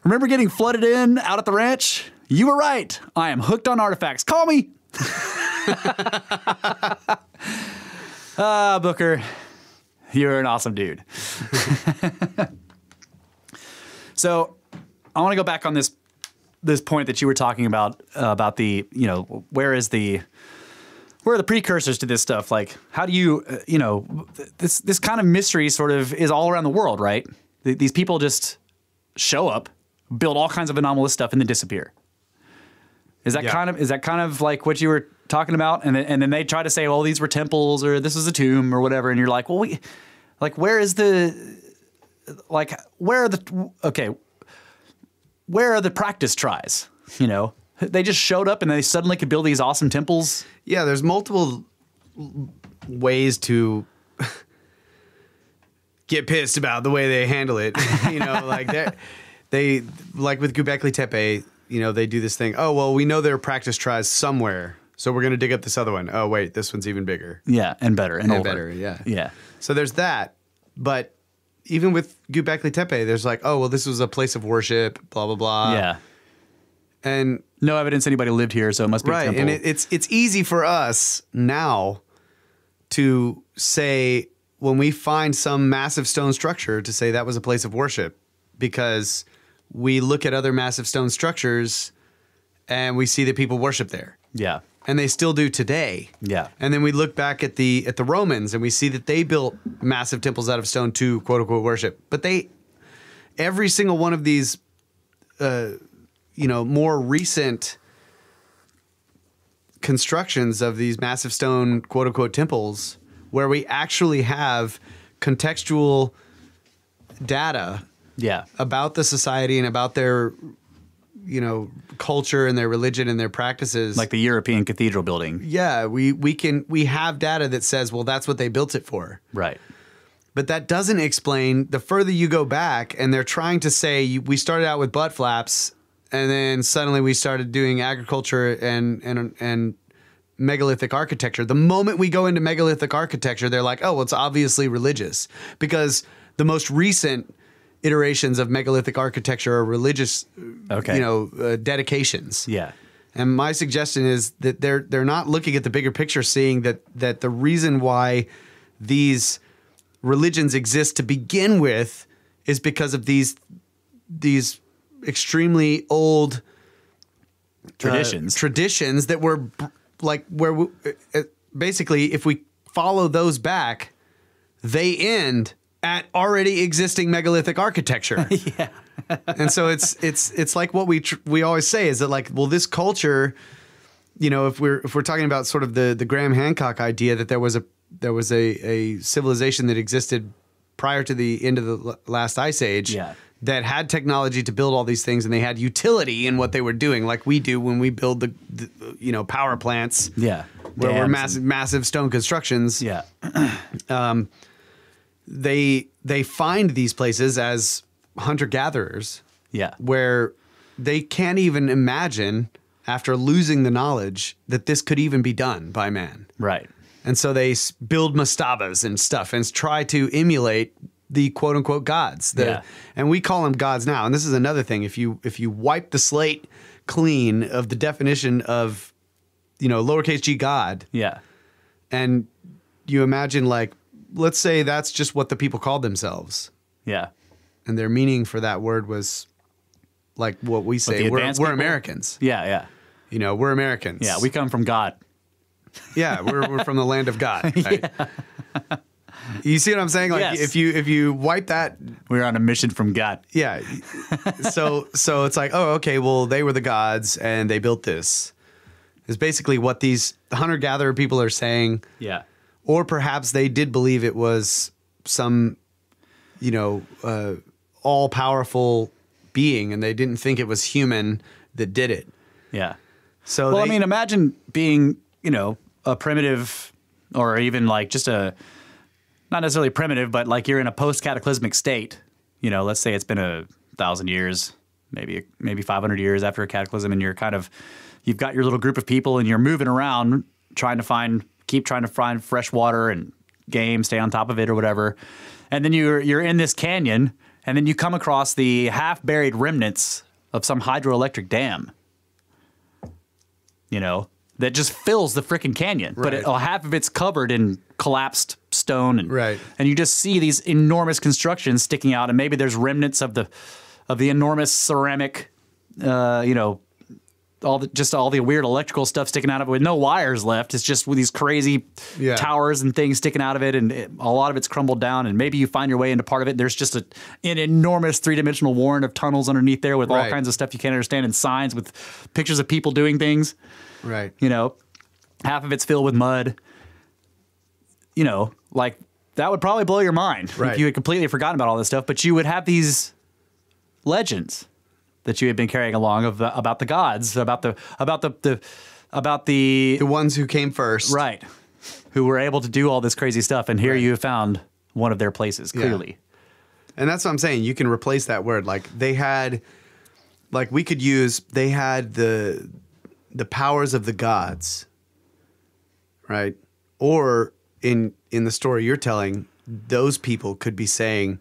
Remember getting flooded in out at the ranch? You were right. I am hooked on artifacts. Call me. Booker, you're an awesome dude. So I want to go back on this point that you were talking about the, where are the precursors to this stuff? Like, how do you, this kind of mystery sort of is all around the world, right? These people just show up, build all kinds of anomalous stuff, and then disappear. Is that kind of like what you were talking about? And then they try to say, well, these were temples, or this was a tomb, or whatever. And you're like, well, where are the practice tries? They just showed up and they suddenly could build these awesome temples. Yeah, there's multiple ways to get pissed about the way they handle it. They like with Göbekli Tepe, they do this thing. Oh, well, we know there are practice tries somewhere, so we're going to dig up this other one. Oh, wait, this one's even bigger. Yeah, and better and older. Better. Yeah. Yeah. So there's that, but even with Göbekli Tepe, there's like, oh, well, this was a place of worship, blah blah blah. Yeah. And no evidence anybody lived here, so it must be right. a temple. And it's easy for us now to say when we find some massive stone structure to say that was a place of worship, because we look at other massive stone structures and we see that people worship there. Yeah. And they still do today. Yeah. And then we look back at the Romans and we see that they built massive temples out of stone to quote unquote worship. But every single one of these more recent constructions of these massive stone quote unquote temples where we actually have contextual data about the society and about their culture and their religion and their practices, like the European cathedral building. Yeah, we have data that says, well, that's what they built it for. Right. But that doesn't explain the further you go back, and they're trying to say we started out with butt flaps, and then suddenly we started doing agriculture and megalithic architecture. The moment we go into megalithic architecture, they're like, oh, well, it's obviously religious, because the most recent iterations of megalithic architecture are religious, dedications. Yeah. And my suggestion is that they're not looking at the bigger picture, seeing that the reason why these religions exist to begin with is because of these extremely old traditions that were like basically, if we follow those back, they end at already existing megalithic architecture. Yeah. And so it's like what we always say is that, like, well, this culture, if we're talking about sort of the Graham Hancock idea that there was a civilization that existed prior to the end of the last ice age, that had technology to build all these things, and they had utility in what they were doing, like we do when we build the power plants. Yeah. Where we're massive stone constructions. Yeah. They find these places as hunter-gatherers. Yeah. Where they can't even imagine, after losing the knowledge, that this could even be done by man. Right. And so they build mastabas and stuff and try to emulate the quote-unquote gods. And we call them gods now. And this is another thing. If you wipe the slate clean of the definition of, lowercase g God. Yeah. And you imagine, like, let's say that's just what the people called themselves. Yeah. And their meaning for that word was like what we say. We're Americans. Yeah, yeah. We're Americans. Yeah, we come from God. Yeah, we're from the land of God. Right? Yeah. You see what I'm saying? Like, yes. if you wipe that, we're on a mission from God. Yeah. So it's like, oh, okay, well, they were the gods and they built this. Is basically what these hunter-gatherer people are saying. Yeah. Or perhaps they did believe it was some, all-powerful being, and they didn't think it was human that did it. Yeah. So I mean, imagine being, a primitive, or even like just not necessarily primitive, but like you're in a post-cataclysmic state. Let's say it's been 1,000 years, maybe 500 years after a cataclysm, and you've got your little group of people, and you're moving around keep trying to find fresh water and game, stay on top of it or whatever. And then you're in this canyon, and then you come across the half-buried remnants of some hydroelectric dam. that just fills the freaking canyon, but half of it's covered in collapsed stone, and and you just see these enormous constructions sticking out, and maybe there's remnants of the enormous ceramic, you know, all the weird electrical stuff sticking out of it with no wires left. It's just with these crazy towers and things sticking out of it, and a lot of it's crumbled down, and maybe you find your way into part of it. There's just an enormous 3-dimensional warren of tunnels underneath there with all kinds of stuff you can't understand, and signs with pictures of people doing things. Right. You know, half of it's filled with mud. You know, like that would probably blow your mind if you had completely forgotten about all this stuff, but you would have these legends that you had been carrying along about the gods, about the ones who came first. Right. Who were able to do all this crazy stuff, and here you have found one of their places, clearly. Yeah. And that's what I'm saying. You can replace that word. Like they had the powers of the gods, right? Or in the story you're telling, those people could be saying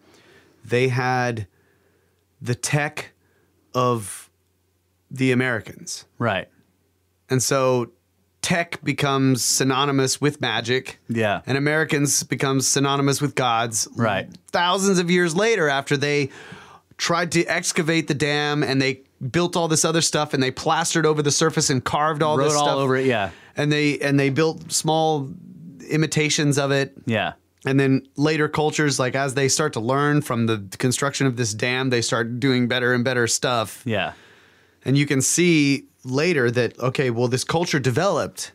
they had the tech of the Americans. Right. And so tech becomes synonymous with magic. Yeah. And Americans becomes synonymous with gods. Right. Thousands of years later, after they tried to excavate the dam and they built all this other stuff and they plastered over the surface and carved all this stuff all over it, yeah. And they built small imitations of it. Yeah. And then later cultures, like as they start to learn from the construction of this dam, they start doing better and better stuff. Yeah. And you can see later that, okay, well, this culture developed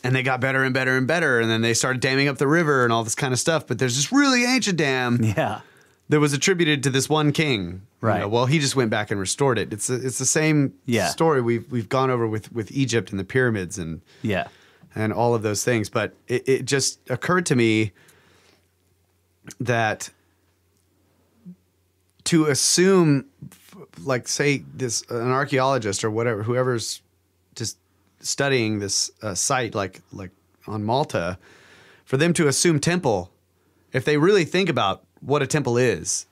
and they got better and better and better. And then they started damming up the river and all this kind of stuff. But there's this really ancient dam. Yeah. That was attributed to this one king. Right. You know, well, he just went back and restored it. It's the same story we've gone over with Egypt and the pyramids and all of those things. But it just occurred to me that to assume, like, say an archaeologist or whatever, whoever's just studying this site, like on Malta, for them to assume temple, if they really think about what a temple is,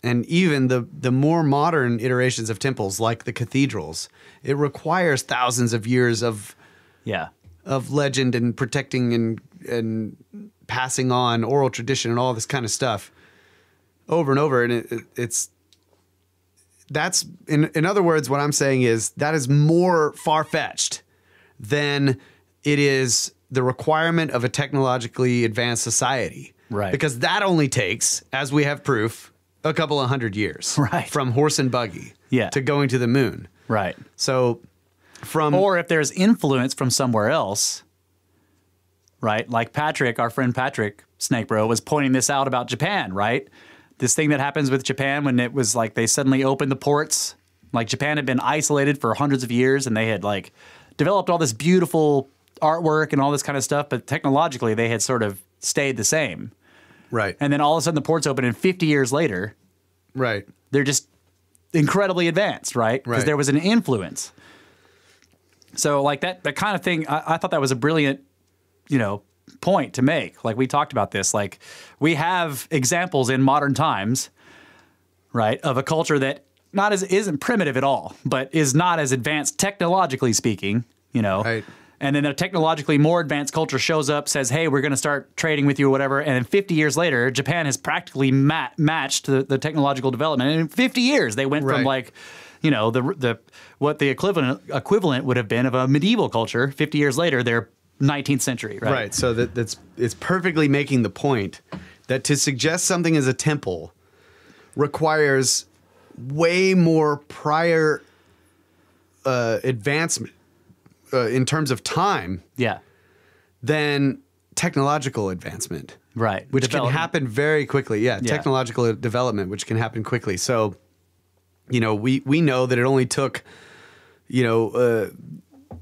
and even the more modern iterations of temples, like the cathedrals, it requires thousands of years of legend and protecting and passing on oral tradition and all this kind of stuff over and over. And that's in other words, what I'm saying is that is more far-fetched than it is the requirement of a technologically advanced society. Right. Because that only takes, as we have proof, a couple of 100 years. Right. From horse and buggy to going to the moon. Right. So or if there's influence from somewhere else, right? Like Patrick, our friend Patrick, SnakeBro, was pointing this out about Japan, right? This thing that happens with Japan when it was like they suddenly opened the ports. Like Japan had been isolated for hundreds of years and they had like developed all this beautiful artwork and all this kind of stuff, but technologically they had sort of stayed the same. Right. And then all of a sudden the ports open and 50 years later, they're just incredibly advanced, right? Because there was an influence. So like that kind of thing, I thought that was a brilliant, point to make. Like we talked about this, like we have examples in modern times, right, of a culture that isn't primitive at all, but is not as advanced technologically speaking, Right. And then a technologically more advanced culture shows up, says, hey, we're going to start trading with you or whatever. And then 50 years later, Japan has practically matched the technological development. And in 50 years, they went from like, what the equivalent would have been of a medieval culture. 50 years later, they're 19th century, right? Right. So it's perfectly making the point that to suggest something is a temple requires way more prior advancement in terms of time than technological advancement. Right. Which can happen very quickly. Yeah, technological development, which can happen quickly. So, we know that it only took,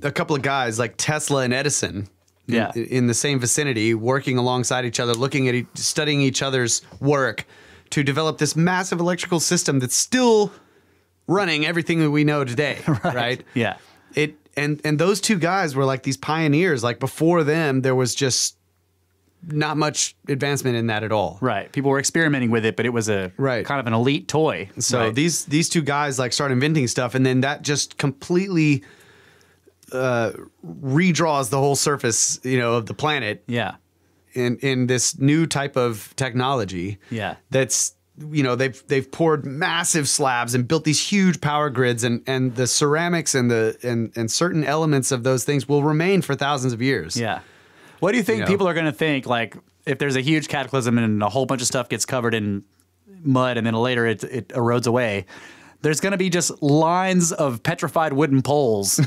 a couple of guys like Tesla and Edison in the same vicinity, working alongside each other, looking at studying each other's work to develop this massive electrical system that's still running everything that we know today. Right? Yeah. And those two guys were like these pioneers. Like before them, there was just not much advancement in that at all. Right. People were experimenting with it, but it was a kind of an elite toy. So these two guys like start inventing stuff, and then that just completely redraws the whole surface, of the planet. Yeah. In this new type of technology. Yeah. That's, they've poured massive slabs and built these huge power grids, and the ceramics and certain elements of those things will remain for thousands of years. Yeah. What do you think people are going to think, like, if there's a huge cataclysm and a whole bunch of stuff gets covered in mud and then later it erodes away? There's going to be just lines of petrified wooden poles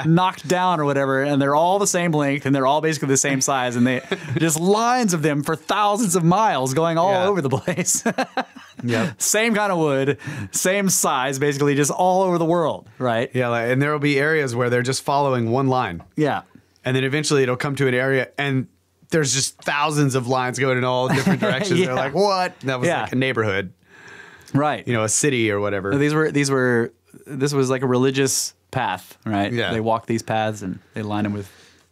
knocked down or whatever, and they're all the same length, and they're all basically the same size, and they just lines of them for thousands of miles going all over the place. Same kind of wood, same size, basically just all over the world, right? Yeah, and there will be areas where they're just following one line. Yeah. And then eventually it'll come to an area, and there's just thousands of lines going in all different directions. They're like, what? That was like a neighborhood. Right. A city or whatever. This was like a religious path, right? Yeah. They walk these paths and they line them with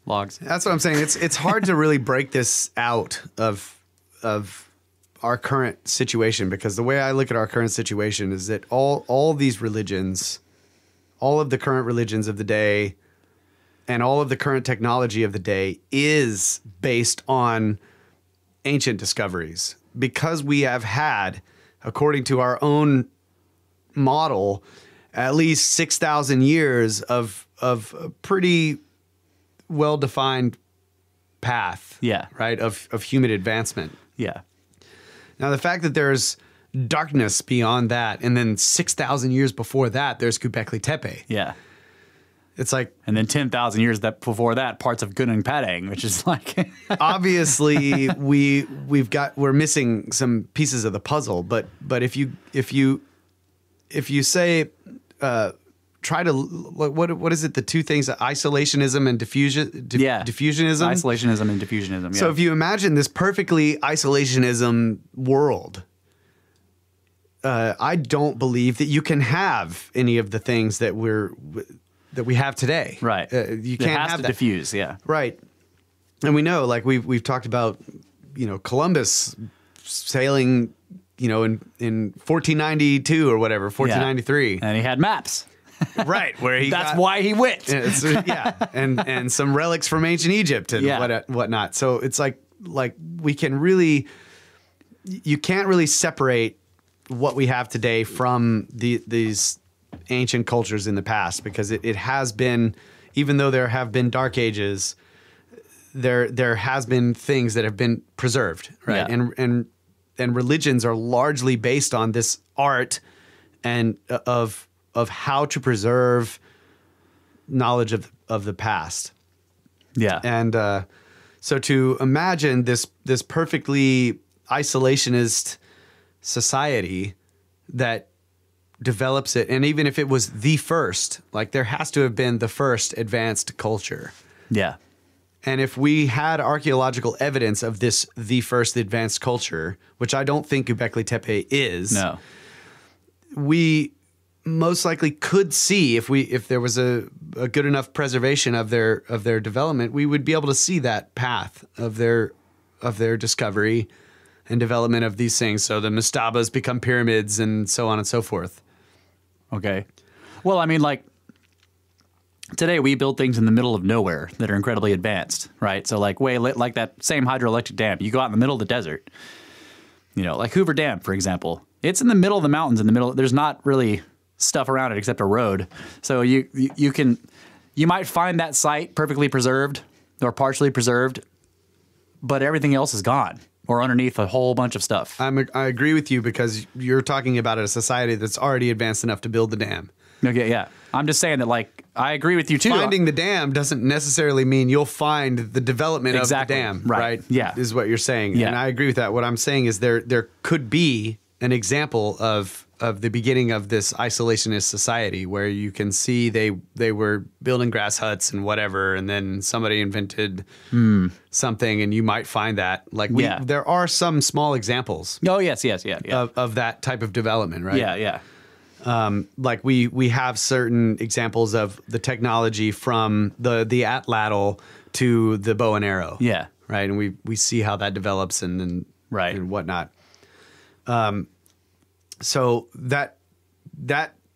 logs. That's what I'm saying. It's hard to really break this out of our current situation, because the way I look at our current situation is that all these religions, all of the current religions of the day, and all of the current technology of the day is based on ancient discoveries, because we have had, according to our own model, at least 6,000 years of a pretty well-defined path. Yeah. Right. Of human advancement. Yeah. Now, the fact that there's darkness beyond that, and then 6,000 years before that, there's Göbekli Tepe. Yeah. It's like, and then 10,000 years before that, parts of Gunung Padang, which is like obviously we're missing some pieces of the puzzle. But if you say try to what is it, the two things, isolationism and diffusionism? Isolationism and diffusionism. Yeah. So if you imagine this perfectly isolationism world, I don't believe that you can have any of the things that we have today. Right. You can't have that. Diffuse. Yeah. Right. And we know, like we've talked about, Columbus sailing, in 1492 or whatever, 1493. Yeah. And he had maps. Right. Where that's why he went. And some relics from ancient Egypt and whatnot. So it's like we can really, you can't really separate what we have today from these ancient cultures in the past, because it has been, even though there have been dark ages, there has been things that have been preserved, right? Yeah. And religions are largely based on this art and of how to preserve knowledge of the past. Yeah. And so to imagine this perfectly isolationist society that develops it, and even if it was the first, like there has to have been the first advanced culture. Yeah. And if we had archaeological evidence of the first advanced culture, which I don't think Göbekli Tepe is, no, we most likely could see, if there was a good enough preservation of their development, we would be able to see that path of their discovery and development of these things. So the mastabas become pyramids and so on and so forth. Okay. Well, I mean, like, today we build things in the middle of nowhere that are incredibly advanced, right? So like like that same hydroelectric dam, you go out in the middle of the desert, like Hoover Dam, for example. It's in the middle of the mountains, there's not really stuff around it except a road. So you might find that site perfectly preserved or partially preserved, but everything else is gone or underneath a whole bunch of stuff. I agree with you, because you're talking about a society that's already advanced enough to build the dam. Okay, yeah. I'm just saying that, like, I agree with you too. Finding the dam doesn't necessarily mean you'll find the development of the dam, right? Yeah. Is what you're saying. Yeah. And I agree with that. What I'm saying is there could be an example of the beginning of this isolationist society where you can see they were building grass huts and whatever, and then somebody invented something, and you might find that. Like there are some small examples. Oh, yes. Of that type of development, right? Yeah. Like we have certain examples of the technology from the atlatl to the bow and arrow. Yeah. Right. And we see how that develops and whatnot. So that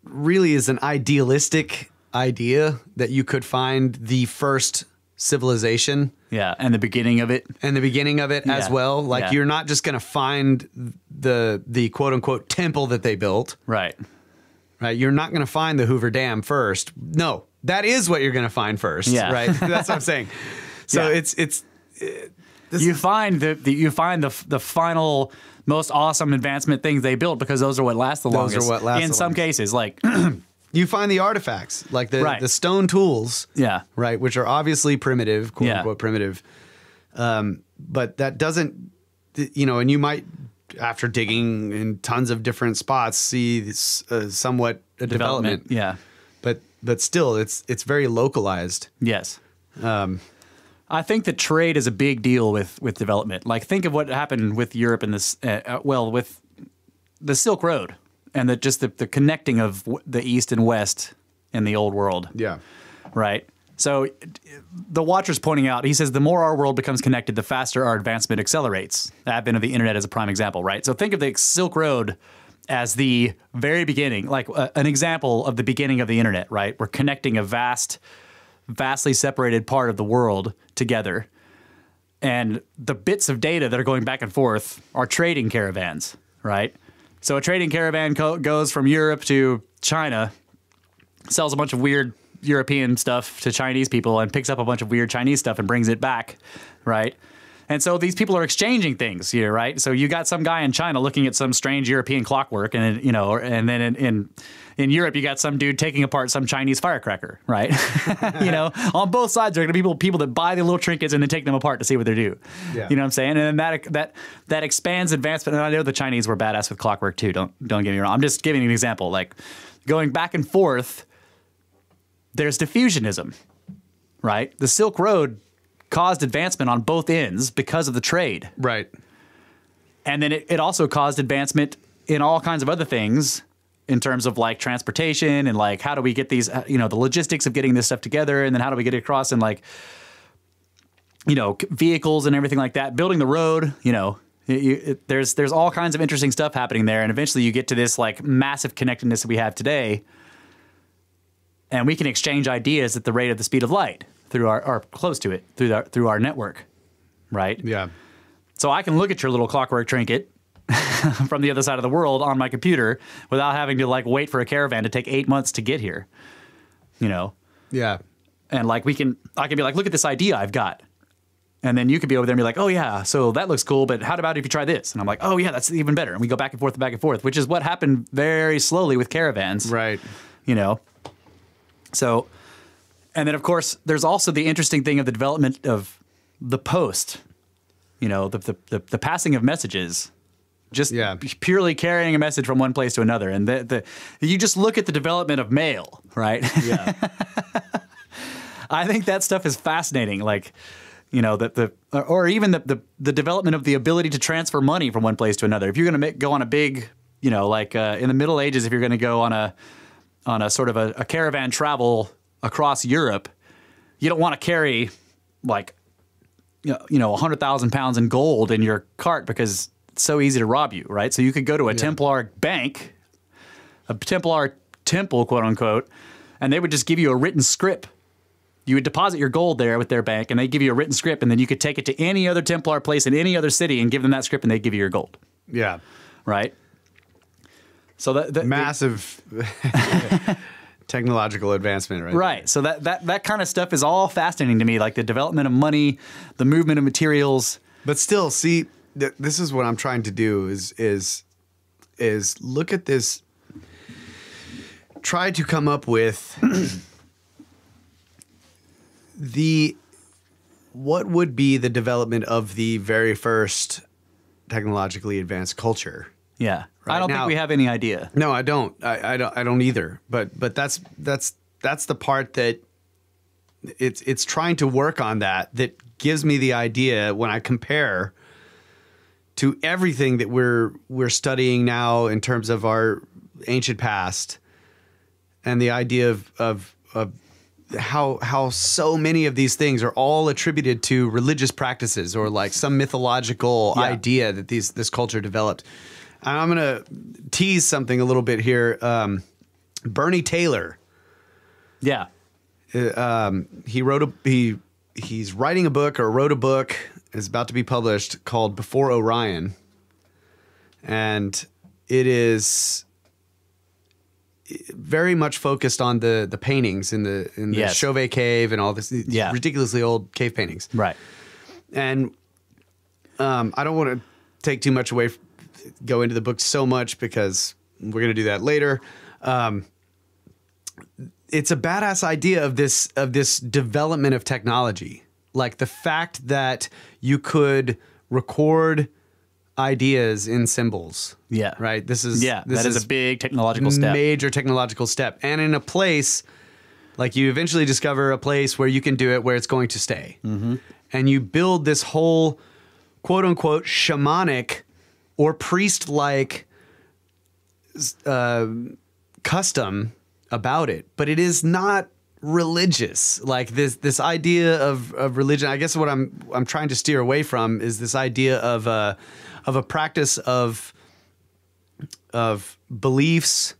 really is an idealistic idea that you could find the first civilization. Yeah, and the beginning of it. As well. Like you're not just going to find the quote unquote temple that they built. Right. Right. You're not going to find the Hoover Dam first. No, that is what you're going to find first. Yeah. Right. That's what I'm saying. So you find the final most awesome advancement things they built because those are what last the longest. Those are what last in the some longest. cases, like you find the artifacts, like the stone tools. Yeah. Right. Which are obviously primitive, quote Yeah. unquote primitive. But that doesn't, and you might, after digging in tons of different spots, see this, somewhat a development. Yeah. But still, it's very localized. Yes. I think that trade is a big deal with development. Like, think of what happened with Europe and this, with the Silk Road and the connecting of the East and West in the old world. Yeah. Right. So the Watcher's pointing out, he says, the more our world becomes connected, the faster our advancement accelerates. The advent of the internet is a prime example, right? So think of the Silk Road as the very beginning, like an example of the beginning of the internet, right? We're connecting a vastly separated part of the world together. And the bits of data that are going back and forth are trading caravans, right? So a trading caravan goes from Europe to China, sells a bunch of weird European stuff to Chinese people and picks up a bunch of weird Chinese stuff and brings it back, right? And so these people are exchanging things here, right? So you got some guy in China looking at some strange European clockwork, and and then in Europe you got some dude taking apart some Chinese firecracker, right? On both sides there are going to be people that buy the little trinkets and then take them apart to see what they do. Yeah. You know what I'm saying? And then that expands advancement. And I know the Chinese were badass with clockwork too. Don't get me wrong. I'm just giving an example. Like going back and forth, there's diffusionism, right? The Silk Road caused advancement on both ends because of the trade. Right. And then it also caused advancement in all kinds of other things in terms of like transportation and like how do we get these, the logistics of getting this stuff together, and then how do we get it across, and like, vehicles and everything like that, building the road, there's all kinds of interesting stuff happening there. And eventually you get to this like massive connectedness that we have today. And we can exchange ideas at the rate of the speed of light through or close to it through our network, right? Yeah. So I can look at your little clockwork trinket from the other side of the world on my computer without having to like wait for a caravan to take 8 months to get here, Yeah. And like I can be like, look at this idea I've got, and then you could be over there and be like, oh yeah, so that looks cool, but how about if you try this? And I'm like, oh yeah, that's even better. And we go back and forth, which is what happened very slowly with caravans, Right. So, and then of course, there's also the interesting thing of the development of the post, the passing of messages, just purely carrying a message from one place to another. And you just look at the development of mail, right? Yeah. I think that stuff is fascinating. Like, or even the development of the ability to transfer money from one place to another. If you're going to go on a big, in the Middle Ages, if you're going to go on a sort of a caravan travel across Europe, you don't want to carry like, 100,000 pounds in gold in your cart because it's so easy to rob you, right? So you could go to a Templar bank, a Templar temple, quote unquote, and they would just give you a written script. You would deposit your gold there with their bank, and they give you a written script, and then you could take it to any other Templar place in any other city and give them that script, and they'd give you your gold. Yeah. Right? So that massive technological advancement, right? Right. So that kind of stuff is all fascinating to me, like the development of money, the movement of materials. But still, see, this is what I'm trying to do is look at this, try to come up with what would be the development of the very first technologically advanced culture. Yeah. Right I don't now, think we have any idea. No, I don't. I don't either. But that's the part that it's trying to work on that gives me the idea when I compare to everything that we're studying now in terms of our ancient past, and the idea of how so many of these things are all attributed to religious practices or like some mythological idea that this culture developed. And I'm going to tease something a little bit here. Bernie Taylor Yeah. He's writing a book or wrote a book, is about to be published, called Before Orion. And it is very much focused on the paintings in the Yes. Chauvet Cave and all this ridiculously old cave paintings. Right. And I don't want to take too much away, go into the book so much because we're going to do that later. It's a badass idea of this development of technology. Like the fact that you could record ideas in symbols. Yeah. Right. This is that is a big technological step. Major technological step. And in a place, like you eventually discover a place where you can do it where it's going to stay. Mm-hmm. And you build this whole quote unquote shamanic or priest-like custom about it. But it is not religious. Like this idea of religion, I guess what I'm trying to steer away from is this idea of a practice of beliefs,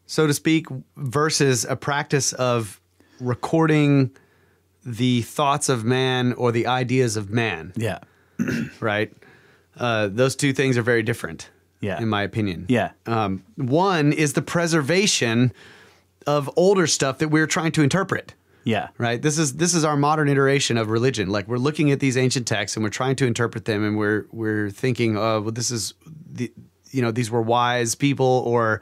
so to speak, versus a practice of recording the thoughts of man or the ideas of man. Yeah. Right? Those two things are very different, in my opinion. Yeah. One is the preservation of older stuff that we're trying to interpret. Yeah. Right. This is our modern iteration of religion. Like we're looking at these ancient texts and we're trying to interpret them, and we're thinking, oh, well, this is these were wise people, or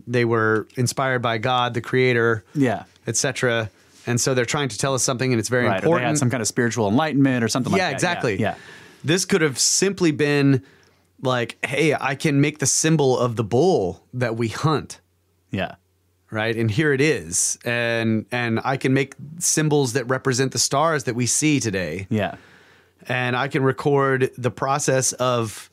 they were inspired by God, the Creator, etc. And so they're trying to tell us something, and it's very important. Or they had some kind of spiritual enlightenment or something like that. Yeah, exactly. Yeah. This could have simply been like, hey, I can make the symbol of the bull that we hunt. Yeah. Right. And here it is. And I can make symbols that represent the stars that we see today. Yeah. And I can record the process of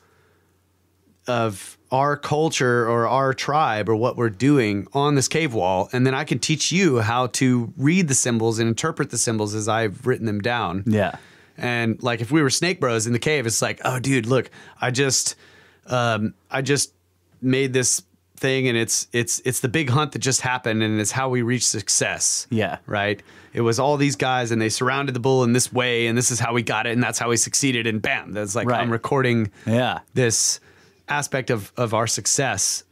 our culture or our tribe or what we're doing on this cave wall. And then I can teach you how to read the symbols and interpret the symbols as I've written them down. Yeah. And like if we were SnakeBros in the cave, it's like, oh, dude, look, I just made this thing, and it's the big hunt that just happened, and it's how we reach success. Yeah. Right. It was all these guys, and they surrounded the bull in this way, and this is how we got it, and that's how we succeeded, and bam, that's like I'm recording this aspect of our success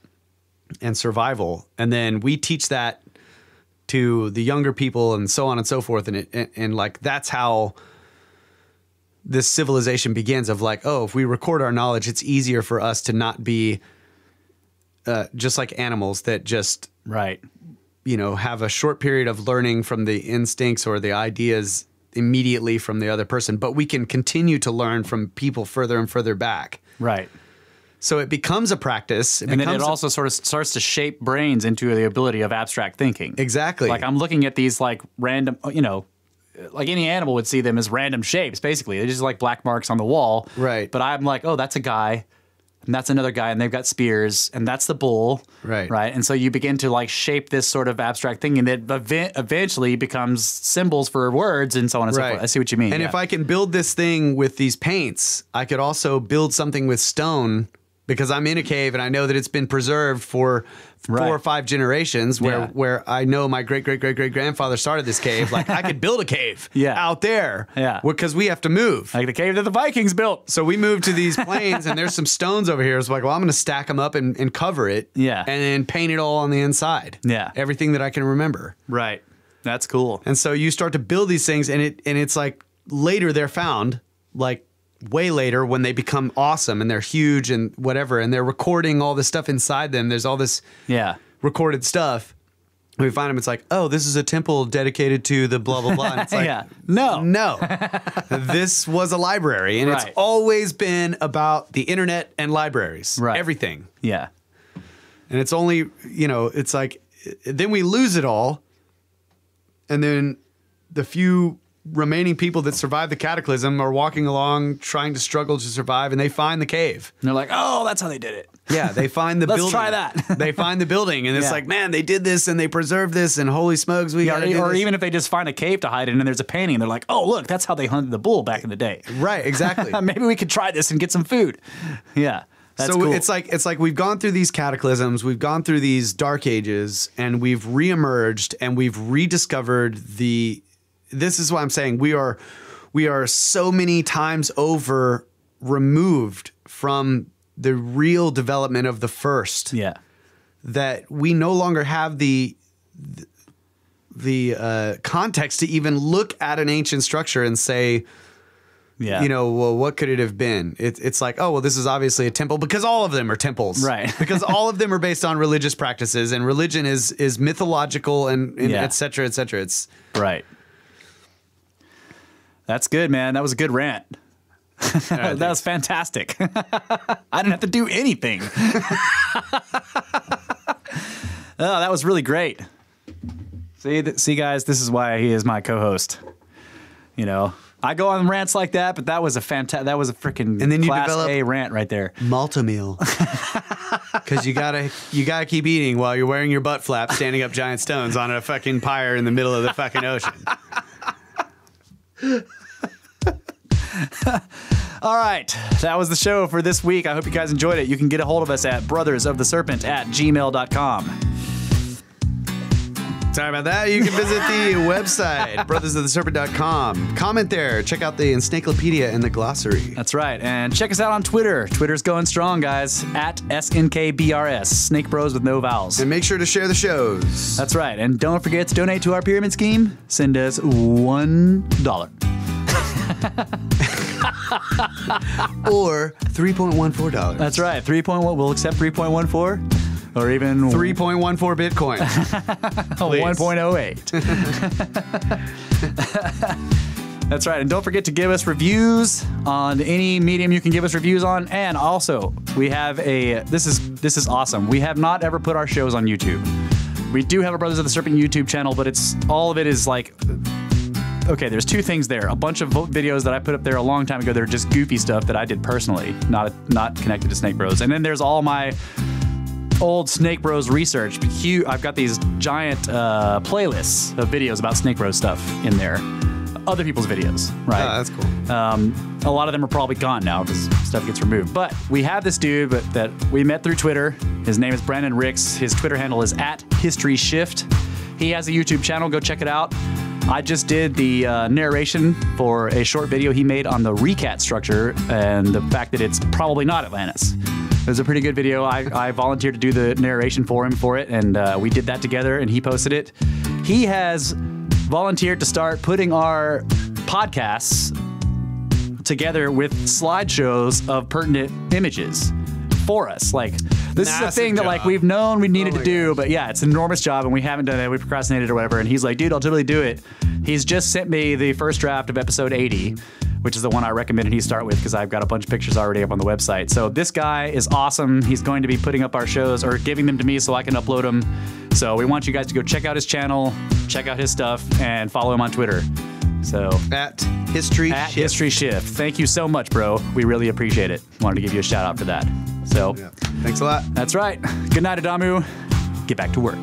and survival, and then we teach that to the younger people, and so on and so forth, and like that's how this civilization begins. Of like, oh, if we record our knowledge, it's easier for us to not be just like animals that just have a short period of learning from the instincts or the ideas immediately from the other person, but we can continue to learn from people further and further back. Right. So it becomes a practice. And then it also sort of starts to shape brains into the ability of abstract thinking. Exactly. Like I'm looking at these like random, like any animal would see them as random shapes, basically. They're just like black marks on the wall. Right. But I'm like, oh, that's a guy. And that's another guy, and they've got spears, and that's the bull. Right. Right. And so you begin to like shape this sort of abstract thinking that eventually becomes symbols for words and so on and so forth. I see what you mean. And if I can build this thing with these paints, I could also build something with stone, because I'm in a cave and I know that it's been preserved for 4 or 5 generations, where I know my great-great-great-great-grandfather started this cave. Like I could build a cave out there because we have to move. Like the cave that the Vikings built. So we moved to these plains and there's some stones over here. It's like, well, I'm going to stack them up and cover it. Yeah. And then paint it all on the inside. Yeah. Everything that I can remember. Right. That's cool. And so you start to build these things, and it's like later they're found, like way later, when they become awesome and they're huge and whatever, and they're recording all this stuff inside them. There's all this recorded stuff. We find them, it's like, oh, this is a temple dedicated to the blah, blah, blah. And it's like, no. This was a library, and it's always been about the internet and libraries. Right. Everything. Yeah. And it's only, it's like, then we lose it all. And then the few remaining people that survive the cataclysm are walking along trying to struggle to survive, and they find the cave. And they're like, oh, that's how they did it. Yeah, they find the building. Let's try that. They find the building, and it's like, man, they did this, and they preserved this, and holy smokes, we got to do this. Or even if they just find a cave to hide in and there's a painting, and they're like, oh, look, that's how they hunted the bull back in the day. Right, exactly. Maybe we could try this and get some food. Yeah. That's so cool. it's like we've gone through these cataclysms, we've gone through these dark ages, and we've reemerged and we've rediscovered the. This is what I'm saying. We are so many times over removed from the real development of the first. Yeah. That we no longer have the context to even look at an ancient structure and say, Yeah. you know, well, what could it have been? It's like, oh, well, this is obviously a temple because all of them are temples. Right. Because all of them are based on religious practices, and religion is mythological and Yeah. et cetera, et cetera. It's Right. That's good, man. That was a good rant. That was fantastic. I didn't have to do anything. Oh, that was really great. See, guys, this is why he is my co-host. You know, I go on rants like that, but that was a freaking And then you class develop A rant right there. Malta meal. Because you gotta keep eating while you're wearing your butt flap, standing up giant stones on a fucking pyre in the middle of the fucking ocean. All right, that was the show for this week. I hope you guys enjoyed it. You can get a hold of us at brothersoftheserpent@gmail.com. Sorry about that. You can visit the website, brothersoftheserpent.com. Comment there. Check out the encyclopedia and the glossary. That's right. And check us out on Twitter. Twitter's going strong, guys. At SNKBRS. Snake Bros with no vowels. And make sure to share the shows. That's right. And don't forget to donate to our pyramid scheme. Send us $1. Or $3.14. That's right. 3.1. We'll accept 3.14 or even 3.14 Bitcoin. 1.08. That's right. And don't forget to give us reviews on any medium you can give us reviews on. And also, we have this is awesome. We have not ever put our shows on YouTube. We do have a Brothers of the Serpent YouTube channel, but all of it is like, okay, there's two things there. A bunch of videos that I put up there a long time ago that are just goofy stuff that I did personally, not connected to Snake Bros. And then there's all my old Snake Bros research. I've got these giant playlists of videos about Snake Bros stuff in there. Other people's videos, right? Oh, that's cool. A lot of them are probably gone now because stuff gets removed. But we have this dude that we met through Twitter. His name is Brandon Ricks. His Twitter handle is @HistoryShift. He has a YouTube channel. Go check it out. I just did the narration for a short video he made on the recat structure and the fact that it's probably not Atlantis. It was a pretty good video. I volunteered to do the narration for him for it, and we did that together, and he posted it. He has volunteered to start putting our podcasts together with slideshows of pertinent images for us. Like, this is a Massive thing that like job. we've known we needed Oh to my do, gosh. but yeah, it's an enormous job, and we haven't done it. We procrastinated or whatever. And he's like, dude, I'll totally do it. He's just sent me the first draft of episode 80, which is the one I recommended he start with because I've got a bunch of pictures already up on the website. So this guy is awesome. He's going to be putting up our shows or giving them to me so I can upload them. So we want you guys to go check out his channel, check out his stuff, and follow him on Twitter. So At History at Shift. History Shift. Thank you so much, bro. We really appreciate it. Wanted to give you a shout out for that. So Yeah. Thanks a lot. that's right. Good night, Adamu. Get back to work.